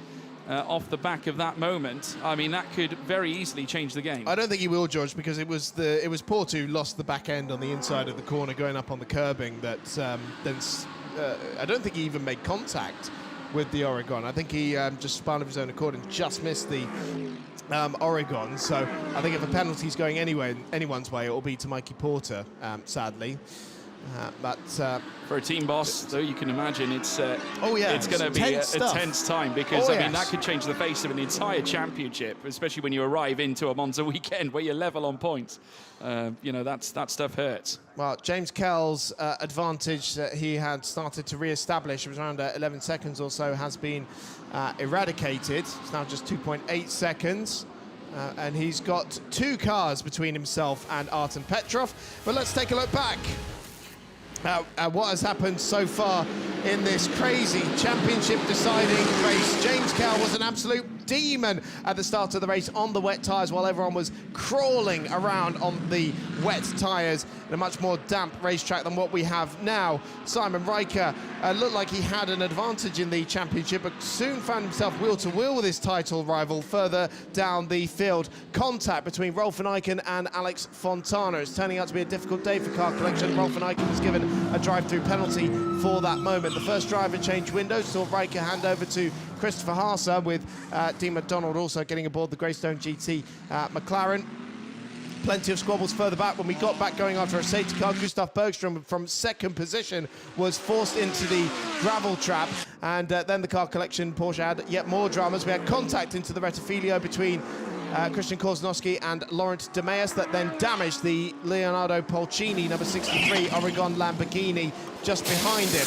off the back of that moment, I mean, that could very easily change the game. I don't think he will, George, because it was Porter who lost the back end on the inside of the corner going up on the curbing. That I don't think he even made contact with the Oregon. I think he just spun of his own accord and just missed the Oregon. So I think if a penalty's going anyone's way, it will be to Mikey Porter, sadly. But for a team boss, though, you can imagine it's it's going to be a tense time, because I mean, that could change the face of an entire championship, especially when you arrive into a Monza weekend where you're level on points. You know, that stuff hurts. Well, James Kell's advantage that he had started to re-establish, it was around 11 seconds or so, has been eradicated. It's now just 2.8 seconds. And he's got 2 cars between himself and Artem Petrov. But let's take a look back at what has happened so far in this crazy championship deciding race. James Kell was an absolute demon at the start of the race on the wet tyres, while everyone was crawling around on the wet tyres in a much more damp racetrack than what we have now. Simon Riker looked like he had an advantage in the championship, but soon found himself wheel to wheel with his title rival further down the field. Contact between Rolf van Eiken and Alex Fontana. It's turning out to be a difficult day for car collection. Rolf van Eiken was given a drive-through penalty for that moment. The first driver change window saw Riker hand over to Christopher Haase, with Dean McDonald also getting aboard the Greystone GT McLaren. Plenty of squabbles further back. When we got back going after a safety car, Gustav Bergström from second position was forced into the gravel trap, and then the car collection Porsche had yet more dramas. We had contact into the Rettifilio between Christian Korzynowski and Laurent de Meus that then damaged the Leonardo Polcini, number 63, Oregon Lamborghini, just behind him.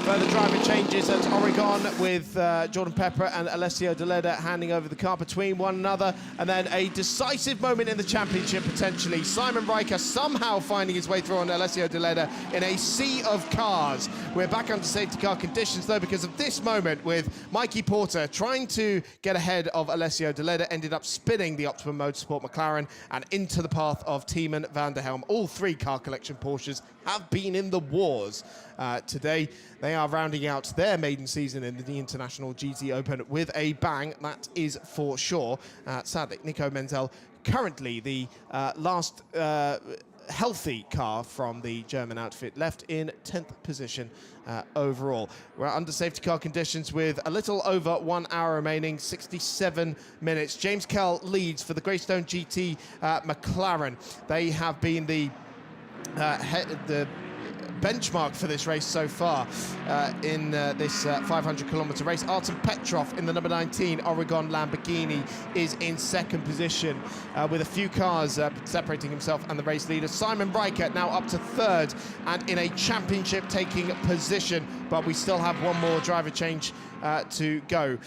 Further driver changes at Oregon, with Jordan Pepper and Alessio Deleda handing over the car between one another, and then a decisive moment in the championship potentially. Simon Riker somehow finding his way through on Alessio Deleda in a sea of cars. We're back under safety car conditions though, because of this moment with Mikey Porter trying to get ahead of Alessio Deleda, ended up spinning the Optimum Motorsport McLaren and into the path of Team van der Helm. All 3 car collection Porsches have been in the wars today. They are rounding out their maiden season in the International GT Open with a bang, that is for sure. Sadly, Nico Menzel, currently the last healthy car from the German outfit, left in 10th position overall. We're under safety car conditions with a little over 1 hour remaining, 67 minutes. James Kell leads for the Greystone GT McLaren. They have been the benchmark for this race so far in this 500-kilometer race. Artem Petrov in the number 19 Oregon Lamborghini is in second position, with a few cars separating himself and the race leader. Simon Riker now up to third and in a championship taking position, but we still have one more driver change to go.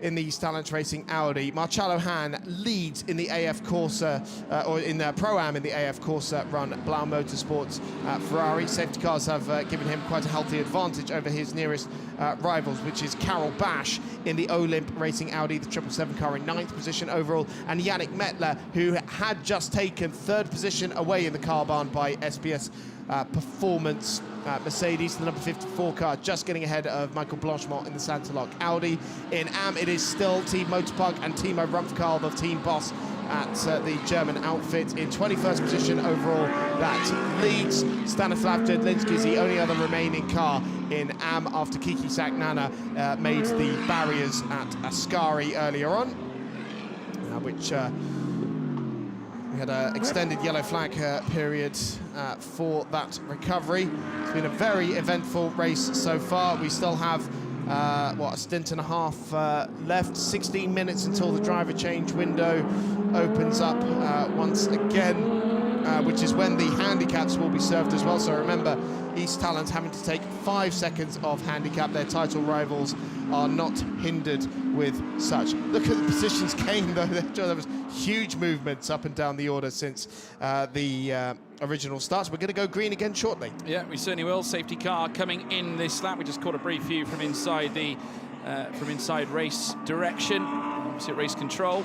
In the Stalent Racing Audi, Marcello Hahn leads in the AF Corsa, or in the Pro-Am in the AF Corsa run. Blau Motorsports Ferrari safety cars have given him quite a healthy advantage over his nearest rivals, which is Carol Bash in the Olymp Racing Audi, the 777 car in 9th position overall, and Yannick Mettler, who had just taken 3rd position away in the car barn by SBS Performance Mercedes, the number 54 car, just getting ahead of Michael Blanchemont in the Santalok Audi. In AM, it is still Team Motorpark and Timo Rumpfkarl, the team boss at the German outfit, in 21st position overall. That leads. Stanislav Jedlinski is the only other remaining car in AM after Kiki Saknana made the barriers at Ascari earlier on, which We had an extended yellow flag period for that recovery. It's been a very eventful race so far. We still have, a stint and a half left. 16 minutes until the driver change window opens up once again, which is when the handicaps will be served as well. So remember, East Talent having to take 5 seconds of handicap. Their title rivals are not hindered with such. Look at the positions gained, though. There was huge movements up and down the order since the original starts. We're going to go green again shortly. Yeah, we certainly will. Safety car coming in this lap. We just caught a brief view from inside the race direction. Obviously at race control.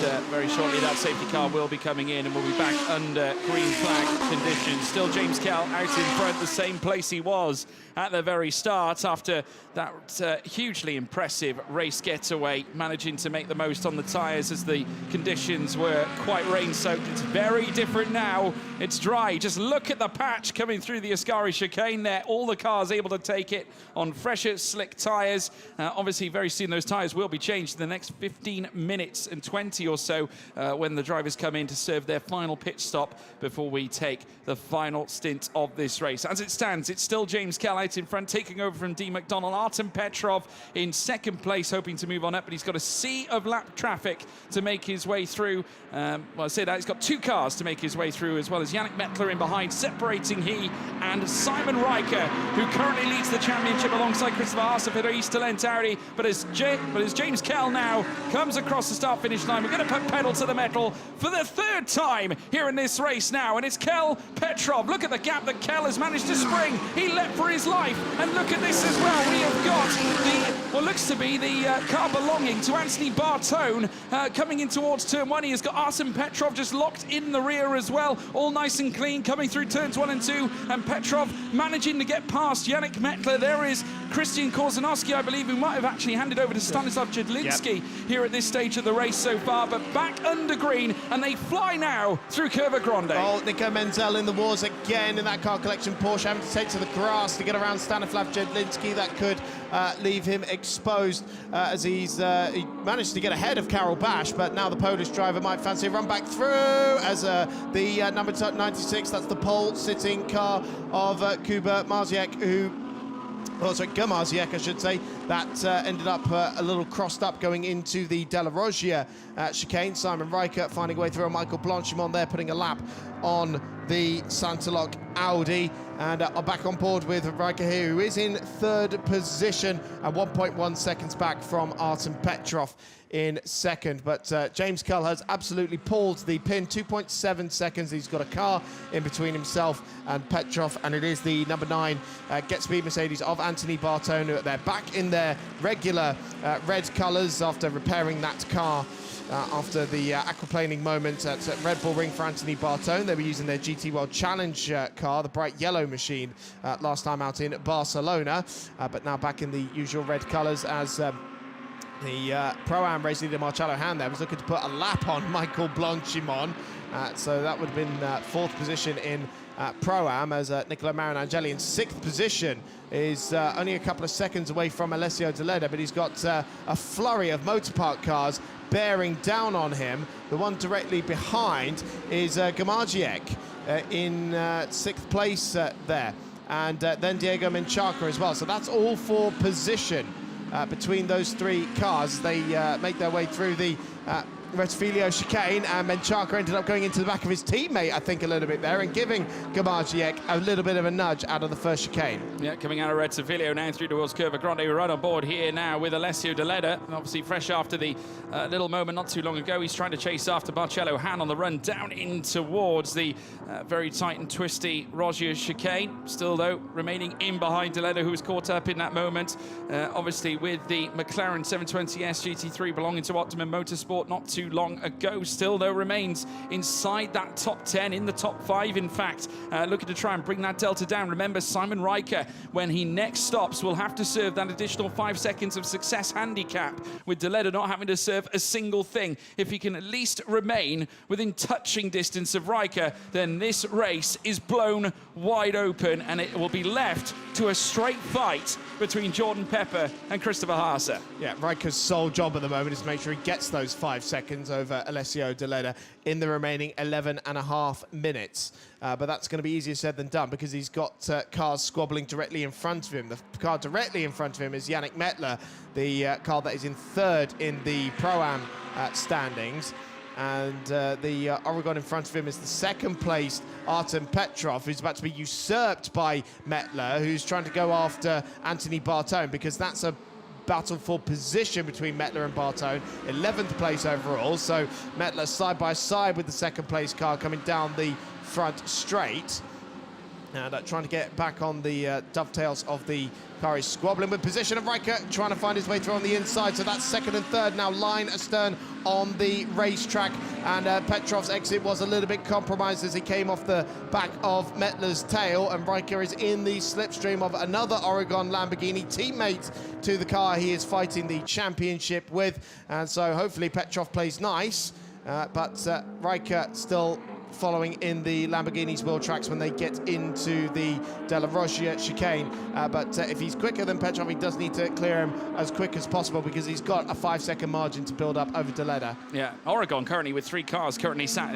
But very shortly that safety car will be coming in and we'll be back under green flag conditions. Still James Kell out in front, the same place he was at the very start after that hugely impressive race getaway, managing to make the most on the tyres as the conditions were quite rain-soaked. It's very different now. It's dry. Just look at the patch coming through the Ascari chicane there. All the cars able to take it on fresher, slick tyres. Obviously, very soon those tyres will be changed in the next 15 minutes and 20 or so when the drivers come in to serve their final pit stop before we take the final stint of this race. As it stands, it's still James Kell out in front, taking over from D. McDonald. Artem Petrov in second place, hoping to move on up, but he's got a sea of lap traffic to make his way through. Well, I say that, he's got 2 cars to make his way through, as well as Yannick Mettler in behind, separating he and Simon Riker, who currently leads the championship alongside Christopher Haase for East Talent Audi. But as James Kell now comes across the start-finish line, we're going to put pedal to the metal for the 3rd time here in this race now, and it's Kell Petrov. Look at the gap that Kell has managed to spring. He leapt for his life, and look at this as well. We have got what looks to be the car belonging to Anthony Bartone coming in towards turn 1. He has got Artem Petrov just locked in the rear as well, all nice and clean coming through turns 1 and 2, and Petrov managing to get past Yannick Mettler. There is Christian Korzanowski, I believe, who might have actually handed over to Stanislav Jedlinski here at this stage of the race so far, but back under green, and they fly now through Curva Grande. Oh, Nico Menzel in the wars again in that car collection Porsche, having to take to the grass to get around Stanislav Jedlinski. That could leave him exposed as he managed to get ahead of Karel Bash, but now the Polish driver might fancy a run back through as the number 96, that's the pole sitting car of Kuba Marziek, Gamaziek, I should say, that ended up a little crossed up going into the De La Rogia chicane. Simon Riker finding a way through, Michael Blanchimont there putting a lap on the Santaloc Audi, and back on board with Riker here, who is in 3rd position and 1.1 seconds back from Artem Petrov in 2nd. But James Kell has absolutely pulled the pin, 2.7 seconds. He's got a car in between himself and Petrov, and it is the number 9 Get Speed Mercedes of Anthony Bartone. They're back in their regular red colours after repairing that car after the aquaplaning moment at Red Bull Ring for Anthony Bartone. They were using their GT World Challenge car, the bright yellow machine, last time out in Barcelona, but now back in the usual red colours as the Pro-Am race leader Marcello Hand there was looking to put a lap on Michael Blanchimont. So that would have been 4th position in Pro-Am, as Nicola Marinangeli in 6th position is only a couple of seconds away from Alessio Deleda, but he's got a flurry of motorpark cars bearing down on him. The one directly behind is Gamaziek in 6th place there, and then Diego Menchaca as well. So that's all for position between those 3 cars. They make their way through the Rettifilio chicane, and Menchaca ended up going into the back of his teammate, I think, a little bit there, and giving Gamaziek a little bit of a nudge out of the first chicane. Yeah, coming out of Rettifilio now through towards Curva Grande. We're right on board here now with Alessio Deleda, obviously fresh after the little moment not too long ago. He's trying to chase after Marcello Han on the run down in towards the very tight and twisty Rogier chicane. Still, though, remaining in behind Deleda, who was caught up in that moment, obviously with the McLaren 720S GT3 belonging to Optimum Motorsport not too long ago. Still, though, remains inside that top 10, in the top 5, in fact, looking to try and bring that delta down. Remember, Simon Riker, when he next stops, will have to serve that additional 5 seconds of success handicap, with Deleda not having to serve a single thing. If he can at least remain within touching distance of Riker, then this race is blown wide open, and it will be left to a straight fight between Jordan Pepper and Christopher Haase. Yeah, Riker's sole job at the moment is to make sure he gets those 5 seconds. seconds over Alessio Deleda in the remaining 11.5 minutes. But that's going to be easier said than done because he's got cars squabbling directly in front of him. The car directly in front of him is Yannick Mettler, the car that is in third in the Pro-Am standings. And the Oregon in front of him is the second-placed Artem Petrov, who's about to be usurped by Mettler, who's trying to go after Anthony Bartone, because that's a battle for position between Mettler and Bartone, 11th place overall. So Mettler side by side with the second-place car coming down the front straight. And trying to get back on the dovetails of the car. Is squabbling with position of Riker, trying to find his way through on the inside. So that's second and third now line astern on the racetrack. And Petrov's exit was a little bit compromised as he came off the back of Mettler's tail. And Riker is in the slipstream of another Oregon Lamborghini teammate to the car he is fighting the championship with. And so hopefully Petrov plays nice. But Riker still following in the Lamborghini's wheel tracks when they get into the De La Rocha chicane. But if he's quicker than Petrov, he does need to clear him as quick as possible because he's got a 5-second margin to build up over Deleda. Yeah, Oregon currently with 3 cars currently sat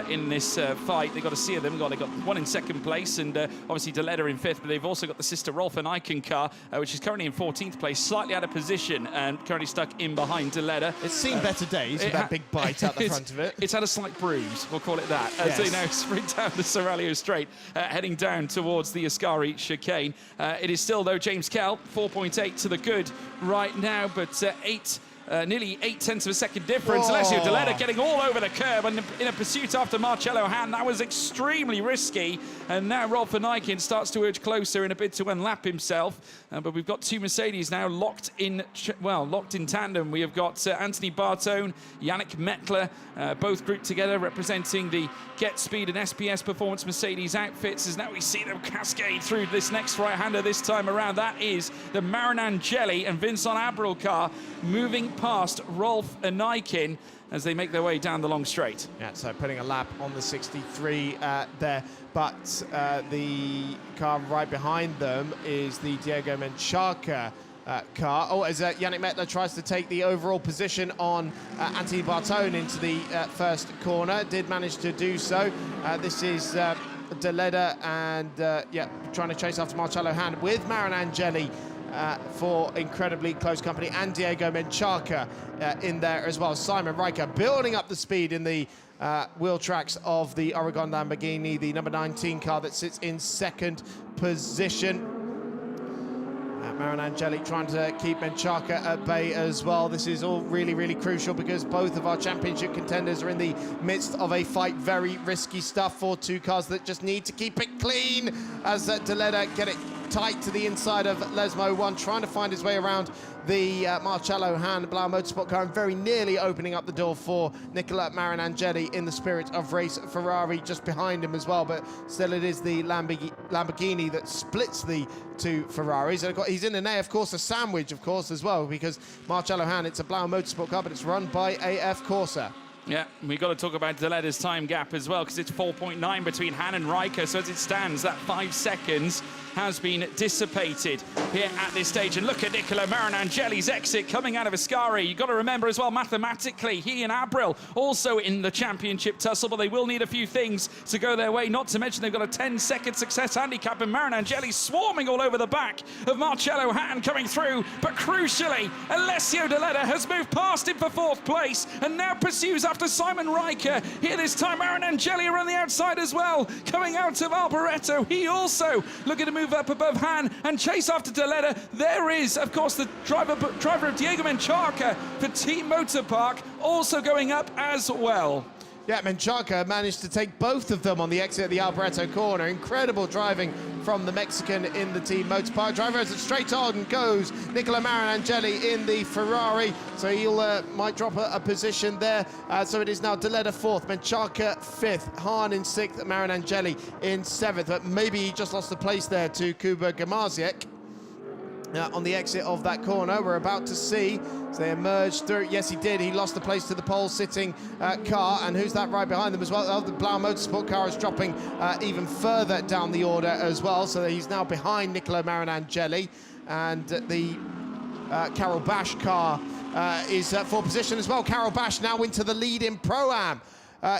in this fight. They've got a sea of them. They've got one in second place and obviously Deleda in 5th, but they've also got the sister Rolf and Eichen car, which is currently in 14th place, slightly out of position and currently stuck in behind Deleda. It's seen better days with that big bite out the front of it. It's had a slight bruise, we'll call it that. Yes. So they now sprint down the Serralio Straight, heading down towards the Ascari chicane. It is still, though, James Kell, 4.8 to the good right now, but nearly 0.8 of a second difference. Whoa. Alessio Deleda getting all over the curb and in a pursuit after Marcello Hahn. That was extremely risky. And now Rolf van Eiken starts to urge closer in a bid to unlap himself. But we've got 2 Mercedes now locked in tandem. We have got Anthony Bartone, Yannick Mettler, both grouped together representing the Get Speed and SPS Performance Mercedes outfits. As now we see them cascade through this next right-hander this time around. That is the Marin Angeli and Vincent Abril car moving past Rolf and Eichen as they make their way down the long straight. Yeah, so putting a lap on the 63 there, but the car right behind them is the Diego Menchaca car. Oh, as Yannick Mettler tries to take the overall position on Anthony Bartone into the first corner, did manage to do so. This is Deleda and trying to chase after Marcello Hahn with Marin Angeli for incredibly close company, and Diego Menchaca in there as well. Simon Riker building up the speed in the wheel tracks of the Oregon Lamborghini, the number 19 car that sits in second position. Marin Angeli trying to keep Menchaca at bay as well. This is all really, really crucial because both of our championship contenders are in the midst of a fight. Very risky stuff for 2 cars that just need to keep it clean as Deleda get it tight to the inside of Lesmo 1, trying to find his way around the Marcello Hahn Blau Motorsport car and very nearly opening up the door for Nicola Marin Angeli in the spirit of race Ferrari just behind him as well, but still it is the Lamborghini that splits the 2 Ferraris. He's in an AF Corsa sandwich, of course, as well, because Marcello Hahn, it's a Blau Motorsport car, but it's run by AF Corsa. Yeah, we've got to talk about Deleda's time gap as well, because it's 4.9 between Hahn and Riker. So as it stands, that 5 seconds has been dissipated here at this stage. And look at Nicola Marin Angeli's exit coming out of Ascari. You've got to remember as well, mathematically, he and Abril also in the championship tussle, but they will need a few things to go their way. Not to mention they've got a 10-second success handicap, and Marin Angeli swarming all over the back of Marcello Hahn coming through. But crucially, Alessio Deleda has moved past him for 4th place and now pursues after Simon Riker. Here this time, Marin Angeli around the outside as well, coming out of Alboreto. He also looking to move up above Hahn and chase after Deleda. There is, of course, the driver of Diego Menchaca for Team Motor Park also going up as well. Yeah, Menchaca managed to take both of them on the exit of the Alboreto corner. Incredible driving from the Mexican in the Team Motor Park. Driver as it straight on goes Nicola Marin Angeli in the Ferrari. So he'll might drop a position there. So it is now Deleda 4th, Menchaca 5th, Hahn in 6th, Marin Angeli in 7th. But maybe he just lost the place there to Kuba Gamaziek. On the exit of that corner, we're about to see. So they emerged through. Yes, he did. He lost the place to the pole-sitting car. And who's that right behind them as well? Oh, the Blau Motorsport car is dropping even further down the order as well. So he's now behind Nicola Marin Angeli. And the Carol Bash car is for position as well. Carol Bash now into the lead in Pro-Am.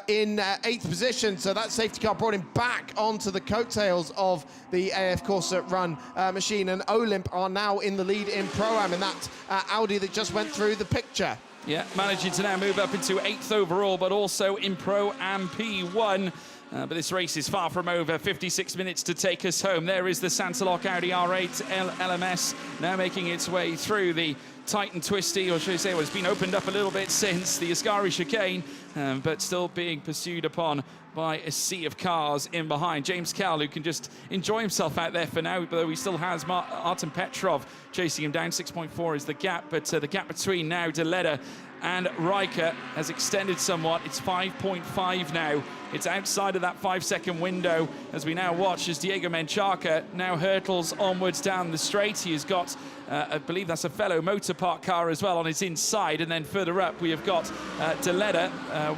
In 8th position, so that safety car brought him back onto the coattails of the AF Corsa Run machine, and Olymp are now in the lead in Pro-Am in that Audi that just went through the picture. Yeah, managing to now move up into 8th overall, but also in Pro-Am P1. But this race is far from over. 56 minutes to take us home. There is the Santalok Audi R8 LMS now making its way through the tight and twisty, or should I say, well, it's been opened up a little bit since the Ascari chicane, but still being pursued upon by a sea of cars in behind. James Kell, who can just enjoy himself out there for now, though he still has Artem Petrov chasing him down. 6.4 is the gap, but the gap between now Deleda and Riker has extended somewhat. It's 5.5 now. It's outside of that 5-second window as we now watch as Diego Menchaca now hurtles onwards down the straight. He has got, I believe that's a fellow motor park car as well on his inside. And then further up, we have got Deleda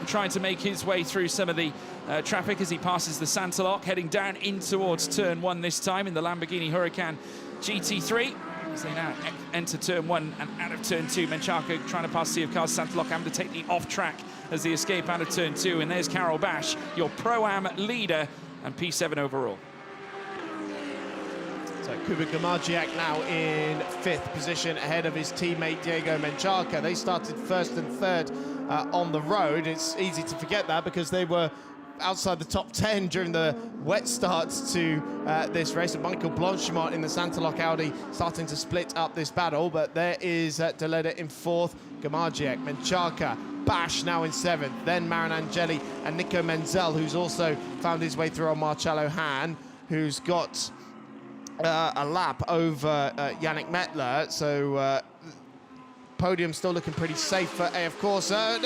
trying to make his way through some of the traffic as he passes the Santalok, heading down in towards turn 1 this time in the Lamborghini Huracan GT3. As they now enter turn 1 and out of turn 2. Menchaca trying to pass sea of cars. Santalok having to take the off track as they escape out of turn 2. And there's Carol Bash, your Pro-Am leader, and P7 overall. So Kuba Gamardziak now in 5th position ahead of his teammate Diego Menchaca. They started 1st and 3rd on the road. It's easy to forget that because they were outside the top 10 during the wet starts to this race. And Michael Blanchimont in the Santalok Audi starting to split up this battle, but there is Deleda in 4th, Gamardziak, Menchaca, Bash now in 7th, then Marin Angeli and Nico Menzel, who's also found his way through on Marcello Hahn, who's got a lap over Yannick Mettler. So Podium still looking pretty safe for AF Corsa.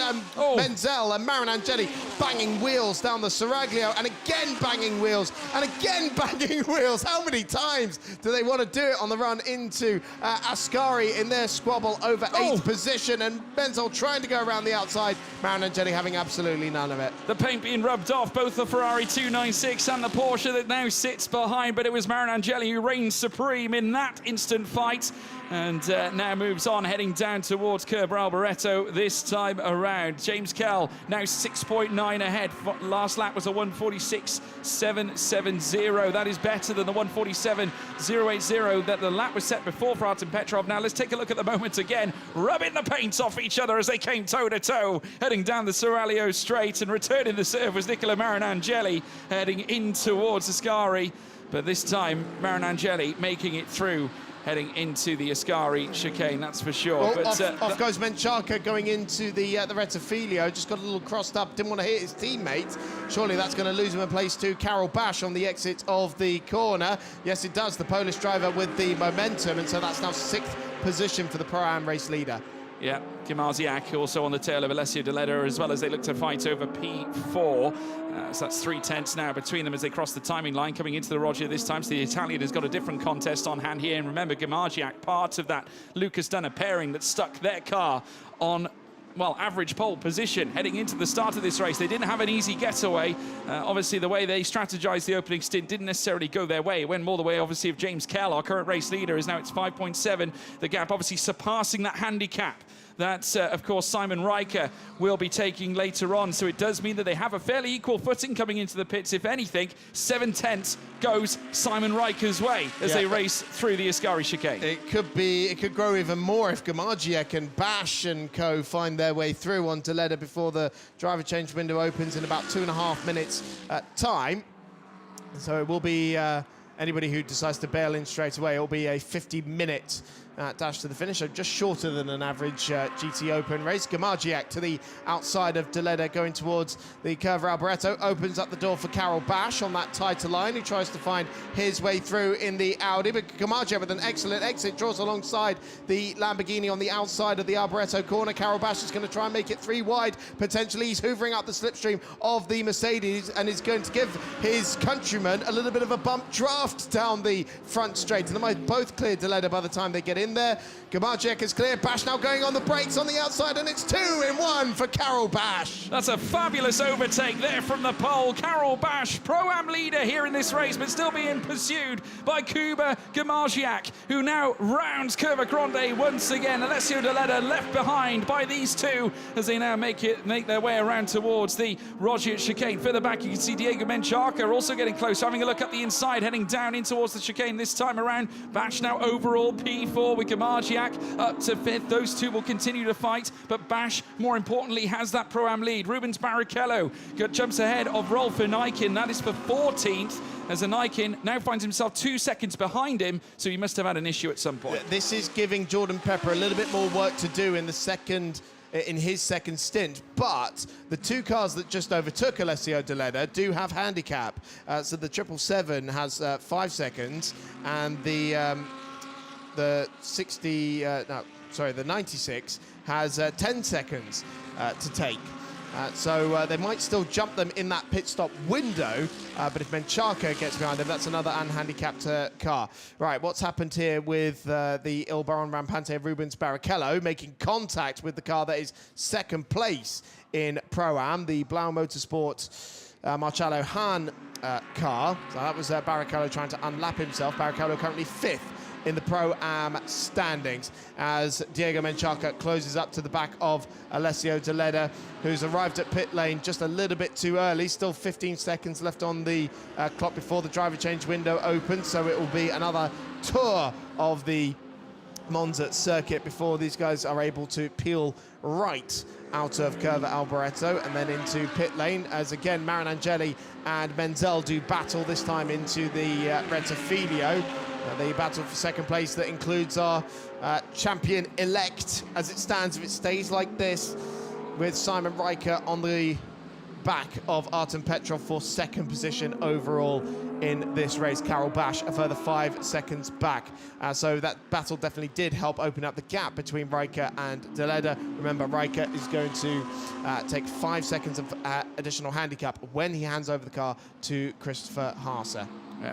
Menzel and Marin Angeli banging wheels down the Seraglio, and again banging wheels, and again banging wheels. How many times do they want to do it on the run into Ascari in their squabble over 8th position? And Menzel trying to go around the outside, Marin Angeli having absolutely none of it. The paint being rubbed off both the Ferrari 296 and the Porsche that now sits behind, but it was Marin Angeli who reigned supreme in that instant fight, and now moves on, heading down towards Cabral Barreto this time around. James Kell now 6.9 ahead. Last lap was a 1:46.770. That is better than the 1:47.080 that the lap was set before for Artem Petrov. Now let's take a look at the moment again, rubbing the paint off each other as they came toe-to-toe, heading down the Seraglio straight, and returning the serve was Nicola Marin Angeli heading in towards Ascari. But this time, Marin Angeli making it through, heading into the Ascari chicane, that's for sure. Oh, but off goes Menchaca going into the Rettifilio, just got a little crossed up, didn't want to hit his teammate. Surely that's going to lose him a place to Carol Bash on the exit of the corner. Yes, it does, the Polish driver with the momentum, and so that's now 6th position for the Pro-Am race leader. Yeah, Gamardziak also on the tail of Alessio Deleda, as well as they look to fight over P4. So that's 3/10 now between them as they cross the timing line, coming into the Roger this time. So the Italian has got a different contest on hand here. And remember, Gamardziak, part of that Lucas Dunner pairing that stuck their car on, well, average pole position heading into the start of this race. They didn't have an easy getaway. Obviously, the way they strategized the opening stint didn't necessarily go their way. It went more the way, obviously, of James Kell, our current race leader, is now it's 5.7. The gap, obviously, surpassing that handicap that, of course, Simon Riker will be taking later on. So it does mean that they have a fairly equal footing coming into the pits. If anything, 7/10 goes Simon Riker's way as they race through the Ascari chicane. It could grow even more if Gamardziak and Bash and co find their way through on Deleda before the driver change window opens in about 2.5 minutes time. So it will be anybody who decides to bail in straight away, it will be a 50-minute dash to the finish, so just shorter than an average GT Open race. Gamardziak to the outside of Deleda going towards the curve. Alboreto opens up the door for Carol Bash on that tighter line, who tries to find his way through in the Audi, but Gamardziak with an excellent exit draws alongside the Lamborghini on the outside of the Alboreto corner. Carol Bash is going to try and make it 3 wide potentially. He's hoovering up the slipstream of the Mercedes and is going to give his countrymen a little bit of a bump draft down the front straight, and they might both clear Deleda by the time they get in in there. Gamajiak is clear. Bash now going on the brakes on the outside, and it's 2 in 1 for Carol Bash. That's a fabulous overtake there from the pole. Carol Bash, Pro-Am leader here in this race, but still being pursued by Kuba Gamajiak, who now rounds Curva Grande once again. Alessio Deleda left behind by these two as they now make their way around towards the Rogier chicane. Further back, you can see Diego Menchaca also getting close, having a look up the inside, heading down in towards the chicane this time around. Bash now overall P4 with Gamajiak up to 5th. Those two will continue to fight, but Bash, more importantly, has that Pro-Am lead. Rubens Barrichello jumps ahead of Rolf Nijkin. That is for 14th, as Nijkin now finds himself 2 seconds behind him, so he must have had an issue at some point. This is giving Jordan Pepper a little bit more work to do in his second stint, but the two cars that just overtook Alessio Deleda do have handicap. So the 777 has 5 seconds, and the 96 has 10 seconds to take. So they might still jump them in that pit stop window, but if Menchaca gets behind them, that's another unhandicapped car. Right, what's happened here with the Il Baron Rampante of Rubens Barrichello making contact with the car that is second place in Pro-Am, the Blau Motorsport Marcello Hahn car. So that was Barrichello trying to unlap himself. Barrichello currently 5th in the Pro-Am standings as Diego Menchaca closes up to the back of Alessio Deleda, who's arrived at pit lane just a little bit too early. Still 15 seconds left on the clock before the driver change window opens, so it will be another tour of the Monza circuit before these guys are able to peel right out of Curva Alboreto and then into pit lane, as again Marinangeli and Menzel do battle, this time into the Rettifilio. The battle for second place that includes our champion-elect, as it stands, if it stays like this, with Simon Riker on the back of Artem Petrov for second position overall in this race. Carol Bash a further 5 seconds back. So that battle definitely did help open up the gap between Riker and Deleda. Remember, Riker is going to take 5 seconds of additional handicap when he hands over the car to Christopher Haase.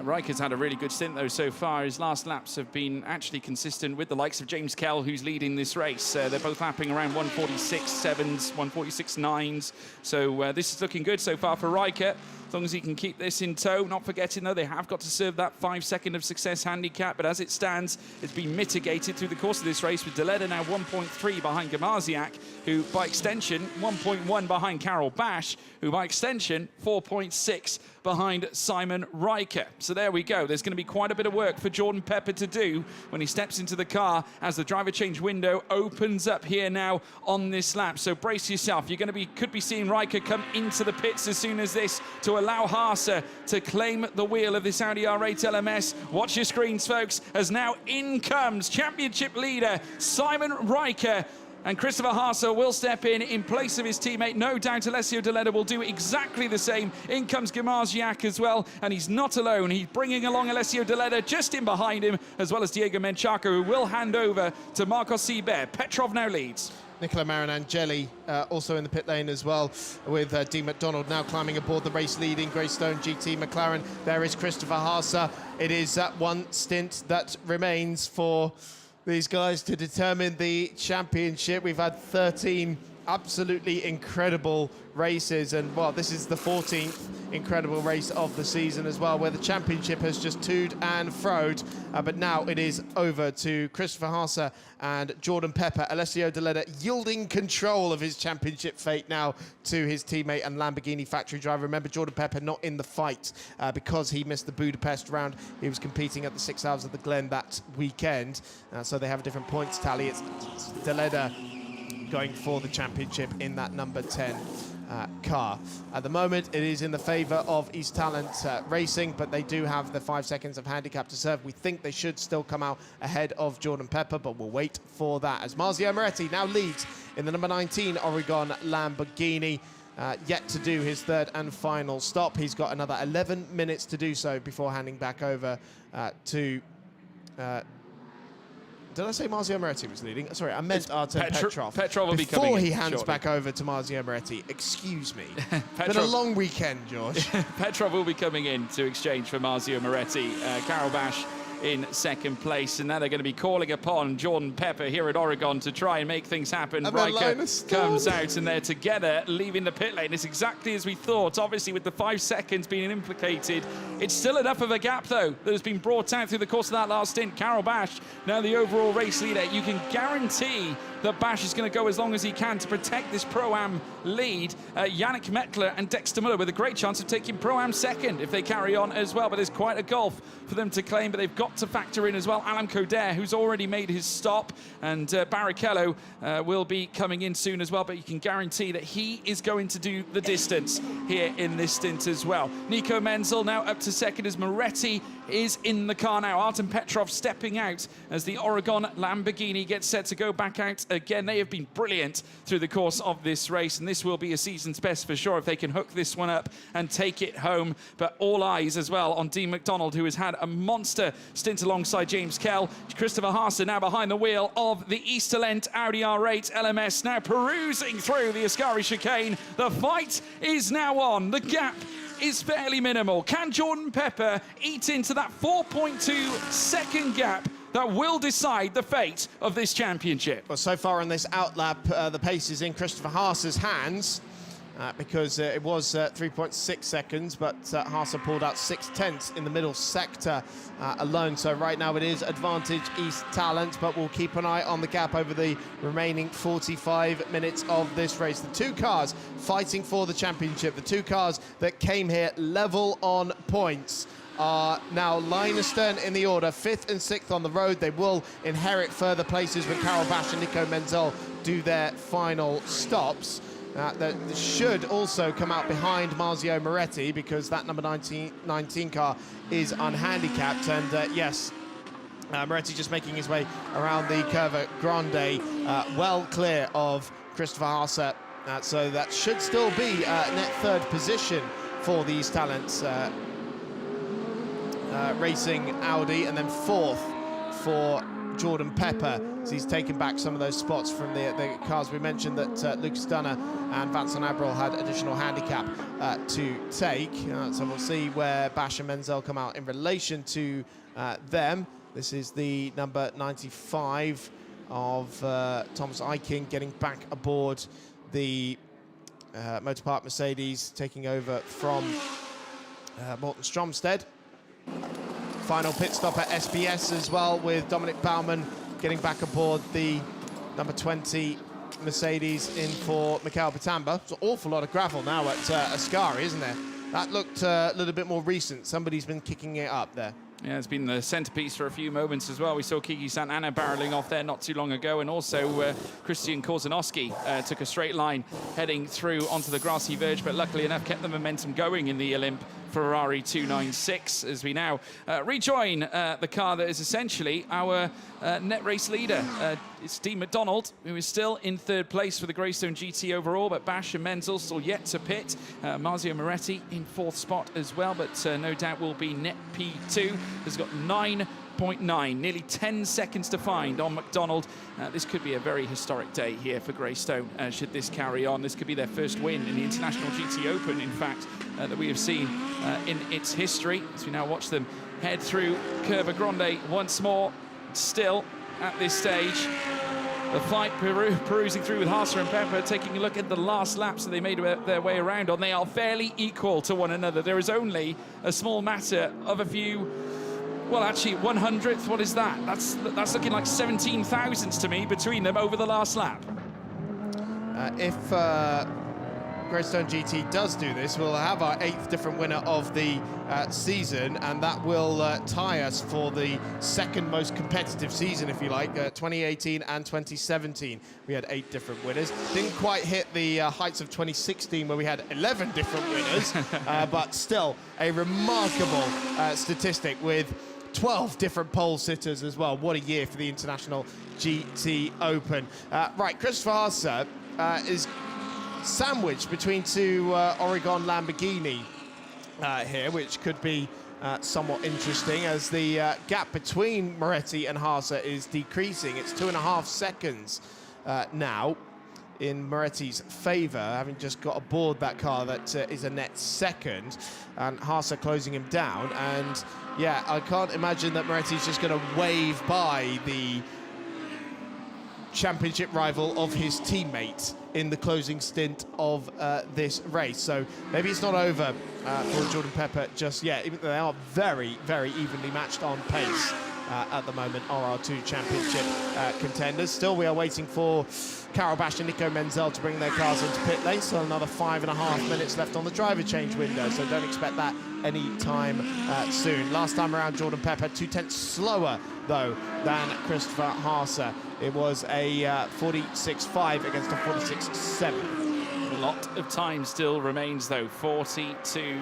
Riker's had a really good stint, though, so far. His last laps have been actually consistent with the likes of James Kell, who's leading this race. They're both lapping around 146.7s, 146.9s. So this is looking good so far for Riker, as long as he can keep this in tow. Not forgetting, though, they have got to serve that 5 second of success handicap, but as it stands, it's been mitigated through the course of this race, with Deleda now 1.3 behind Gamaziak, who, by extension, 1.1 behind Carol Bash, who, by extension, 4.6 behind Simon Riker. So there we go. There's going to be quite a bit of work for Jordan Pepper to do when he steps into the car as the driver change window opens up here now on this lap. So brace yourself. You're going to could be seeing Riker come into the pits as soon as this to allow Haase to claim the wheel of this Audi R8 LMS. Watch your screens, folks, as now in comes championship leader Simon Riker. And Christopher Haase will step in place of his teammate. No doubt Alessio Deleda will do exactly the same. In comes Gamaziak as well, and he's not alone. He's bringing along Alessio Deleda just in behind him, as well as Diego Menchaca, who will hand over to Marcos Seibert. Petrov now leads. Nicola Marinangeli also in the pit lane as well, with Dean McDonald now climbing aboard the race-leading Greystone GT McLaren. There is Christopher Haase. It is one stint that remains for these guys to determine the championship. We've had 13 absolutely incredible races, and well, this is the 14th incredible race of the season as well, where the championship has just toed and froed, but now it is over to Christopher Haase and Jordan Pepper. Alessio Deleda yielding control of his championship fate now to his teammate and Lamborghini factory driver. Remember, Jordan Pepper not in the fight because he missed the Budapest round. He was competing at the 6 Hours of the Glen that weekend, so they have a different points tally. It's Deleda going for the championship in that number 10 car. At the moment, it is in the favour of East Talent Racing, but they do have the 5 seconds of handicap to serve. We think they should still come out ahead of Jordan Pepper, but we'll wait for that, as Marzio Moretti now leads in the number 19 Oregon Lamborghini. Yet to do his third and final stop. He's got another 11 minutes to do so before handing back over to... did I say Marzio Moretti was leading? Sorry, I meant Artem Petrov. Petrov will be coming in before he hands shortly. back over to Marzio Moretti. Excuse me. Been a long weekend, George. Petrov will be coming in to exchange for Marzio Moretti. Carol Bash in second place. And now they're going to be calling upon Jordan Pepper here at Oregon to try and make things happen. Riker comes out and they're together, leaving the pit lane. It's exactly as we thought. Obviously, with the 5 seconds being implicated, it's still enough of a gap, though, that has been brought out through the course of that last stint. Carol Bash, now the overall race leader. You can guarantee that Bash is going to go as long as he can to protect this Pro-Am lead. Yannick Mettler and Dexter Muller with a great chance of taking Pro-Am second if they carry on as well, but there's quite a gulf for them to claim, but they've got to factor in as well Alan Coder, who's already made his stop, and Barrichello will be coming in soon as well, but you can guarantee that he is going to do the distance here in this stint as well. Nico Menzel now up to second as Moretti is in the car now. Artem Petrov stepping out as the Oregon Lamborghini gets set to go back out again. They have been brilliant through the course of this race, and this will be a season's best for sure if they can hook this one up and take it home. But all eyes as well on Dean McDonald, who has had a monster stint alongside James Kell. Christopher Haase now behind the wheel of the Easterlent Audi R8 LMS, now perusing through the Ascari chicane. The fight is now on. The gap is fairly minimal. Can Jordan Pepper eat into that 4.2 second gap that will decide the fate of this championship? Well, so far on this outlap, the pace is in Christopher Haase's hands because it was 3.6 seconds, but Haase pulled out 0.6 in the middle sector alone. So right now it is advantage East Talent, but we'll keep an eye on the gap over the remaining 45 minutes of this race. The two cars fighting for the championship, the two cars that came here level on points, are now line astern in the order, 5th and 6th on the road. They will inherit further places when Carol Bash and Nico Menzel do their final stops. That should also come out behind Marzio Moretti because that number 19 car is unhandicapped. And yes, Moretti just making his way around the Curva Grande, well clear of Christopher Haase. So that should still be net third position for the East Talents Racing Audi, and then 4th for Jordan Pepper, as he's taken back some of those spots from the cars we mentioned that Lucas Dunner and Vincent Abril had additional handicap to take. So we'll see where Bash and Menzel come out in relation to them. This is the number 95 of Thomas Eiking getting back aboard the Motorpark Mercedes, taking over from Morten Stromsted. Final pit stop at SBS as well, with Dominic Baumann getting back aboard the number 20 Mercedes in for Mikael Batamba. It's an awful lot of gravel now at Ascari, isn't there? That looked a little bit more recent. Somebody's been kicking it up there. Yeah, it's been the centrepiece for a few moments as well. We saw Kiki Santana barreling off there not too long ago, and also Christian Korzanowski took a straight line heading through onto the grassy verge, but luckily enough kept the momentum going in the Olymp Ferrari 296 as we now rejoin the car that is essentially our net race leader. It's Dean McDonald, who is still in 3rd place for the Greystone GT overall, but Bash and Menzel still yet to pit. Marzio Moretti in 4th spot as well, but no doubt will be net P2. Has got 9.9, nearly 10 seconds to find on McDonald. This could be a very historic day here for Greystone should this carry on. This could be their first win in the International GT Open, in fact, that we have seen in its history, as we now watch them head through Curva Grande once more. Still at this stage, the fight perusing through with Haase and Pepper, taking a look at the last laps that they made their way around on. They are fairly equal to one another. There is only a small matter of a few, well, actually 100th, what is that? That's looking like 17 thousandths to me between them over the last lap. If Greystone GT does do this, we'll have our 8th different winner of the season, and that will tie us for the 2nd most competitive season, if you like. 2018 and 2017 we had 8 different winners. Didn't quite hit the heights of 2016 where we had 11 different winners, but still a remarkable statistic with 12 different pole sitters as well. What a year for the International GT Open. Right, Christopher Haase is sandwiched between two Oregon Lamborghini here, which could be somewhat interesting as the gap between Moretti and Haase is decreasing. It's 2.5 seconds now. in Moretti's favour, having just got aboard that car that is a net second, and Haase closing him down. And yeah, I can't imagine that Moretti's just going to wave by the championship rival of his teammate in the closing stint of this race. So maybe it's not over for Jordan Pepper just yet, even though they are very, very evenly matched on pace at the moment, RR2 championship contenders. Still, we are waiting for Karel Basch and Nico Menzel to bring their cars into pit lane. Still another 5.5 minutes left on the driver change window, so don't expect that any time soon. Last time around, Jordan Pepper 2/10 slower, though, than Christopher Haase. It was a 46.5 against a 46.7. A lot of time still remains, though. 42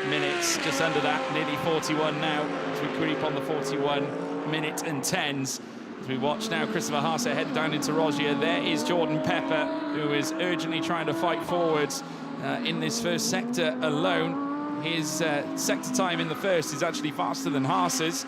minutes, just under that, nearly 41 now, as we creep on the 41 minute and 10s. As we watch now Christopher Haase head down into Rogier, there is Jordan Pepper, who is urgently trying to fight forwards in this first sector alone. His sector time in the first is actually faster than Haase's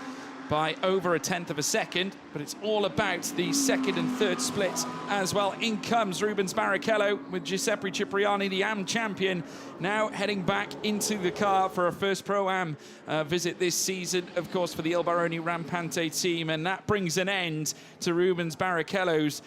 by over 1/10 of a second, but it's all about the second and third split as well. In comes Rubens Barrichello with Giuseppe Cipriani, the AM champion, now heading back into the car for a first Pro-Am visit this season, of course, for the Il Baroni Rampante team, and that brings an end to Rubens Barrichello's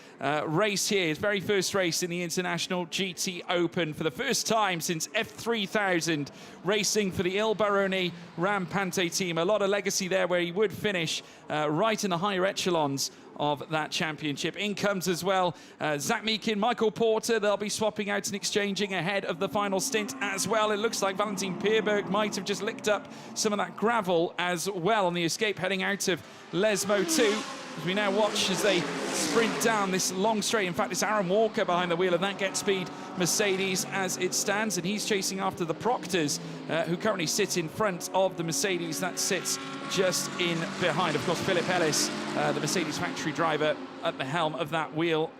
race here, his very first race in the International GT Open for the first time since F3000, racing for the Il Baroni Rampante team. A lot of legacy there, where he would finish right in the higher echelons of that championship. In comes as well Zach Meakin, Michael Porter. They'll be swapping out and exchanging ahead of the final stint as well. It looks like Valentin Pierberg might have just licked up some of that gravel as well on the escape heading out of Lesmo 2. As we now watch as they sprint down this long straight. In fact, it's Aaron Walker behind the wheel of that Get Speed Mercedes as it stands, and he's chasing after the Proctors, who currently sit in front of the Mercedes that sits just in behind. Of course, Philip Ellis, the Mercedes factory driver, at the helm of that wheel.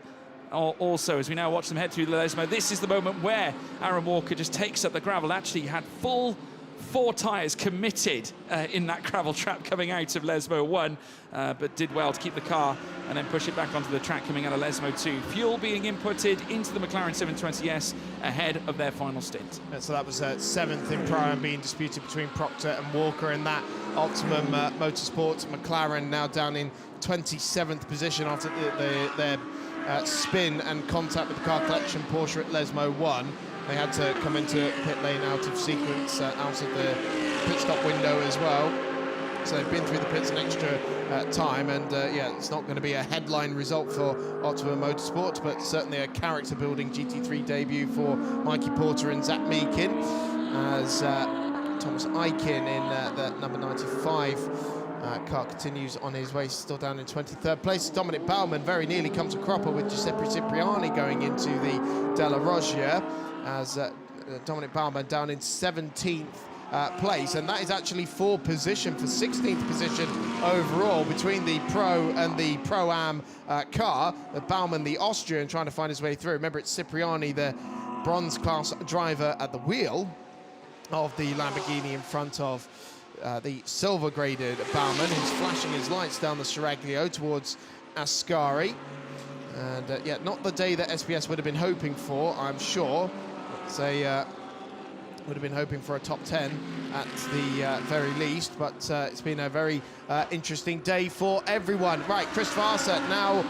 Also, as we now watch them head through the Lesmo, this is the moment where Aaron Walker just takes up the gravel. Actually, he had full 4 tyres committed in that gravel trap coming out of Lesmo 1, but did well to keep the car and then push it back onto the track coming out of Lesmo 2. Fuel being inputted into the McLaren 720S ahead of their final stint. So that was 7th in Pro-Am being disputed between Proctor and Walker in that Optimum Motorsport. McLaren now down in 27th position after their spin and contact with the car collection Porsche at Lesmo 1. They had to come into pit lane out of sequence, out of the pit stop window as well. So they've been through the pits an extra time, and yeah, it's not going to be a headline result for Optimum Motorsport, but certainly a character-building GT3 debut for Mikey Porter and Zach Meakin, as Thomas Eichen in the number 95 car continues on his way, still down in 23rd place. Dominic Baumann very nearly comes a cropper with Giuseppe Cipriani going into the Della Roggia, as Dominic Baumann down in 17th place, and that is actually for position, for 16th position overall between the Pro and the Pro-Am car. Baumann, the Austrian, trying to find his way through. Remember, it's Cipriani, the bronze class driver, at the wheel of the Lamborghini in front of the silver graded Baumann, who's flashing his lights down the Seraglio towards Ascari. And yeah, not the day that SPS would have been hoping for, I'm sure. They would have been hoping for a top 10 at the very least, but it's been a very interesting day for everyone. Right, Christopher Haase now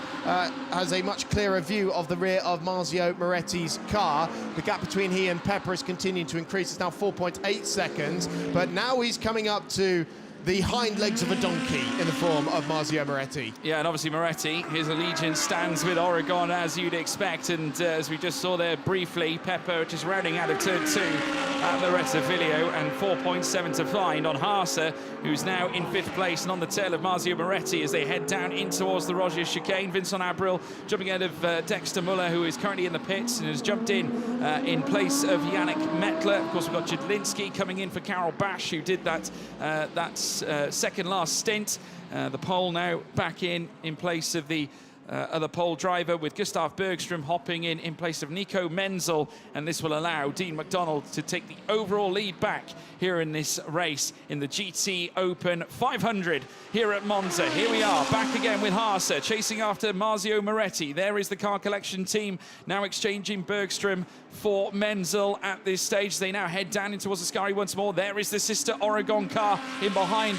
has a much clearer view of the rear of Marzio Moretti's car. The gap between he and Pepper is continuing to increase. It's now 4.8 seconds, but now he's coming up to the hind legs of a donkey in the form of Marzio Moretti. Yeah, and obviously Moretti, his allegiance stands with Oregon, as you'd expect, and as we just saw there briefly, Pepper just rounding out of turn 2 at Loretta Vilio, and 4.7 to find on Haase, who's now in 5th place and on the tail of Marzio Moretti as they head down in towards the Rogier chicane. Vincent Abril jumping ahead of Dexter Muller, who is currently in the pits and has jumped in place of Yannick Mettler. Of course, we've got Jadlinski coming in for Karel Basch, who did that second last stint. The pole now back in place of the other pole driver, with Gustav Bergström hopping in place of Nico Menzel, and this will allow Dean McDonald to take the overall lead back here in this race in the GT Open 500 here at Monza. Here we are, back again with Haase, chasing after Marzio Moretti. There is the car collection team, now exchanging Bergström for Menzel at this stage. They now head down into Ascari once more. There is the sister Oregon car in behind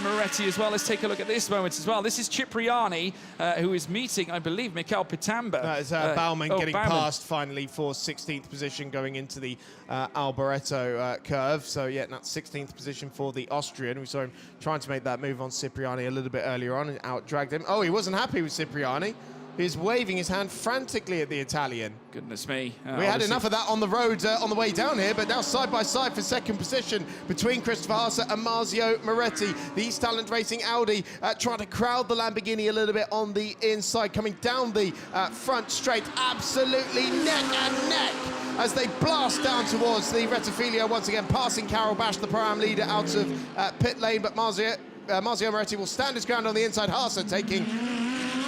Moretti as well. Let's take a look at this moment as well. This is Cipriani, who is meeting, I believe, Mikael Pitamba. That is Baumann getting Baumann. past finally for 16th position going into the Alboreto curve. So, yeah, that's 16th position for the Austrian. We saw him trying to make that move on Cipriani a little bit earlier on and out-dragged him. Oh, he wasn't happy with Cipriani. He's waving his hand frantically at the Italian. Goodness me. We had enough of that on the road on the way down here, but now side by side for second position between Christopher Haase and Marzio Moretti. The East Talent Racing Audi trying to crowd the Lamborghini a little bit on the inside, coming down the front straight, absolutely neck and neck as they blast down towards the Rettifilo once again, passing Carol Bash, the Pro-Am leader, out of pit lane, but Marzio Moretti will stand his ground on the inside. Haase taking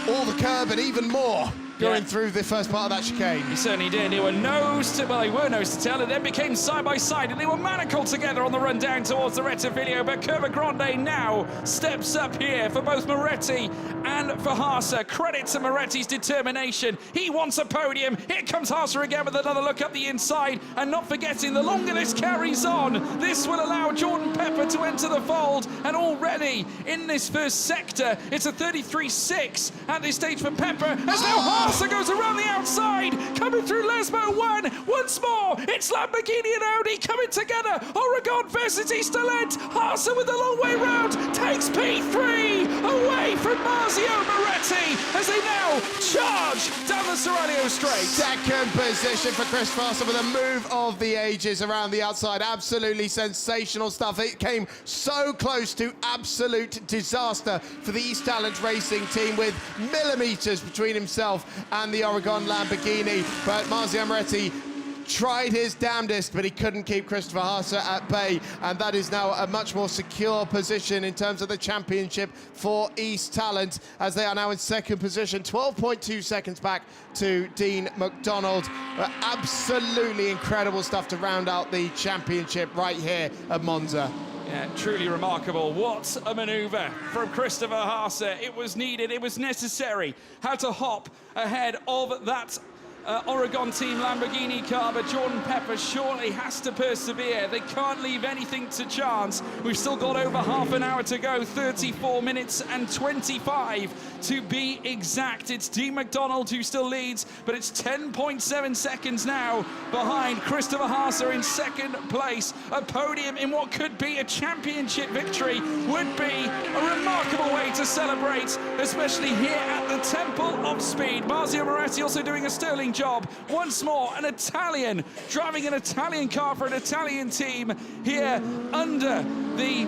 all the curb and even more going through the first part of that chicane. He certainly did. They were nose to tail, and then became side by side, and they were manacled together on the run down towards the Rettifilo. But Curva Grande now steps up here for both Moretti and for Haase. Credit to Moretti's determination. He wants a podium. Here comes Haase again with another look up the inside, and not forgetting, the longer this carries on, this will allow Jordan Pepper to enter the fold. And already in this first sector, it's a 33.6 at this stage for Pepper, as now Haase goes around the outside, coming through Lesmo 1. Once more, it's Lamborghini and Audi coming together. Oregon versus East Talent. Haase with the long way round takes P3 away from Marzio Moretti as they now charge down the Serrano straight. Second position for Chris Haase with a move of the ages around the outside. Absolutely sensational stuff. It came so close to absolute disaster for the East Talent Racing team, with millimeters between himself and the Oregon Lamborghini. But Marzio Moretti tried his damnedest, but he couldn't keep Christopher Haase at bay, and that is now a much more secure position in terms of the championship for East Talent, as they are now in second position, 12.2 seconds back to Dean McDonald. Absolutely incredible stuff to round out the championship right here at Monza. Yeah, truly remarkable. What a manoeuvre from Christopher Haase. It was needed, it was necessary. Had to hop ahead of that Oregon team Lamborghini car, but Jordan Pepper surely has to persevere. They can't leave anything to chance. We've still got over half an hour to go, 34 minutes and 25 to be exact. It's Dean McDonald who still leads, but it's 10.7 seconds now behind Christopher Haase in second place. A podium in what could be a championship victory would be a remarkable way to celebrate, especially here at the Temple of Speed. Marzio Moretti also doing a sterling job. Once more, an Italian driving an Italian car for an Italian team here under the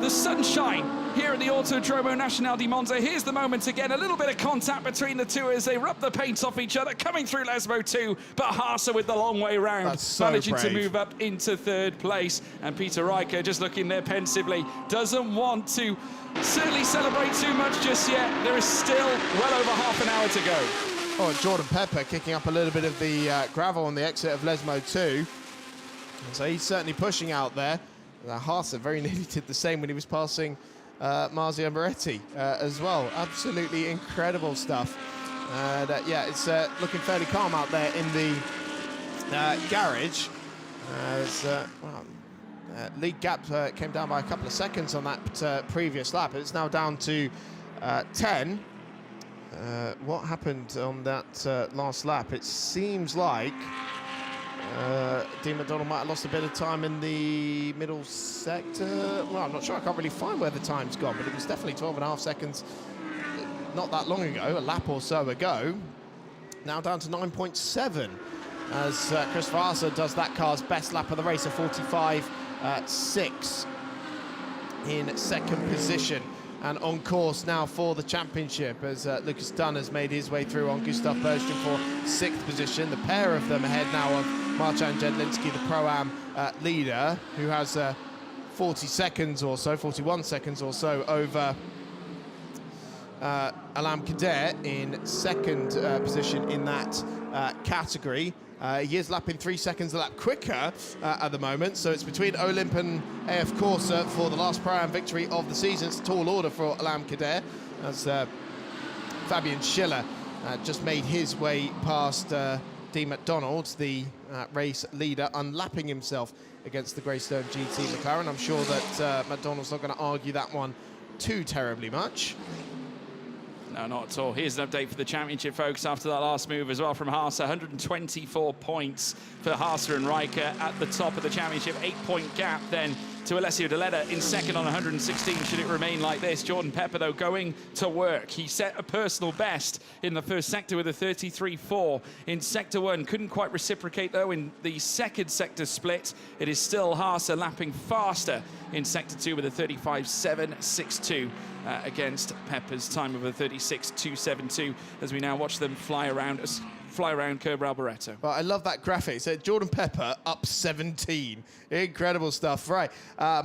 sunshine here at the Autodromo Nacional di Monza. Here's the moment again, a little bit of contact between the two as they rub the paint off each other, coming through Lesmo 2, but Haase with the long way round, managing to move up into third place. And Peter Riker just looking there pensively, doesn't want to certainly celebrate too much just yet. There is still well over half an hour to go. Oh, and Jordan Pepper kicking up a little bit of the gravel on the exit of Lesmo 2. So he's certainly pushing out there. Haase very nearly did the same when he was passing Marzio Moretti as well. Absolutely incredible stuff. And yeah, it's looking fairly calm out there in the garage. Lead gap came down by a couple of seconds on that previous lap. It's now down to 10. What happened on that last lap? It seems like Dean McDonald might have lost a bit of time in the middle sector. Well, I'm not sure. I can't really find where the time's gone, but it was definitely 12.5 seconds not that long ago, a lap or so ago. Now down to 9.7 as Christopher Haase does that car's best lap of the race, a 45.6 in second position. And on course now for the championship as Lucas Dunn has made his way through on Gustav Bergström for 6th position. The pair of them ahead now of Marcin Jedlinski, the Pro-Am leader, who has 40 seconds or so, 41 seconds or so over Alam Kader in second position in that category. He is lapping 3 seconds a lap quicker at the moment, so it's between Olymp and AF Corsa for the last Pro-Am victory of the season. It's a tall order for Alam Kader, as Fabian Schiller just made his way past Dean McDonald, the race leader, unlapping himself against the Greystone GT McLaren. I'm sure that McDonald's not going to argue that one too terribly much. No, not at all. Here's an update for the championship, folks, after that last move as well from Haase. 124 points for Haase and Riker at the top of the championship. 8-point gap then to Alessio Deletta in second on 116, should it remain like this. Jordan Pepper, though, going to work. He set a personal best in the first sector with a 33.4 in sector 1. Couldn't quite reciprocate, though, in the second sector split. It is still Haase lapping faster in sector 2 with a 35.762 against Pepper's time of a 36.272, as we now watch them fly around Curb Alboreto. Well, I love that graphic. So Jordan Pepper up 17. Incredible stuff. Right,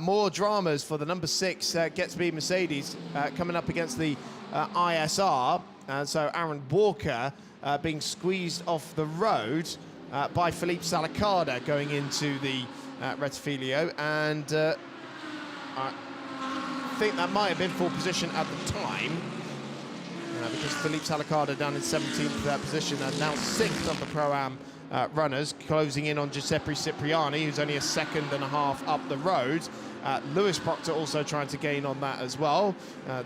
more dramas for the number 6 Get Speed Mercedes coming up against the ISR. So Aaron Walker being squeezed off the road by Felipe Salacada going into the Rettifilio, and I think that might have been full position at the time. Because Felipe Salacada down in 17th position and now 6th of the Pro-Am runners, closing in on Giuseppe Cipriani, who's only a second and a half up the road. Lewis Proctor also trying to gain on that as well.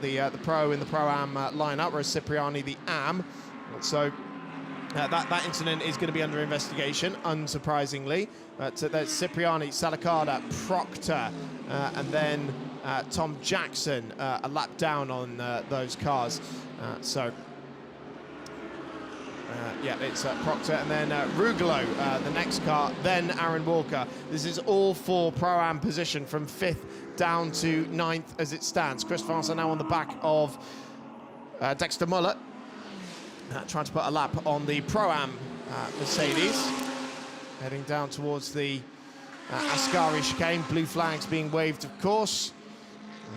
The Pro in the Pro-Am lineup, whereas Cipriani the Am. So that incident is going to be under investigation, unsurprisingly. There's Cipriani, Salacada, Proctor, and then Tom Jackson a lap down on those cars. Yeah, it's Proctor and then Rugolo, the next car, then Aaron Walker. This is all for Pro-Am position from 5th down to 9th as it stands. Chris Farser now on the back of Dexter Muller, trying to put a lap on the Pro-Am Mercedes. Heading down towards the Ascari chicane, blue flags being waved, of course.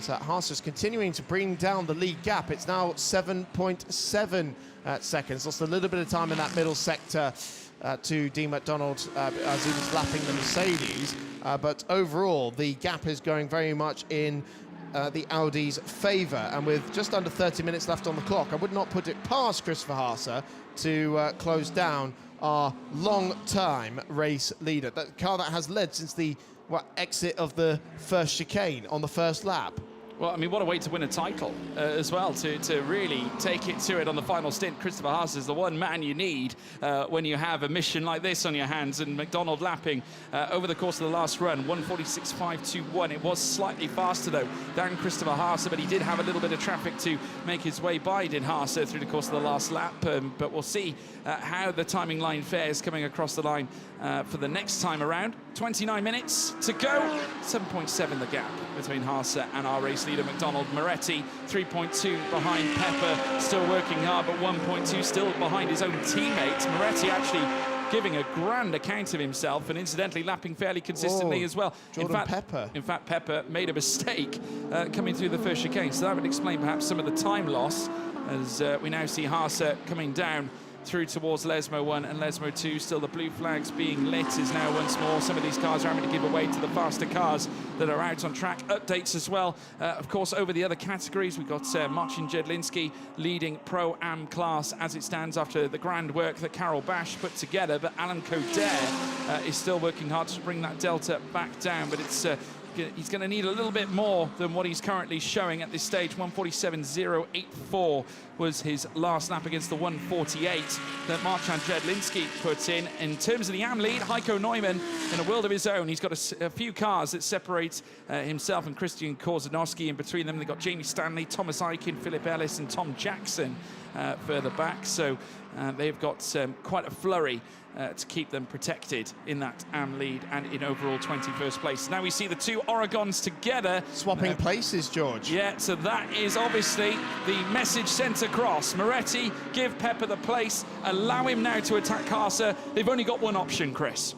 So Haas is continuing to bring down the lead gap. It's now 7.7 seconds. Lost a little bit of time in that middle sector to Dean McDonald as he was lapping the Mercedes. But overall, the gap is going very much in the Audi's favour. And with just under 30 minutes left on the clock, I would not put it past Christopher Haase to close down our long-time race leader. That car that has led since the exit of the first chicane on the first lap. Well, I mean, what a way to win a title as well, to really take it to it on the final stint. Christopher Haase is the one man you need when you have a mission like this on your hands, and McDonald lapping over the course of the last run, 146.521. It was slightly faster, though, than Christopher Haase, but he did have a little bit of traffic to make his way by, did Haase, through the course of the last lap. But we'll see how the timing line fares coming across the line for the next time around. 29 minutes to go, 7.7 the gap between Haase and our race leader McDonald. Moretti 3.2 behind Pepper, still working hard, but 1.2 still behind his own teammates. Moretti actually giving a grand account of himself and incidentally lapping fairly consistently as well. Pepper. In fact, Pepper made a mistake coming through the first chicane, so that would explain perhaps some of the time loss, as we now see Haase coming down through towards Lesmo 1 and Lesmo 2. Still the blue flags being lit is now once more. Some of these cars are having to give away to the faster cars that are out on track. Updates as well, of course, over the other categories. We've got Marcin Jedlinski leading Pro-Am class as it stands after the grand work that Carol Bash put together, but Alan Coder is still working hard to bring that delta back down, but it's he's going to need a little bit more than what he's currently showing at this stage. 147.084 was his last lap against the 148 that Marcin Jedlinski put in. In terms of the AM lead, Heiko Neumann in a world of his own. He's got a few cars that separate himself and Christian Korzanowski. In between them, they've got Jamie Stanley, Thomas Eichen, Philip Ellis and Tom Jackson further back. So they've got quite a flurry to keep them protected in that AM lead and in overall 21st place. Now we see the two Oregons together. Swapping places, George. Yeah, so that is obviously the message sent across. Moretti, give Pepper the place, allow him now to attack Haase. They've only got one option, Chris.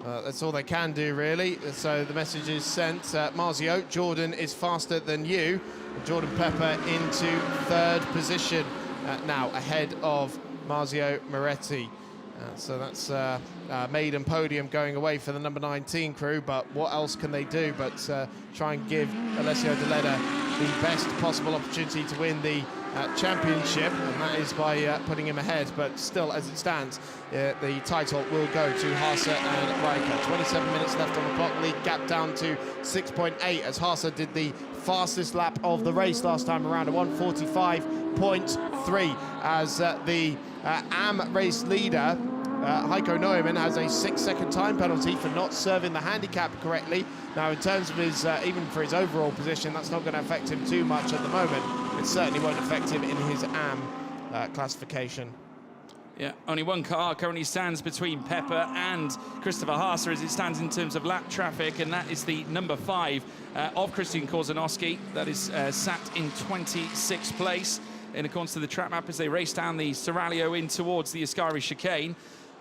That's all they can do, really. So the message is sent. Marzio, Jordan is faster than you. Jordan Pepper into third position now, ahead of Marzio Moretti. So that's maiden podium going away for the number 19 crew, but what else can they do but try and give Alessio Deleda the best possible opportunity to win the championship, and that is by putting him ahead. But still, as it stands, the title will go to Haase and Riker. 27 minutes left on the clock, lead gap down to 6.8 as Haase did the fastest lap of the race last time around, a 1:45.3, as the AM race leader Heiko Neumann has a 6-second time penalty for not serving the handicap correctly. Now, in terms of his, even for his overall position, that's not going to affect him too much at the moment. It certainly won't affect him in his AM classification. Yeah, only one car currently stands between Pepper and Christopher Haase as it stands in terms of lap traffic, and that is the number 5 of Christian Korzanowski. That is sat in 26th place in accordance to the track map as they race down the Seraglio in towards the Ascari chicane.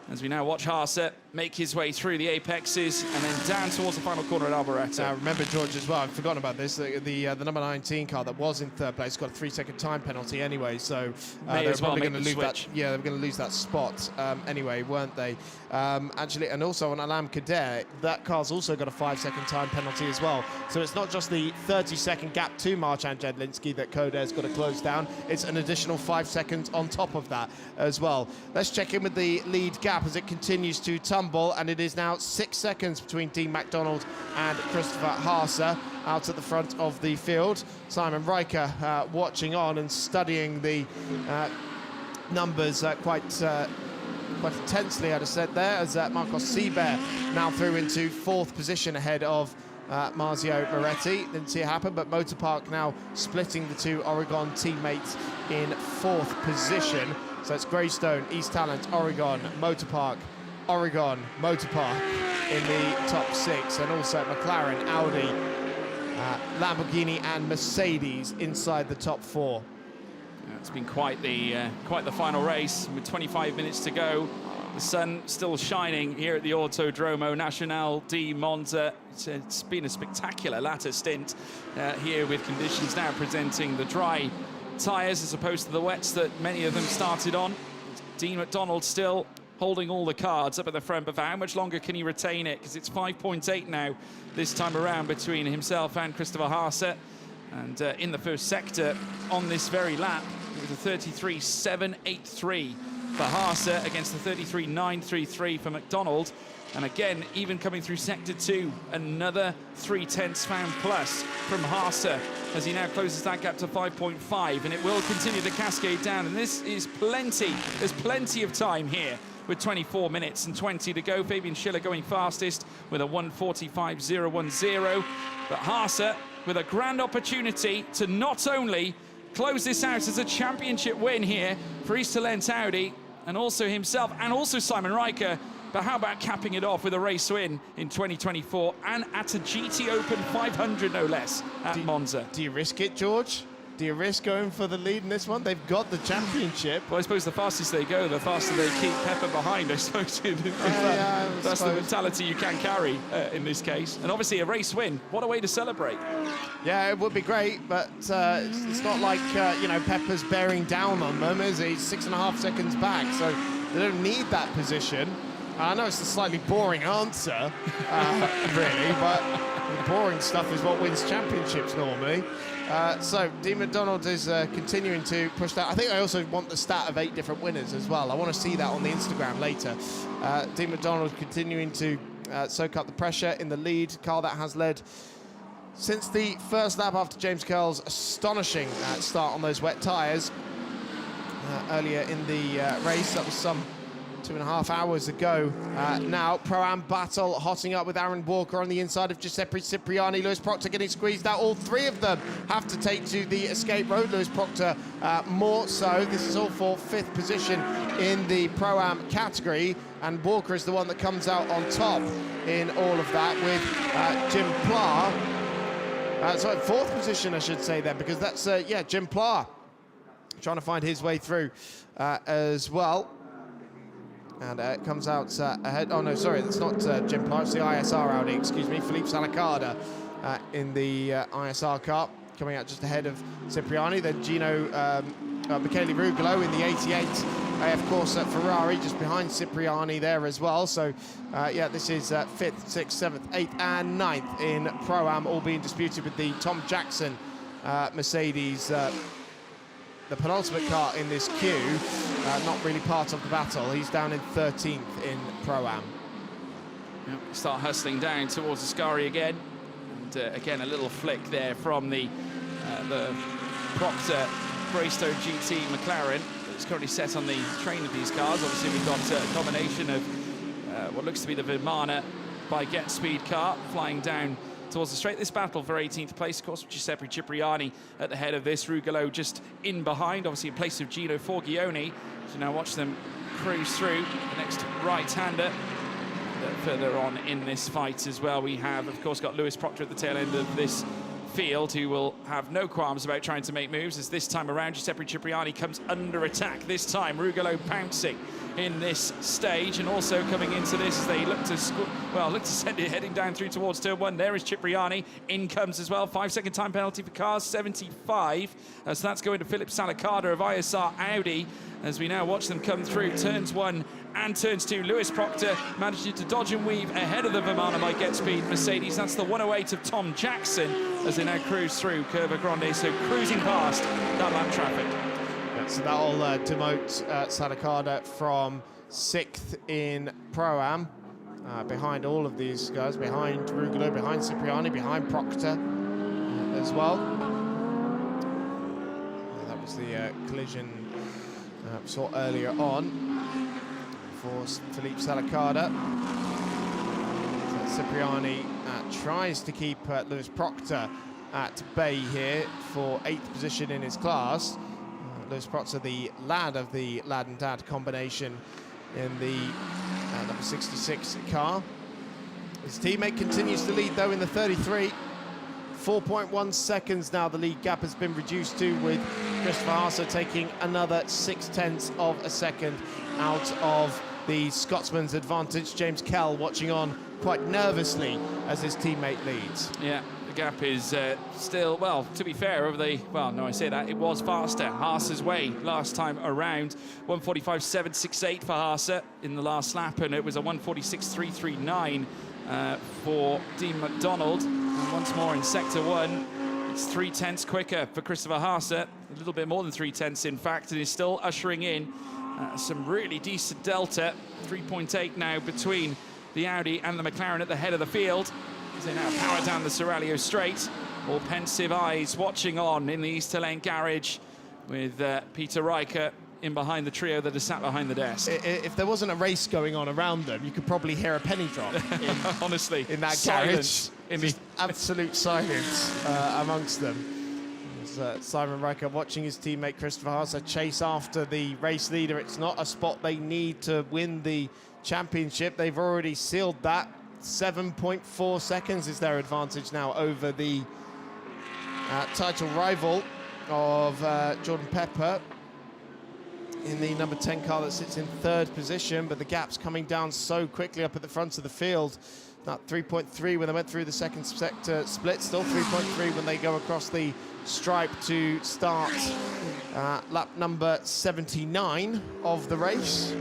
As we now watch Haase make his way through the apexes and then down towards the final corner at Alboreto. Now, remember, George, as well, I've forgotten about this, the number 19 car that was in third place got a 3-second time penalty anyway, so they're probably going to lose that. Yeah, they're going to lose that spot anyway, weren't they? Actually, and also on Alam Kader, that car's also got a 5-second time penalty as well. So it's not just the 30-second gap to Marcin Jedlinski that Kader's got to close down, it's an additional 5 seconds on top of that as well. Let's check in with the lead gap as it continues to tumble, and it is now 6 seconds between Dean MacDonald and Christopher Haase out at the front of the field. Simon Riker watching on and studying the numbers quite intensely, I'd have said there, as Marcos Seber now through into 4th position ahead of Marzio Moretti. Didn't see it happen, but Motorpark now splitting the two Oregon teammates in 4th position. So it's Greystone, East Talent, Oregon, Motorpark, Oregon, Motorpark in the top 6, and also McLaren, Audi, Lamborghini and Mercedes inside the top 4. It's been quite the final race with 25 minutes to go. The sun still shining here at the Autodromo Nacional di Monza. It's been a spectacular latter stint here, with conditions now presenting the dry tyres as opposed to the wets that many of them started on. Dean MacDonald still holding all the cards up at the front, but for how much longer can he retain it? Because it's 5.8 now this time around between himself and Christopher Haase. And in the first sector on this very lap, it was a 33.783 for Haase against the 33.933 for MacDonald. And again, even coming through sector 2, another 0.3 found plus from Haase as he now closes that gap to 5.5, and it will continue to cascade down. And this is plenty. There's plenty of time here with 24 minutes and 20 to go. Fabian Schiller going fastest with a 1:45.010. But Haase with a grand opportunity to not only close this out as a championship win here for East Talent Audi, and also himself, and also Simon Riker, but how about capping it off with a race win in 2024 and at a GT Open 500, no less, at Monza? Do you risk it, George? Do you risk going for the lead in this one? They've got the championship. Well, I suppose the fastest they go, the faster they keep Pepper behind, I suppose. That's the mentality you can carry in this case. And obviously a race win, what a way to celebrate. Yeah, it would be great, but it's not like, you know, Pepper's bearing down on them, is he? He's 6.5 seconds back, so they don't need that position. I know it's a slightly boring answer, really, but the boring stuff is what wins championships normally. So Dean MacDonald is continuing to push that. I think I also want the stat of 8 different winners as well. I want to see that on the Instagram later. Dean MacDonald continuing to soak up the pressure in the lead. Car that has led since the first lap after James Curl's astonishing start on those wet tyres earlier in the race. That was some 2.5 hours ago. Now, Pro-Am battle hotting up with Aaron Walker on the inside of Giuseppe Cipriani. Lewis Proctor getting squeezed out. All 3 of them have to take to the escape road. Lewis Proctor more so. This is all for 5th position in the Pro-Am category. And Walker is the one that comes out on top in all of that with Jim Pla. Sorry, 4th position, I should say then, because that's, yeah, Jim Pla trying to find his way through as well. And it comes out ahead. Oh, no, sorry, that's not Jim Pla, it's the ISR Audi, excuse me. Philippe Salacada in the ISR car, coming out just ahead of Cipriani. Then Gino Michele Rugolo in the 88. AF Corse at Ferrari, just behind Cipriani there as well. So, yeah, this is 5th, 6th, 7th, 8th and 9th in Pro-Am, all being disputed with the Tom Jackson Mercedes, the penultimate car in this queue, not really part of the battle. He's down in 13th in Pro-Am. Yep, start hustling down towards Ascari again. And again, a little flick there from the Proctor Greystoke GT McLaren that's currently set on the train of these cars. Obviously, we've got a combination of what looks to be the Vimana by Get Speed car flying down towards the straight. This battle for 18th place, of course, Giuseppe Cipriani at the head of this. Rugolo just in behind, obviously in place of Gino Forgione. So now watch them cruise through. The next right-hander further on in this fight as well. We have, of course, got Lewis Proctor at the tail end of this field, who will have no qualms about trying to make moves, as this time around Giuseppe Cipriani comes under attack. This time Rugolo pouncing in this stage, and also coming into this as they look to send it heading down through towards turn 1. There is Cipriani, in comes as well. 5-second time penalty for cars 75, so that's going to Philip Salacada of ISR Audi, as we now watch them come through turns 1 and turns 2. Lewis Proctor managing to dodge and weave ahead of the Vimana by Get Speed Mercedes. That's the 108 of Tom Jackson as they now cruise through Curva Grande, so cruising past that lap traffic. Yeah, so that'll demote Salacada from 6th in Pro-Am, behind all of these guys, behind Rugolo, behind Cipriani, behind Proctor as well. That was the collision we saw earlier on for Philippe Salacada. So Cipriani tries to keep Lewis Proctor at bay here for 8th position in his class. Lewis Proctor, the lad of the lad and dad combination in the number 66 car. His teammate continues to lead though in the 33. 4.1 seconds now the lead gap has been reduced to, with Christopher Haase taking another 0.6 of a second out of the Scotsman's advantage. James Kell watching on quite nervously as his teammate leads. Yeah, the gap is still, well, to be fair, over the, well, no, I say that, it was faster Haase's way last time around. 1:45.768 for Haase in the last lap, and it was a 1:46.339 for Dean McDonald. And once more in Sector 1, it's 0.3 quicker for Christopher Haase, a little bit more than 0.3 in fact, and is still ushering in some really decent delta. 3.8 now between the Audi and the McLaren at the head of the field, as they now power down the Seraglio straight. All pensive eyes watching on in the Easter Lane garage, with Peter Riker in behind the trio that is sat behind the desk. If there wasn't a race going on around them, you could probably hear a penny drop. Honestly, in that silence garage, in the absolute silence amongst them. Simon Riker watching his teammate Christopher Haase chase after the race leader. It's not a spot they need to win the championship. They've already sealed that. 7.4 seconds is their advantage now over the title rival of Jordan Pepper in the number 10 car that sits in 3rd position, but the gap's coming down so quickly up at the front of the field. That 3.3 when they went through the second sector split, still 3.3 when they go across the stripe to start lap number 79 of the race.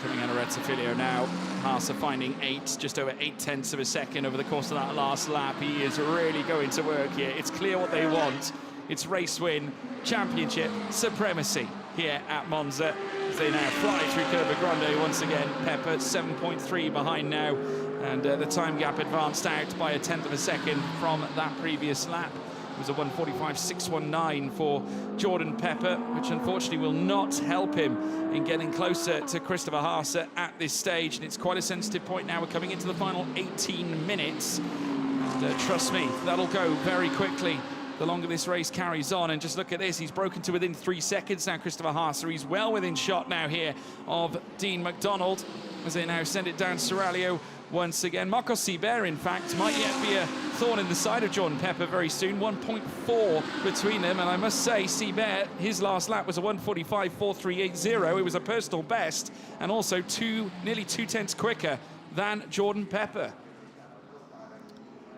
Coming out of Retzafilio now, Haase finding just over 0.8 of a second over the course of that last lap. He is really going to work here. It's clear what they want. It's race win, championship, supremacy here at Monza, as they now fly through Curva Grande once again. Pepper 7.3 behind now, and the time gap advanced out by 1/10 of a second from that previous lap. It was a 1:45.619 for Jordan Pepper, which unfortunately will not help him in getting closer to Christopher Haase at this stage. And it's quite a sensitive point now. We're coming into the final 18 minutes. And trust me, that'll go very quickly the longer this race carries on. And just look at this, he's broken to within 3 seconds now, Christopher Haase. He's well within shot now here of Dean McDonald, as they now send it down Seraglio once again. Marco Sibert, in fact, might yet be a thorn in the side of Jordan Pepper very soon. 1.4 between them, and I must say, Sibert, his last lap was a 1:45.4380. It was a personal best, and also nearly 2/10 quicker than Jordan Pepper.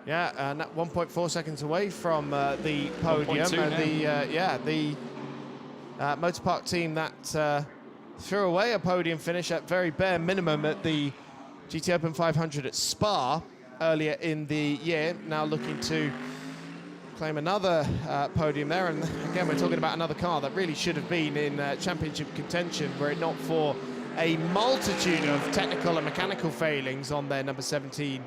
Yeah, and 1.4 seconds away from the podium. And the Motorpark team that threw away a podium finish at very bare minimum at the GT Open 500 at Spa earlier in the year, now looking to claim another podium there. And again, we're talking about another car that really should have been in championship contention were it not for a multitude of technical and mechanical failings on their number 17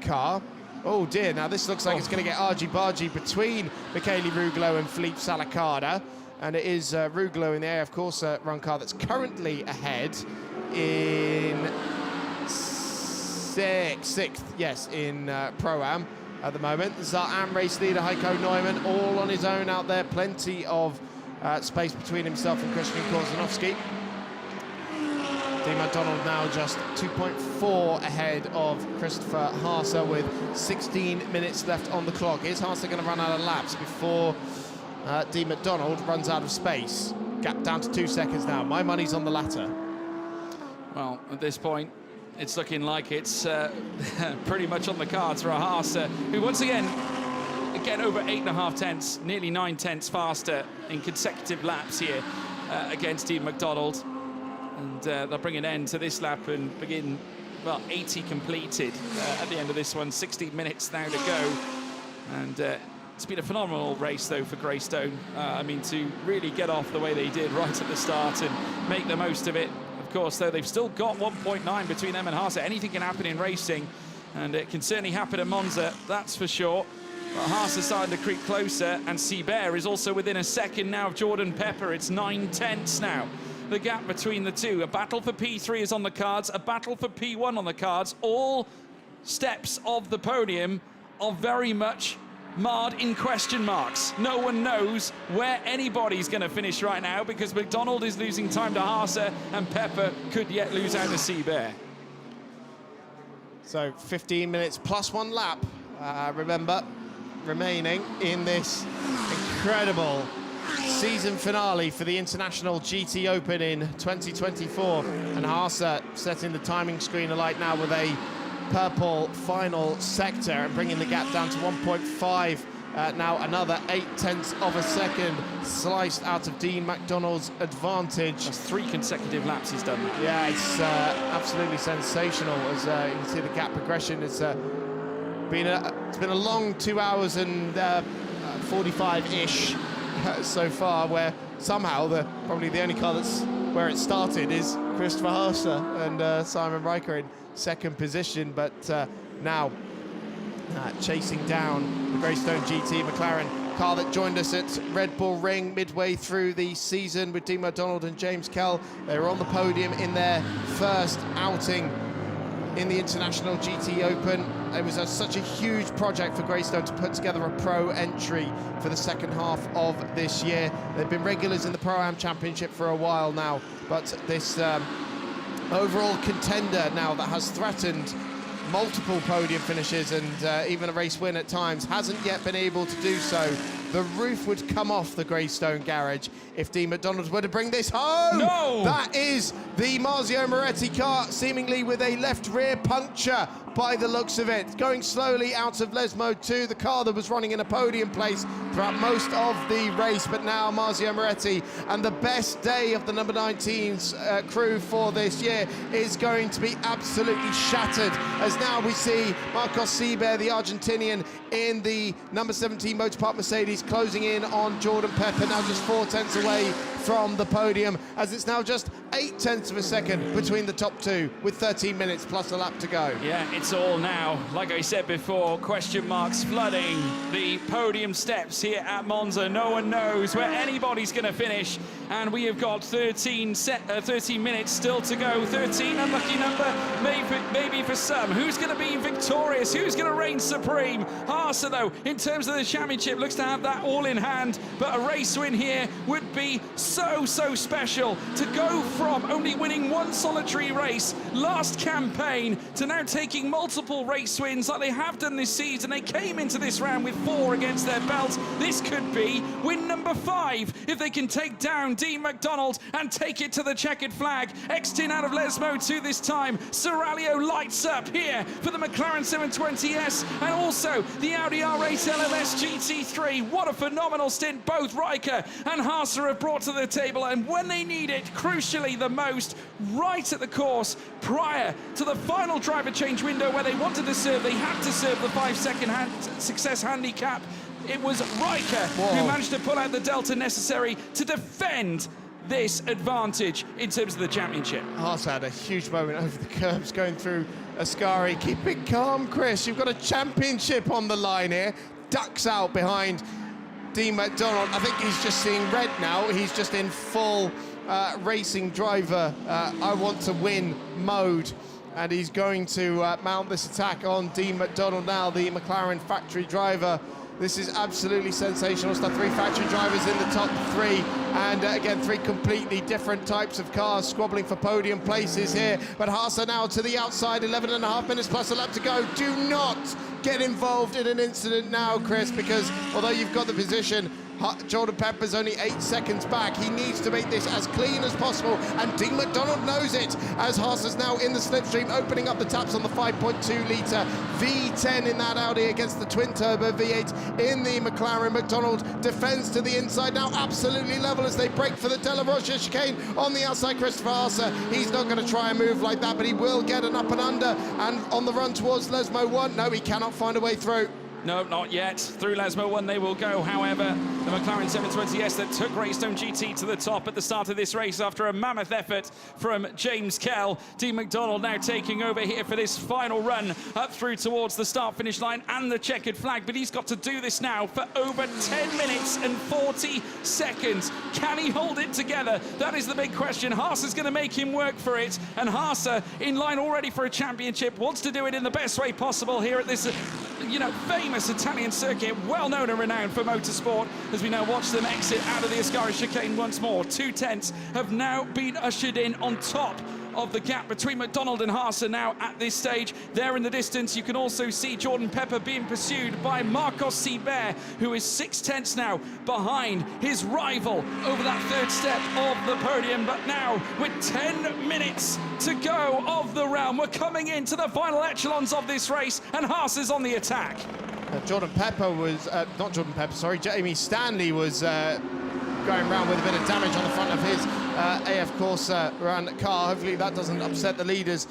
car. Oh dear, now this looks like it's going to get argy-bargy between Michele Rugolo and Philippe Salacada. And it is Rugolo in the AF Corse run car that's currently ahead in sixth, yes, in Pro-Am at the moment. Zar-Am race leader Heiko Neumann all on his own out there. Plenty of space between himself and Christian Korzanowski. Dean McDonald now just 2.4 ahead of Christopher Haase with 16 minutes left on the clock. Is Haase going to run out of laps before Dean McDonald runs out of space? Gap down to 2 seconds now. My money's on the latter. Well, at this point, it's looking like it's pretty much on the cards for a Haase, who once again over 8.5 tenths, nearly 9 tenths faster in consecutive laps here against Dean McDonald. And they'll bring an end to this lap and begin, well, 80 completed at the end of this one. 60 minutes now to go. And it's been a phenomenal race, though, for Greystone. I mean, to really get off the way they did right at the start and make the most of it. Of course, though, they've still got 1.9 between them and Haase. Anything can happen in racing, and it can certainly happen at Monza, that's for sure. But Haase is starting to creep closer, and Seabear is also within a second now of Jordan Pepper. It's 9 tenths now. The gap between the two. A battle for P3 is on the cards, a battle for P1 on the cards. All steps of the podium are very much marred in question marks. No one knows where anybody's going to finish right now because McDonald is losing time to Haase and Pepper could yet lose out to Seabear. So 15 minutes plus 1 lap, remember, remaining in this incredible season finale for the International GT Open in 2024. And Haase setting the timing screen alight now with a purple final sector and bringing the gap down to 1.5. Now another 8 tenths of a second sliced out of Dean McDonald's advantage. That's 3 consecutive laps he's done. Yeah, it's absolutely sensational as you can see the gap progression. It's been a long 2 hours and 45-ish so far, where somehow probably the only car that's where it started is Christopher Haase and Simon Riker in second position, but now chasing down the Greystone GT McLaren car that joined us at Red Bull Ring midway through the season with Dean McDonald and James Kell. They were on the podium in their first outing in the International GT Open. It was such a huge project for Greystone to put together a pro entry for the second half of this year. They've been regulars in the Pro-Am Championship for a while now, but this overall contender now that has threatened multiple podium finishes and even a race win at times hasn't yet been able to do so. The roof would come off the Greystone garage if Dean McDonald were to bring this home. No! That is the Marzio Moretti car, seemingly with a left rear puncture by the looks of it. Going slowly out of Les Mode 2, the car that was running in a podium place throughout most of the race, but now Marzio Moretti, and the best day of the number 19's crew for this year is going to be absolutely shattered, as now we see Marcos Seabear, the Argentinian, in the number 17 Motorpark Mercedes, closing in on Jordan Pepper, now just 4 tenths away from the podium, as it's now just 8 tenths of a second between the top two with 13 minutes plus a lap to go. Yeah, it's all now, like I said before, question marks flooding the podium steps here at Monza. No one knows where anybody's going to finish, and we have got 13 minutes still to go. 13, unlucky number, maybe for some. Who's going to be victorious? Who's going to reign supreme? Haase, though, in terms of the championship, looks to have that all in hand, but a race win here would be so special. To go from only winning 1 solitary race last campaign to now taking multiple race wins like they have done this season. They came into this round with 4 against their belt. This could be win number 5 if they can take down Dean McDonald and take it to the checkered flag. X-Tin out of Les Mode 2 this time. Serralio lights up here for the McLaren 720S and also the Audi R8 LMS GT3. What a phenomenal stint both Riker and Haase have brought to the the table, and when they need it, crucially the most, right at the course, prior to the final driver change window where they wanted to serve, they had to serve the 5-second success handicap. It was Riker who managed to pull out the delta necessary to defend this advantage in terms of the championship. Haas had a huge moment over the curbs going through Ascari. Keep it calm, Chris. You've got a championship on the line here. Ducks out behind Dean McDonald. I think he's just seeing red now. He's just in full racing driver, I want to win mode. And he's going to mount this attack on Dean McDonald now, the McLaren factory driver. This is absolutely sensational stuff. 3 factory drivers in the top 3, and again, 3 completely different types of cars squabbling for podium places here. But Haas are now to the outside, 11.5 minutes plus a lap to go. Do not get involved in an incident now, Chris, because although you've got the position, Jordan Pepper's only 8 seconds back. He needs to make this as clean as possible, and Dean McDonald knows it, as Haas is now in the slipstream, opening up the taps on the 5.2-litre V10 in that Audi against the twin-turbo V8 in the McLaren. McDonald defends to the inside now, absolutely level as they break for the Della Rocha chicane on the outside. Christopher Haas, he's not going to try and move like that, but he will get an up and under, and on the run towards Lesmo 1. No, he cannot find a way through. No, not yet. Through Lesmo 1 they will go. However, the McLaren 720S that took Greystone GT to the top at the start of this race after a mammoth effort from James Kell. Dean McDonald now taking over here for this final run up through towards the start-finish line and the checkered flag. But he's got to do this now for over 10 minutes and 40 seconds. Can he hold it together? That is the big question. Haas is going to make him work for it. And Haas, in line already for a championship, wants to do it in the best way possible here at this, famous Italian circuit, well known and renowned for motorsport, as we now watch them exit out of the Ascari chicane once more. 2 tenths have now been ushered in on top of the gap between McDonald and Haas now at this stage. There in the distance, you can also see Jordan Pepper being pursued by Marcos Seibert, who is 6 tenths now behind his rival over that 3rd step of the podium. But now, with 10 minutes to go of the round, we're coming into the final echelons of this race, and Haas is on the attack. Jordan Pepper was, not Jordan Pepper, sorry, Jamie Stanley was going around with a bit of damage on the front of his AF Corsa run car. Hopefully that doesn't upset the leaders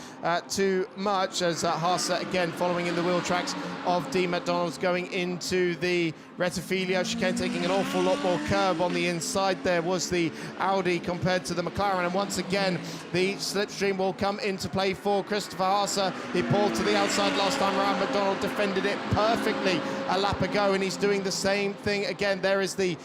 too much, as Haas again following in the wheel tracks of Dean McDonald's going into the Rettifilio chicane, taking an awful lot more curb on the inside. There was the Audi compared to the McLaren, and once again the slipstream will come into play for Christopher Haas. He pulled to the outside last time around. McDonald defended it perfectly a lap ago, and he's doing the same thing again. There is the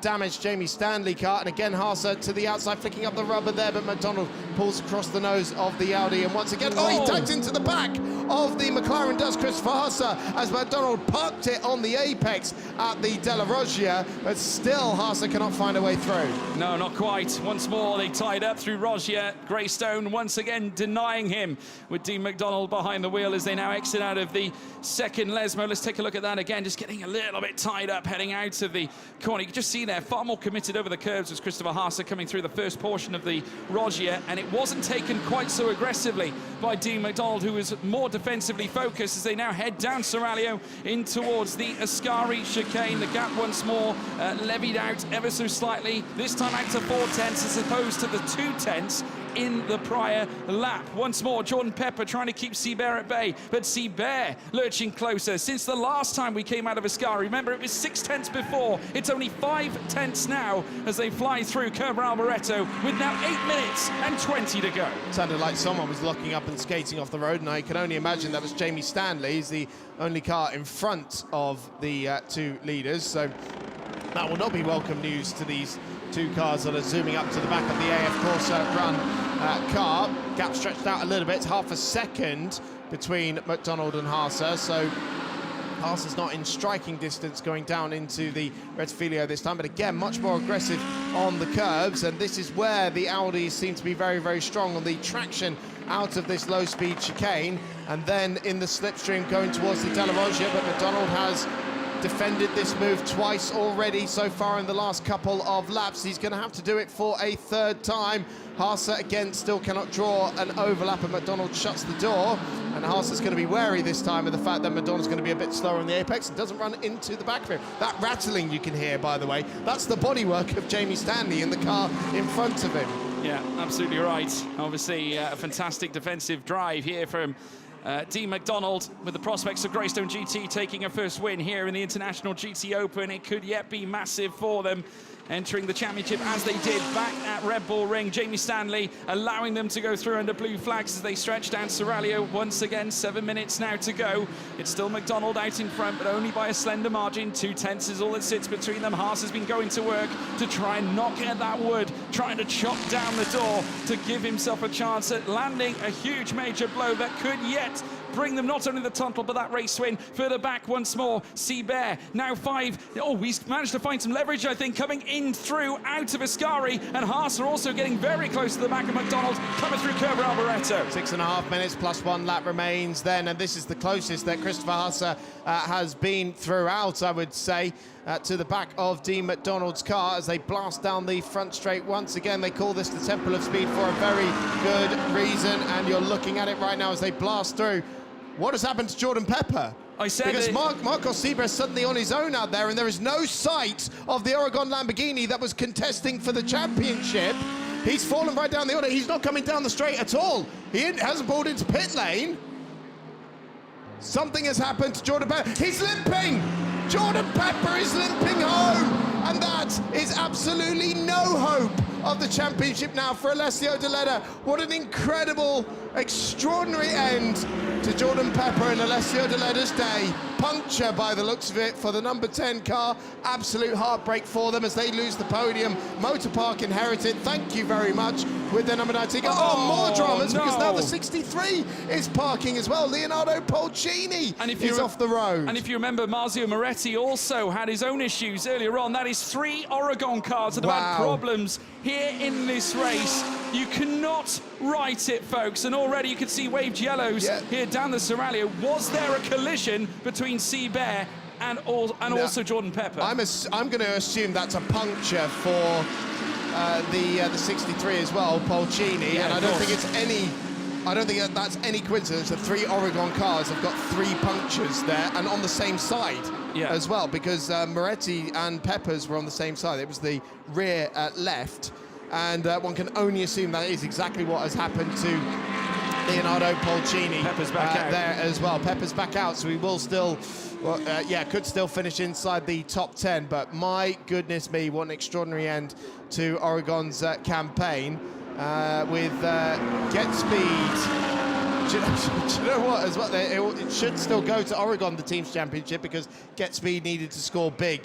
damaged Jamie Stanley car, and again Haas to the outside, flicking up the rubber there, but McDonald pulls across the nose of the Audi, and once again, he tugs into the back of the McLaren, does Christopher Haas, as McDonald parked it on the apex at the Della Rocha, but still Haas cannot find a way through. No, not quite. Once more they tied up through Rogia. Greystone once again denying him, with Dean McDonald behind the wheel as they now exit out of the 2nd Lesmo. Let's take a look at that again, just getting a little bit tied up heading out of the corner. You can just see there, far more committed over the curbs was Christopher Haas coming through the first portion of the Rogia, and it wasn't taken quite so aggressively by Dean McDonald, who was more defensively focused as they now head down Serralio in towards the Ascari chicane. The gap once more levied out ever so slightly, this time out to 4 tenths as opposed to the 2 tenths in the prior lap. Once more, Jordan Pepper trying to keep Seibert at bay, but Seibert lurching closer. Since the last time we came out of Ascari, remember it was 6 tenths before, it's only 5 tenths now as they fly through Kerber Alboreto with now 8 minutes and 20 to go. Sounded like someone was locking up and skating off the road, and I can only imagine that was Jamie Stanley. He's the only car in front of the 2 leaders, so that will not be welcome news to these 2 cars that are zooming up to the back of the AF Corsa run car. Gap stretched out a little bit, half a second between McDonald and Haas, so Haas is not in striking distance going down into the Rettifilio this time, but again much more aggressive on the curbs, and this is where the Audis seem to be very, very strong on the traction out of this low-speed chicane, and then in the slipstream going towards the Della Rocha, but McDonald has defended this move twice already so far in the last couple of laps. He's going to have to do it for a third time. Haase again still cannot draw an overlap, and McDonald shuts the door. And Haase's going to be wary this time of the fact that McDonald's going to be a bit slower on the apex and doesn't run into the back of him. That rattling you can hear, by the way, that's the bodywork of Jamie Stanley in the car in front of him. Yeah, absolutely right. Obviously, a fantastic defensive drive here from Dean McDonald, with the prospects of Greystone GT taking a first win here in the International GT Open. It could yet be massive for them, entering the championship as they did back at Red Bull Ring. Jamie Stanley allowing them to go through under blue flags as they stretch down Seraglio once again. 7 minutes now to go. It's still McDonald out in front, but only by a slender margin. 2/10 is all that sits between them. Haase has been going to work to try and knock at that wood, trying to chop down the door to give himself a chance at landing a huge major blow that could yet bring them not only the title, but that race win. Further back once more, Seabear, now 5. Oh, he's managed to find some leverage, I think, coming in through, out of Ascari, and Haase are also getting very close to the back of McDonald, coming through Kerber Alboreto. 6.5 minutes plus 1 lap remains then, and this is the closest that Christopher Haase has been throughout, I would say, to the back of Dean McDonald's car as they blast down the front straight once again. They call this the Temple of Speed for a very good reason, and you're looking at it right now as they blast through. What has happened to Jordan Pepper? I said because Marcos Seabear is suddenly on his own out there, and there is no sight of the Oregon Lamborghini that was contesting for the championship. He's fallen right down the order. He's not coming down the straight at all. He hasn't pulled into pit lane. Something has happened to Jordan Pepper. He's limping! Jordan Pepper is limping home! And that is absolutely no hope of the championship now for Alessio De Leda. What an incredible, extraordinary end to Jordan Pepper and Alessio De Leda's day. Puncture by the looks of it for the number 10 car. Absolute heartbreak for them as they lose the podium. Motor Park inherited, thank you very much, with their number 19 car. Oh, more dramas, no. because now the 63 is parking as well. Leonardo Polcini is off the road. And if you remember, Marzio Moretti also had his own issues earlier on. That is 3 Oregon cars that have had problems here in this race. You cannot write it, folks, and already you can see waved yellows here down the Seraglio. Was there a collision between Seabear and also Jordan Pepper? I'm going to assume that's a puncture for the 63 as well, Polcini, and I don't think that's any coincidence that 3 Oregon cars have got 3 punctures there and on the same side as well, because Moretti and Peppers were on the same side. It was the rear left, and one can only assume that is exactly what has happened to Leonardo Polcini. Pepper's back out there as well. Pepper's back out, so he will still, could still finish inside the top 10. But my goodness me, what an extraordinary end to Oregon's campaign with Get Speed. Do you know what, as well, it should still go to Oregon, the team's championship, because Get Speed needed to score big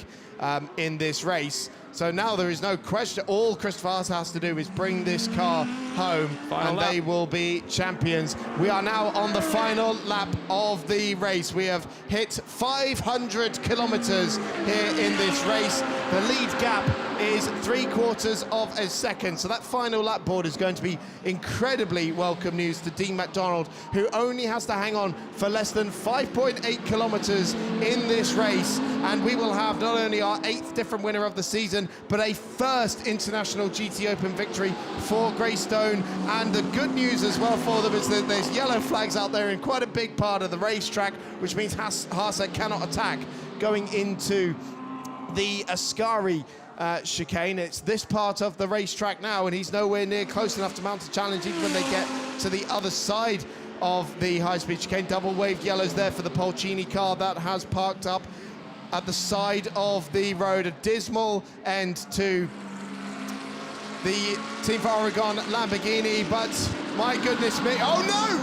in this race. So now there is no question. All Christopher Haase has to do is bring this car home, and they will be champions. We are now on the final lap of the race. We have hit 500 kilometers here in this race. The lead gap is 3/4 of a second. So that final lap board is going to be incredibly welcome news to Dean McDonald, who only has to hang on for less than 5.8 kilometers in this race. And we will have not only our 8th different winner of the season, but a first International GT Open victory for Greystone. And the good news as well for them is that there's yellow flags out there in quite a big part of the racetrack, which means Haase cannot attack going into the Ascari chicane. It's this part of the racetrack now, and he's nowhere near close enough to mount a challenge even when they get to the other side of the high-speed chicane. Double waved yellows there for the Polcini car that has parked up at the side of the road. A dismal end to the Team for Oregon Lamborghini, but my goodness me. Oh no!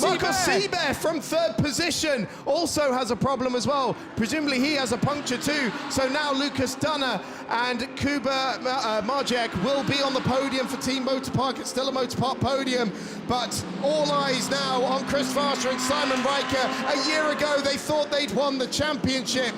Marcos Seabear from 3rd position also has a problem as well. Presumably he has a puncture too. So now Lucas Dunner and Kuba Marjek will be on the podium for Team Motor Park. It's still a Motor Park podium, but all eyes now on Chris Varsha and Simon Riker. A year ago they thought they'd won the championship,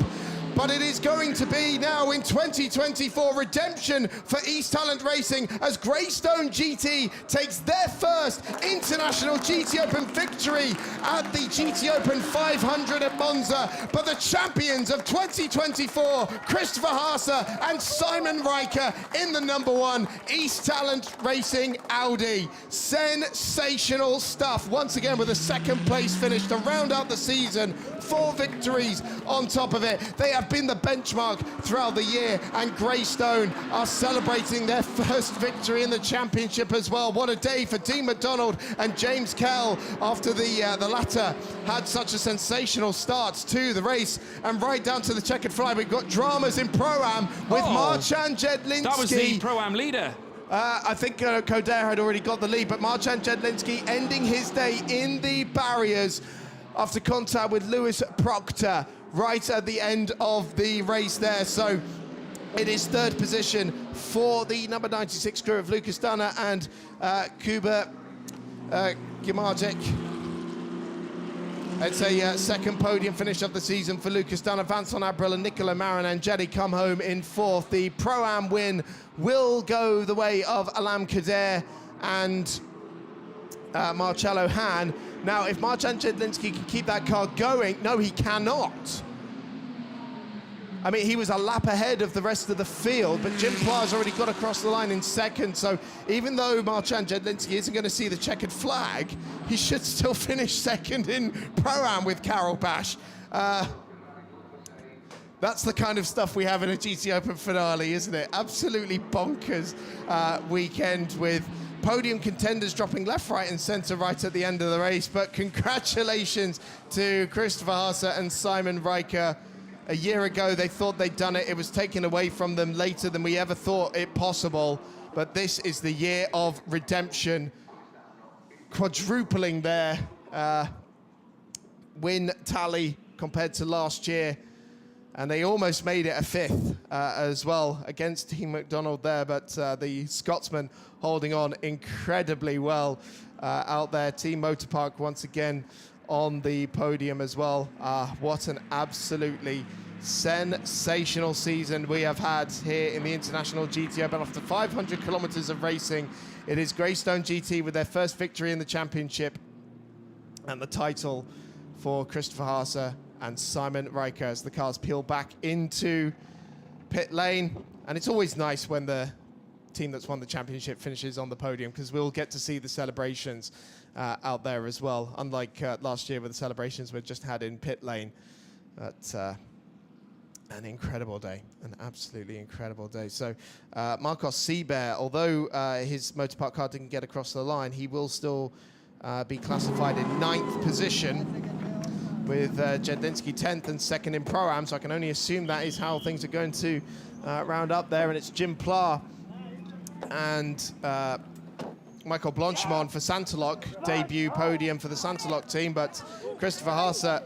but it is going to be now in 2024 redemption for East Talent Racing as Greystone GT takes their first international GT Open victory at the GT Open 500 at Monza. But the champions of 2024, Christopher Haase and Simon Riker in the #1 East Talent Racing Audi. Sensational stuff. Once again with a second place finish to round out the season. 4 victories on top of it. They have been the benchmark throughout the year, and Greystone are celebrating their first victory in the championship as well. What a day for Dean McDonald and James Kell after the latter had such a sensational start to the race. And right down to the checkered flag, we've got dramas in Pro-Am with Marcin Jedlinski. That was the Pro-Am leader. I think Coder had already got the lead, but Marcin Jedlinski ending his day in the barriers after contact with Lewis Proctor right at the end of the race there. So it is 3rd position for the number 96 crew of Lucas Dunner and Kuba Gimardzic. It's a second podium finish of the season for Lucas Dunner. Vincent Abril and Nicola Marinangeli come home in 4th. The Pro-Am win will go the way of Alam Kader and Marcello Hahn. Now, if Marcin Jedlinski can keep that car going, no, he cannot. I mean, he was a lap ahead of the rest of the field, but Jim Pla's already got across the line in 2nd. So even though Marcin Jedlinski isn't going to see the checkered flag, he should still finish 2nd in Pro-Am with Karel Bash. That's the kind of stuff we have in a GT Open finale, isn't it? Absolutely bonkers weekend with podium contenders dropping left, right, and centre right at the end of the race. But congratulations to Christopher Haase and Simon Riker. A year ago, they thought they'd done it. It was taken away from them later than we ever thought it possible. But this is the year of redemption, quadrupling their win tally compared to last year. And they almost made it a 5th as well against Team McDonald there, but the Scotsman holding on incredibly well out there. Team Motorpark once again on the podium as well. What an absolutely sensational season we have had here in the International GT Open. After 500 kilometers of racing, it is Greystone GT with their first victory in the championship and the title for Christopher Haase and Simon Riker as the cars peel back into pit lane. And it's always nice when the team that's won the championship finishes on the podium, because we'll get to see the celebrations out there as well, unlike last year with the celebrations we just had in pit lane. But an incredible day, an absolutely incredible day. So Marcos Seabear, although his motorpark car didn't get across the line, he will still be classified in 9th position, with Jedlinski 10th and 2nd in Pro-Am, so I can only assume that is how things are going to round up there. And it's Jim Pla and Michael Blanchimont for Santaloc, debut podium for the Santaloc team, but Christopher Haase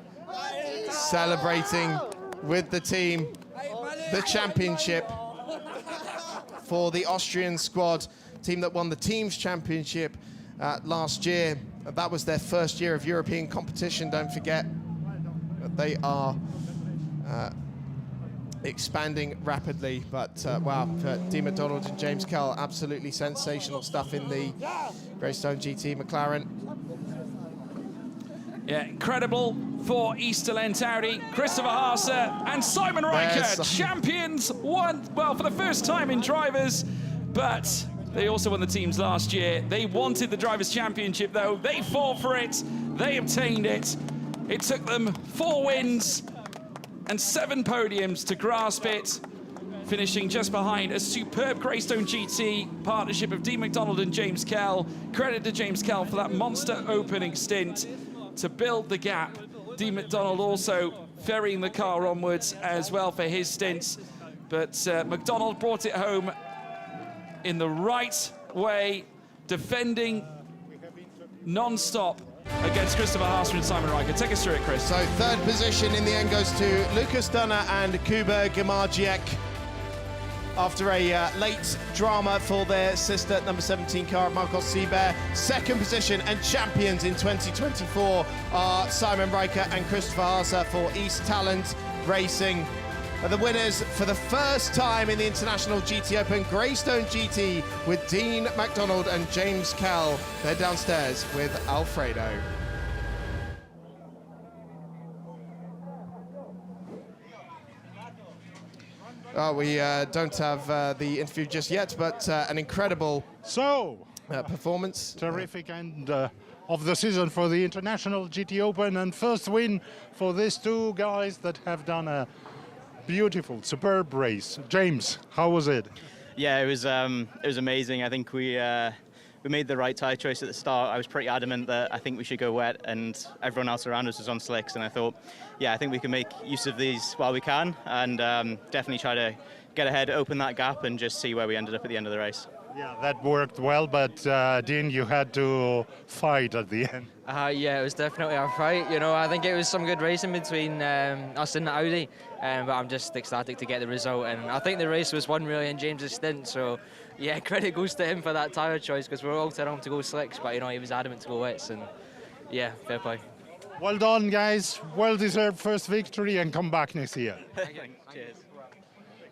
celebrating with the team the championship for the Austrian squad, team that won the team's championship last year. That was their first year of European competition, don't forget. They are expanding rapidly, but wow, for Dean McDonald and James Kell, absolutely sensational stuff in the Greystone GT McLaren. Yeah, incredible for East Talent Audi, Christopher Haase and Simon Riker, champions, won, well, for the first time in drivers, but they also won the teams last year. They wanted the Drivers' Championship, though. They fought for it. They obtained it. It took them 4 wins and 7 podiums to grasp it, finishing just behind a superb Greystone GT partnership of Dean McDonald and James Kell. Credit to James Kell for that monster opening stint to build the gap. Dean McDonald also ferrying the car onwards as well for his stints. But McDonald brought it home in the right way, defending non-stop against Christopher Haase and Simon Riker. Take us through it, Chris. So 3rd position in the end goes to Lucas Dunner and Kuba Gimardzic after a late drama for their sister number 17 car, Marcos Seabear. 2nd position and champions in 2024 are Simon Riker and Christopher Haase for East Talent Racing. are the winners for the first time in the International GT Open. Greystone GT with Dean MacDonald and James Kell. They're downstairs with Alfredo. We don't have the interview just yet, but an incredible performance. Terrific end of the season for the International GT Open, and first win for these two guys that have done a beautiful, superb race. James, how was it? Yeah, it was amazing. I think we made the right tyre choice at the start. I was pretty adamant that I think we should go wet, and everyone else around us was on slicks, and I thought, yeah, I think we can make use of these while we can, and definitely try to get ahead, open that gap, and just see where we ended up at the end of the race. Yeah, that worked well, but Dean, you had to fight at the end. Yeah, it was definitely a fight. You know, I think it was some good racing between us and the Audi, but I'm just ecstatic to get the result. And I think the race was won really in James's stint, so yeah, credit goes to him for that tyre choice, because we were all telling him to go slicks, but you know, he was adamant to go wets, and yeah, fair play. Well done, guys. Well-deserved first victory, and come back next year. Cheers.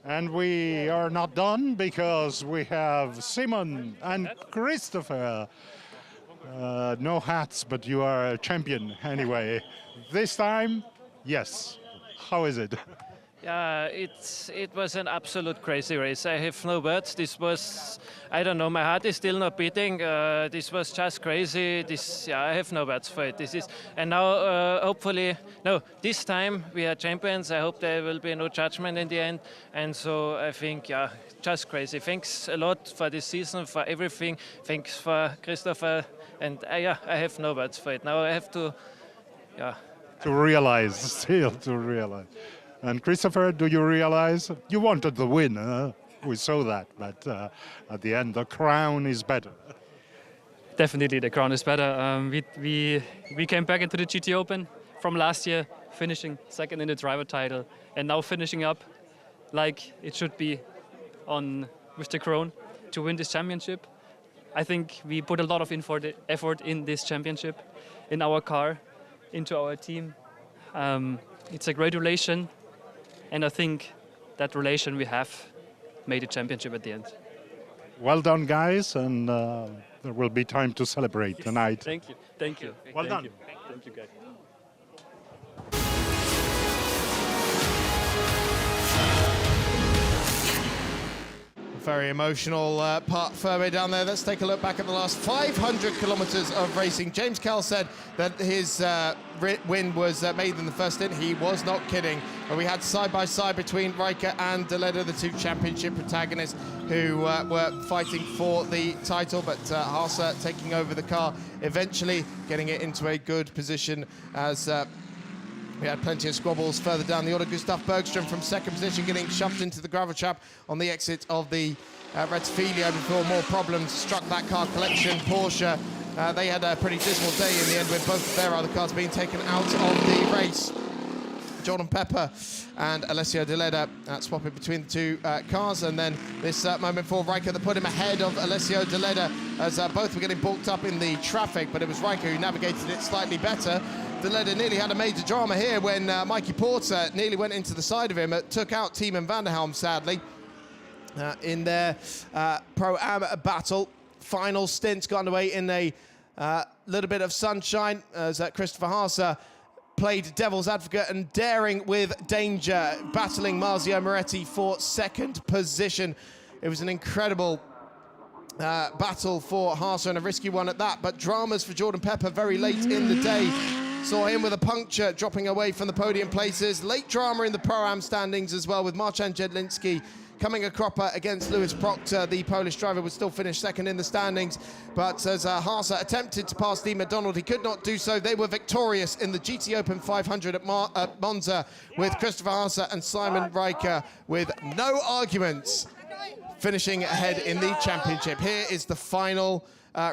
And we are not done, because we have Simon and Christopher. No hats, but you are a champion anyway. This time, yes. How is it? Yeah, it was an absolute crazy race. I have no words. This was, I don't know, my heart is still not beating. This was just crazy. I have no words for it. And now hopefully, this time we are champions. I hope there will be no judgment in the end. And so I think, yeah, just crazy. Thanks a lot for this season, for everything. Thanks for Christopher. And yeah, I have no words for it. Now I have to, yeah. To realize. And Christopher, do you realize you wanted the win? We saw that, but at the end, the crown is better. Definitely, the crown is better. We came back into the GT Open from last year, finishing second in the driver title, and now finishing up like it should be with the crown to win this championship. I think we put a lot of effort in this championship, in our car, into our team. It's a great relation. And I think that relation we have made a championship at the end. Well done, guys, and there will be time to celebrate tonight. Thank you. Thank you. Well done. Thank you, guys. Very emotional part further down there. Let's take a look back at the last 500 kilometers of racing. James Kell said that his win was made in the first stint. He was not kidding. But we had side-by-side between Riker and De Leder, the two championship protagonists who were fighting for the title, but Haase taking over the car, eventually getting it into a good position as we had plenty of squabbles further down the order. Gustav Bergström from second position getting shoved into the gravel trap on the exit of the Rettifilio before more problems struck that car collection. Porsche, they had a pretty dismal day in the end with both of their other cars being taken out of the race. Jordan Pepper and Alessio De Leder swapping between the two cars, and then this moment for Riker that put him ahead of Alessio De Leder as both were getting balked up in the traffic, but it was Riker who navigated it slightly better. De Leder nearly had a major drama here when Mikey Porter nearly went into the side of him. It took out Tiemann van der Helm, sadly, in their Pro-Am battle. Final stint got underway in a little bit of sunshine as Christopher Haase played devil's advocate and daring with danger, battling Marzio Moretti for second position. It was an incredible battle for Haase, and a risky one at that, but dramas for Jordan Pepper very late in the day. Saw him with a puncture dropping away from the podium places. Late drama in the Pro-Am standings as well, with Marcin Jedlinski coming a cropper against Lewis Proctor. The Polish driver would still finish second in the standings, but as Haase attempted to pass Dean MacDonald, he could not do so. They were victorious in the GT Open 500 at Monza, with Christopher Haase and Simon Riker with no arguments finishing ahead in the championship. Here is the final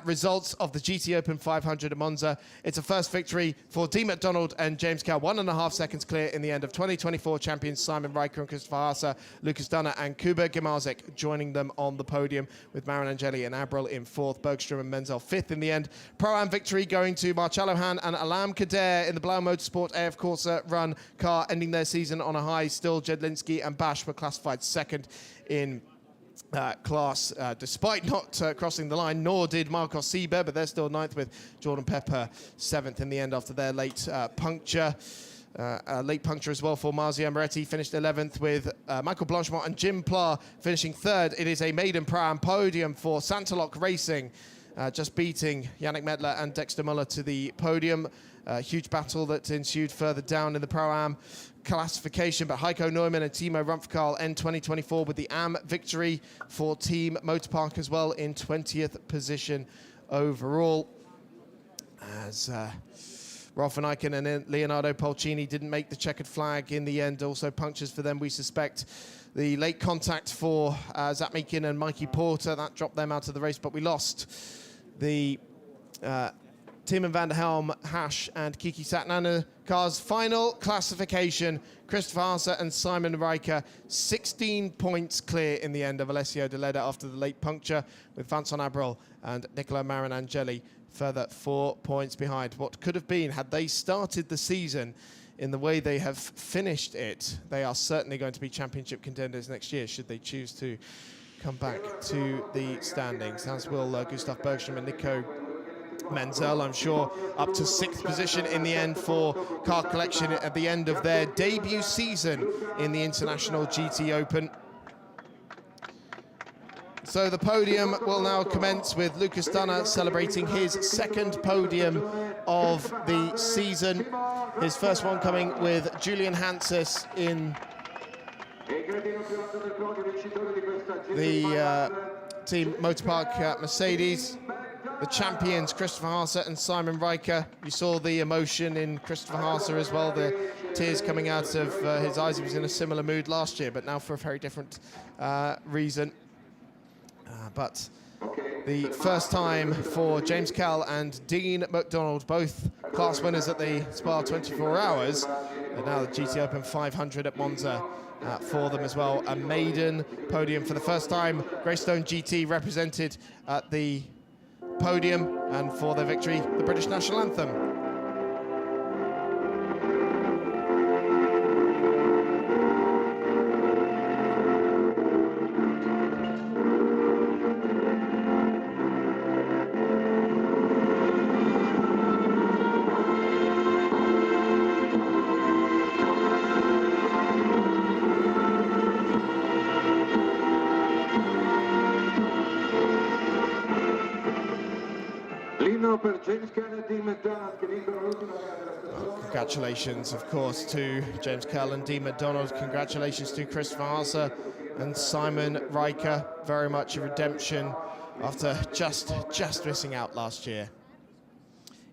results of the GT Open 500 at Monza. It's a first victory for Dean McDonald and James Kell, 1.5 seconds clear in the end of 2024 champions Simon Riker and Christopher Haase, Lucas Dunner and Kuba Gimarzik joining them on the podium, with Marin Angeli and Abril in 4th, Bergstrom and Menzel 5th in the end. Pro-Am victory going to Marcello Han and Alam Kader in the Blau Motorsport AF Corsa run car, ending their season on a high. Still, Jedlinski and Bash were classified 2nd in class, despite not crossing the line, nor did Marcos Sieber, but they're still 9th, with Jordan Pepper 7th in the end after their late puncture. Late puncture as well for Marzio Moretti, finished 11th, with Michael Blanchemont and Jim Pla finishing 3rd. It is a maiden Pro-Am podium for Santaloc Racing, just beating Yannick Mettler and Dexter Muller to the podium. Huge battle that ensued further down in the Pro-Am classification, but Heiko Neumann and Timo Rumpfkarl end 2024 with the AM victory for Team Motorpark as well, in 20th position overall. As Rolf van Eycken and Leonardo Polcini didn't make the checkered flag in the end. Also punctures for them, we suspect. The late contact for Zach Meakin and Mikey Porter, that dropped them out of the race, but we lost the Timon van der Helm, Hash and Kiki Satnana cars. Final classification, Christopher Haase and Simon Riker, 16 points clear in the end of Alessio De Leda after the late puncture, with Vincent Abril and Nicola Marin Angeli further 4 points behind. What could have been, had they started the season in the way they have finished it, they are certainly going to be championship contenders next year, should they choose to come back to the standings, as will Gustav Bergstrom and Nico Menzel, I'm sure, up to 6th position in the end for Car Collection at the end of their debut season in the International GT Open. So the podium will now commence with Lucas Dunner celebrating his 2nd podium of the season. His first one coming with Julian Hanses in the Team Motorpark Mercedes. The champions, Christopher Haase and Simon Riker. You saw the emotion in Christopher Haase as well, the tears coming out of his eyes. He was in a similar mood last year, but now for a very different reason. But the first time for James Kell and Dean McDonald, both class winners at the Spa 24 Hours, and now the GT Open 500 at Monza for them as well. A maiden podium for the first time. Greystone GT represented at the podium, and for their victory, the British National Anthem. Congratulations, of course, to James Kell and Dean McDonald. Congratulations to Christopher Haase and Simon Riker. Very much a redemption after just missing out last year.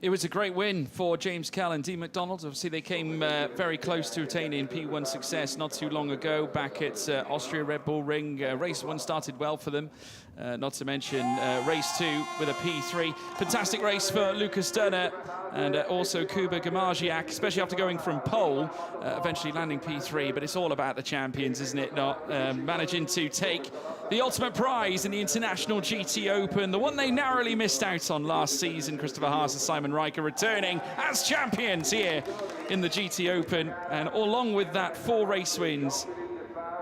It was a great win for James Kell and Dean McDonald. Obviously, they came very close to attaining P1 success not too long ago back at Austria Red Bull Ring. Race 1 started well for them, not to mention race 2 with a P3. Fantastic race for Lucas Dunner and also Kuba Gimarzik, especially after going from pole, eventually landing P3. But it's all about the champions, isn't it not? Managing to take the ultimate prize in the International GT Open, the one they narrowly missed out on last season. Christopher Haase and Simon Riker returning as champions here in the GT Open, and along with that, 4 race wins,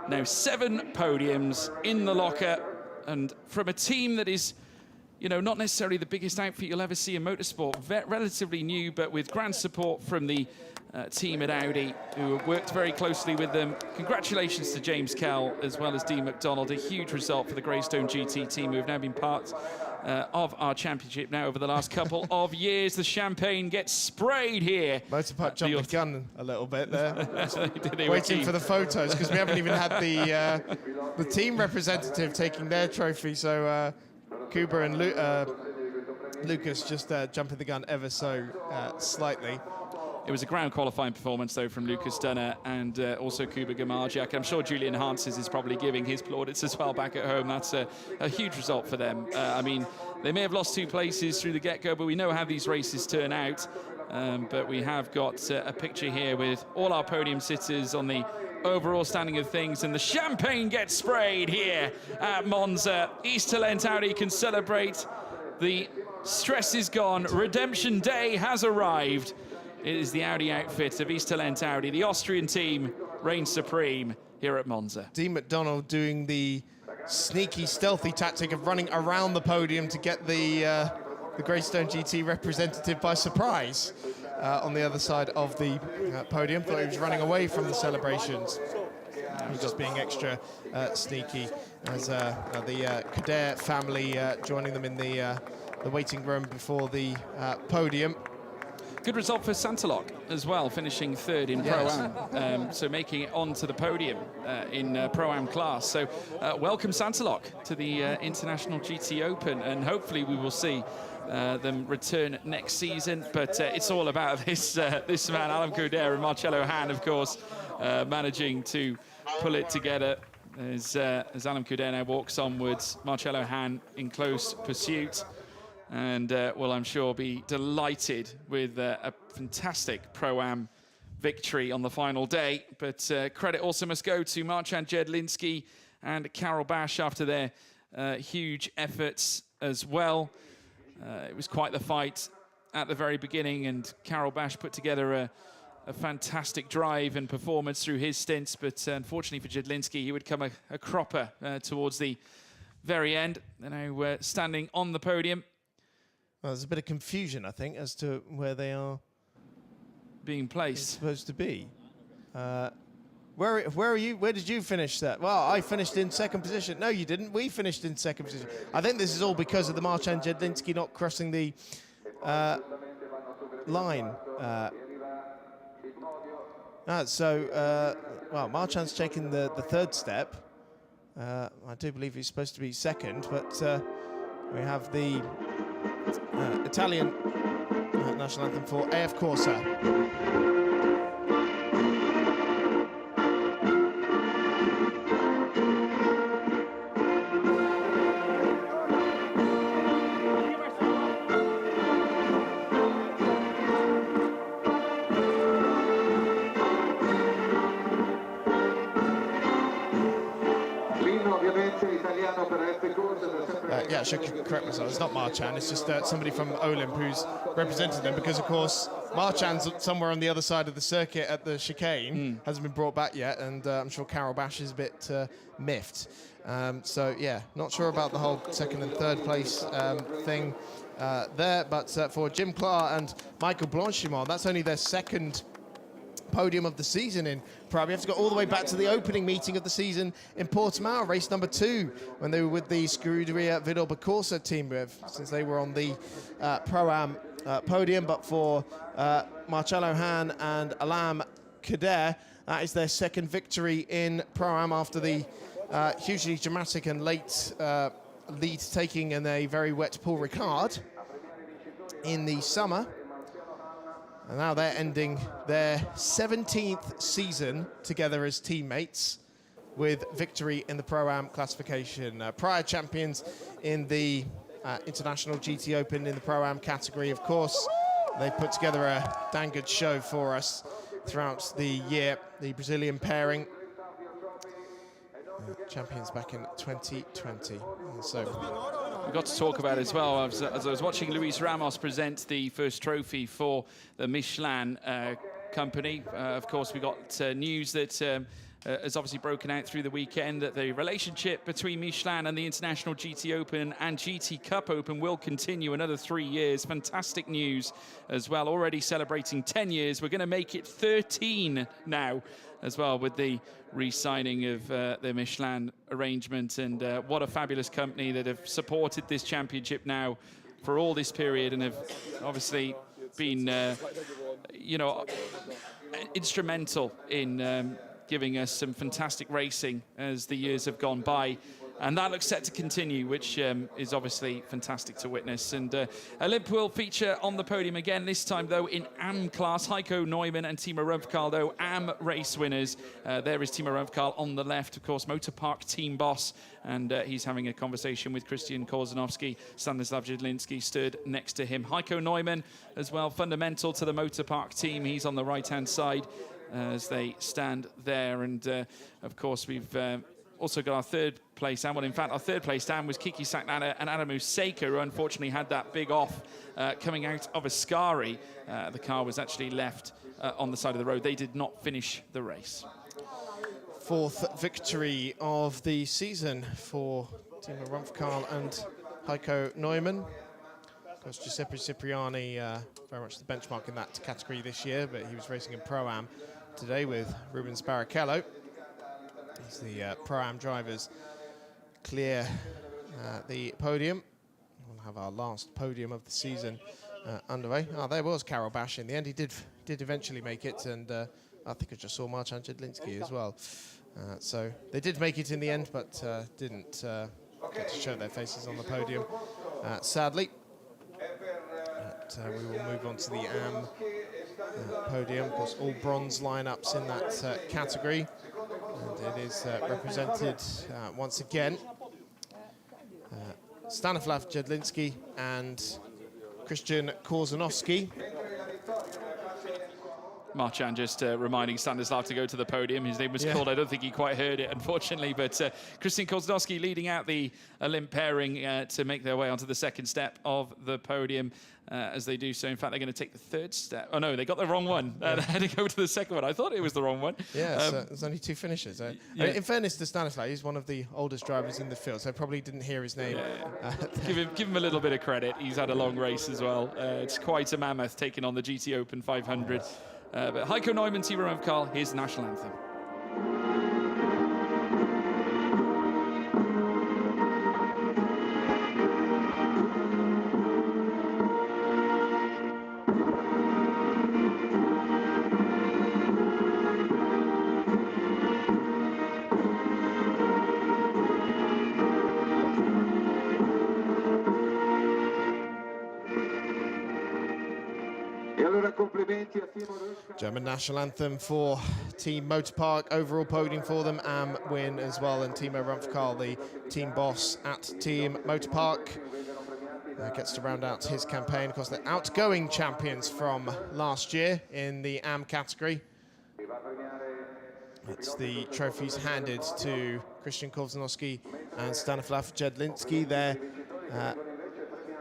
now 7 podiums in the locker, and from a team that is, you know, not necessarily the biggest outfit you'll ever see in motorsport, relatively new, but with grand support from the team at Audi, who worked very closely with them. Congratulations to James Kell as well as Dean McDonald. A huge result for the Greystone GT team, who have now been part of our championship now over the last couple of years. The champagne gets sprayed here. Motorpark jumped the gun a little bit there. Waiting for the photos, because we haven't even had the team representative taking their trophy. So Kuba and Lucas just jumping the gun ever so slightly. It was a ground qualifying performance, though, from Lucas Dunner and also Kuba Gimarzik. I'm sure Julian Hanses is probably giving his plaudits as well back at home. That's a huge result for them. I mean, They may have lost 2 places through the get-go, but we know how these races turn out. But we have got a picture here with all our podium sitters on the overall standing of things, and the champagne gets sprayed here at Monza. East Talent Audi can celebrate. The stress is gone. Redemption Day has arrived. It is the Audi outfit of East Talent Audi. The Austrian team reigns supreme here at Monza. Dean McDonald doing the sneaky, stealthy tactic of running around the podium to get the Greystone GT representative by surprise on the other side of the podium. Thought he was running away from the celebrations. He was just being extra sneaky as the Kader family joining them in the waiting room before the podium. Good result for Santalok as well, finishing 3rd in Pro-Am, so making it onto the podium in Pro-Am class. So welcome Santalok to the International GT Open, and hopefully we will see them return next season. But it's all about this man, Alan Couder, and Marcello Hahn, of course, managing to pull it together as Alan Couder now walks onwards. Marcello Hahn in close pursuit. And will, I'm sure, be delighted with a fantastic Pro-Am victory on the final day. But credit also must go to Marcin Jedlinski and Karol Bash after their huge efforts as well. It was quite the fight at the very beginning, and Karol Bash put together a fantastic drive and performance through his stints. But unfortunately for Jedlinski, he would come a cropper towards the very end. They're now standing on the podium. Well, there's a bit of confusion, I think, as to where they are being placed. Supposed to be. Where are you? Where did you finish that? Well, I finished in 2nd position. No, you didn't. We finished in 2nd position. I think this is all because of the Marcin Jedlinski not crossing the line. Well, Marcin's taken the 3rd step. I do believe he's supposed to be 2nd, but we have the Italian national anthem for AF Corsa. Yeah, I should correct myself. It's not Marcin. It's just somebody from Olymp who's represented them, because, of course, Marchan's somewhere on the other side of the circuit at the chicane. Hasn't been brought back yet, and I'm sure Karol Bash is a bit miffed. So, yeah, not sure about the whole 2nd and 3rd place thing there. But for Jim Clark and Michael Blanchimont, that's only their 2nd podium of the season in Pro-Am. You have to go all the way back to the opening meeting of the season in Portimao, race number 2, when they were with the Scuderia Vidal-Corsa team, since they were on the Pro-Am podium. But for Marcello Hahn and Alam Kader, that is their 2nd victory in Pro-Am after the hugely dramatic and late lead taking in a very wet Paul Ricard in the summer. And now they're ending their 17th season together as teammates with victory in the Pro-Am classification. Prior champions in the International GT Open in the Pro-Am category, of course. They put together a dang good show for us throughout the year. The Brazilian pairing, champions back in 2020. And so we've got to talk about it as well. As I was watching Luis Ramos present the first trophy for the Michelin company, of course, we got news that has obviously broken out through the weekend, that the relationship between Michelin and the International GT Open and GT Cup Open will continue another 3 years. Fantastic news as well. Already celebrating 10 years. We're going to make it 13 now as well, with the re-signing of the Michelin arrangement. And what a fabulous company that have supported this championship now for all this period, and have obviously been, instrumental in giving us some fantastic racing as the years have gone by. And that looks set to continue, which is obviously fantastic to witness. And Olymp will feature on the podium again, this time, though, in AM class. Heiko Neumann and Timo Rumpfkarl, though, AM race winners. There is Timo Rumpfkarl on the left, of course, Motor Park team boss. And he's having a conversation with Christian Korzanowski. Stanislav Jedlinski stood next to him. Heiko Neumann, as well, fundamental to the Motor Park team. He's on the right-hand side as they stand there. And, of course, we've also got our third place down. Well, in fact, our third place down was Kiki Saknana and Adamu Seika, who unfortunately had that big off coming out of Ascari. The car was actually left on the side of the road. They did not finish the race. Fourth victory of the season for Timo Rumpfkarl and Heiko Neumann. Of course, Giuseppe Cipriani, very much the benchmark in that category this year, but he was racing in Pro-Am today with Rubens Barrichello. As the Pro-Am drivers clear the podium. We'll have our last podium of the season underway. Oh, there was Karol Bash in the end. He did eventually make it, and I think I just saw Marcin Jedlinski as well. So they did make it in the end, but didn't get to show their faces on the podium, sadly. But we will move on to the AM podium. Of course, all bronze lineups in that category. And it is represented once again. Stanislav Jedlinski and Christian Korzanowski. Marcin just reminding Stanislav to go to the podium. His name was called. I don't think he quite heard it, unfortunately. But Christian Korzanowski leading out the Olymp pairing to make their way onto the second step of the podium as they do so. In fact, they're going to take the third step. Oh, no, they got the wrong one. They had to go to the second one. I thought it was the wrong one. Yeah, there's only two finishes. I mean, in fairness to Stanislav, he's one of the oldest drivers in the field, so I probably didn't hear his name. Give him a little bit of credit. He's had a long race as well. It's quite a mammoth taking on the GT Open 500. But Heiko Neumann, Timo Rumpfkarl, here's the national anthem. German national anthem for Team Motor Park, overall podium for them, AM win as well, and Timo Rumpfkarl, the team boss at Team Motor Park, gets to round out his campaign. Of course, the outgoing champions from last year in the AM category. It's the trophies handed to Christian Korzanowski and Stanislav Jedlinski. Their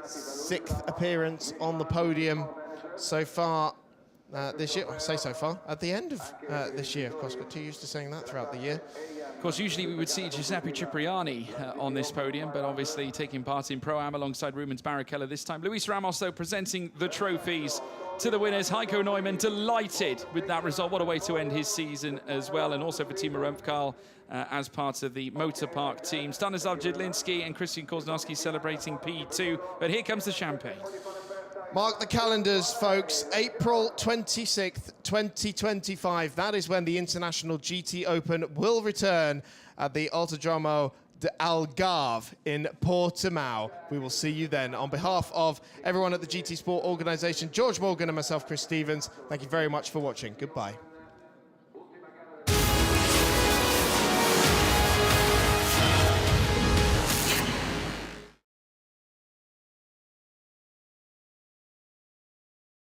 sixth appearance on the podium so far this year. I say so far, at the end of this year. Of course, got too used to saying that throughout the year. Of course, usually we would see Giuseppe Cipriani on this podium, but obviously taking part in Pro-Am alongside Rubens Barrichello this time. Luis Ramos, though, presenting the trophies to the winners. Heiko Neumann delighted with that result. What a way to end his season as well. And also for Timo Rumpfkarl as part of the Motor Park team. Stanislav Jedlinski and Christian Korzanowski celebrating P2. But here comes the champagne. Mark the calendars, folks. April 26th, 2025. That is when the International GT Open will return at the Autodromo de Algarve in Portimao. We will see you then. On behalf of everyone at the GT Sport organisation, George Morgan and myself, Chris Stevens, thank you very much for watching. Goodbye.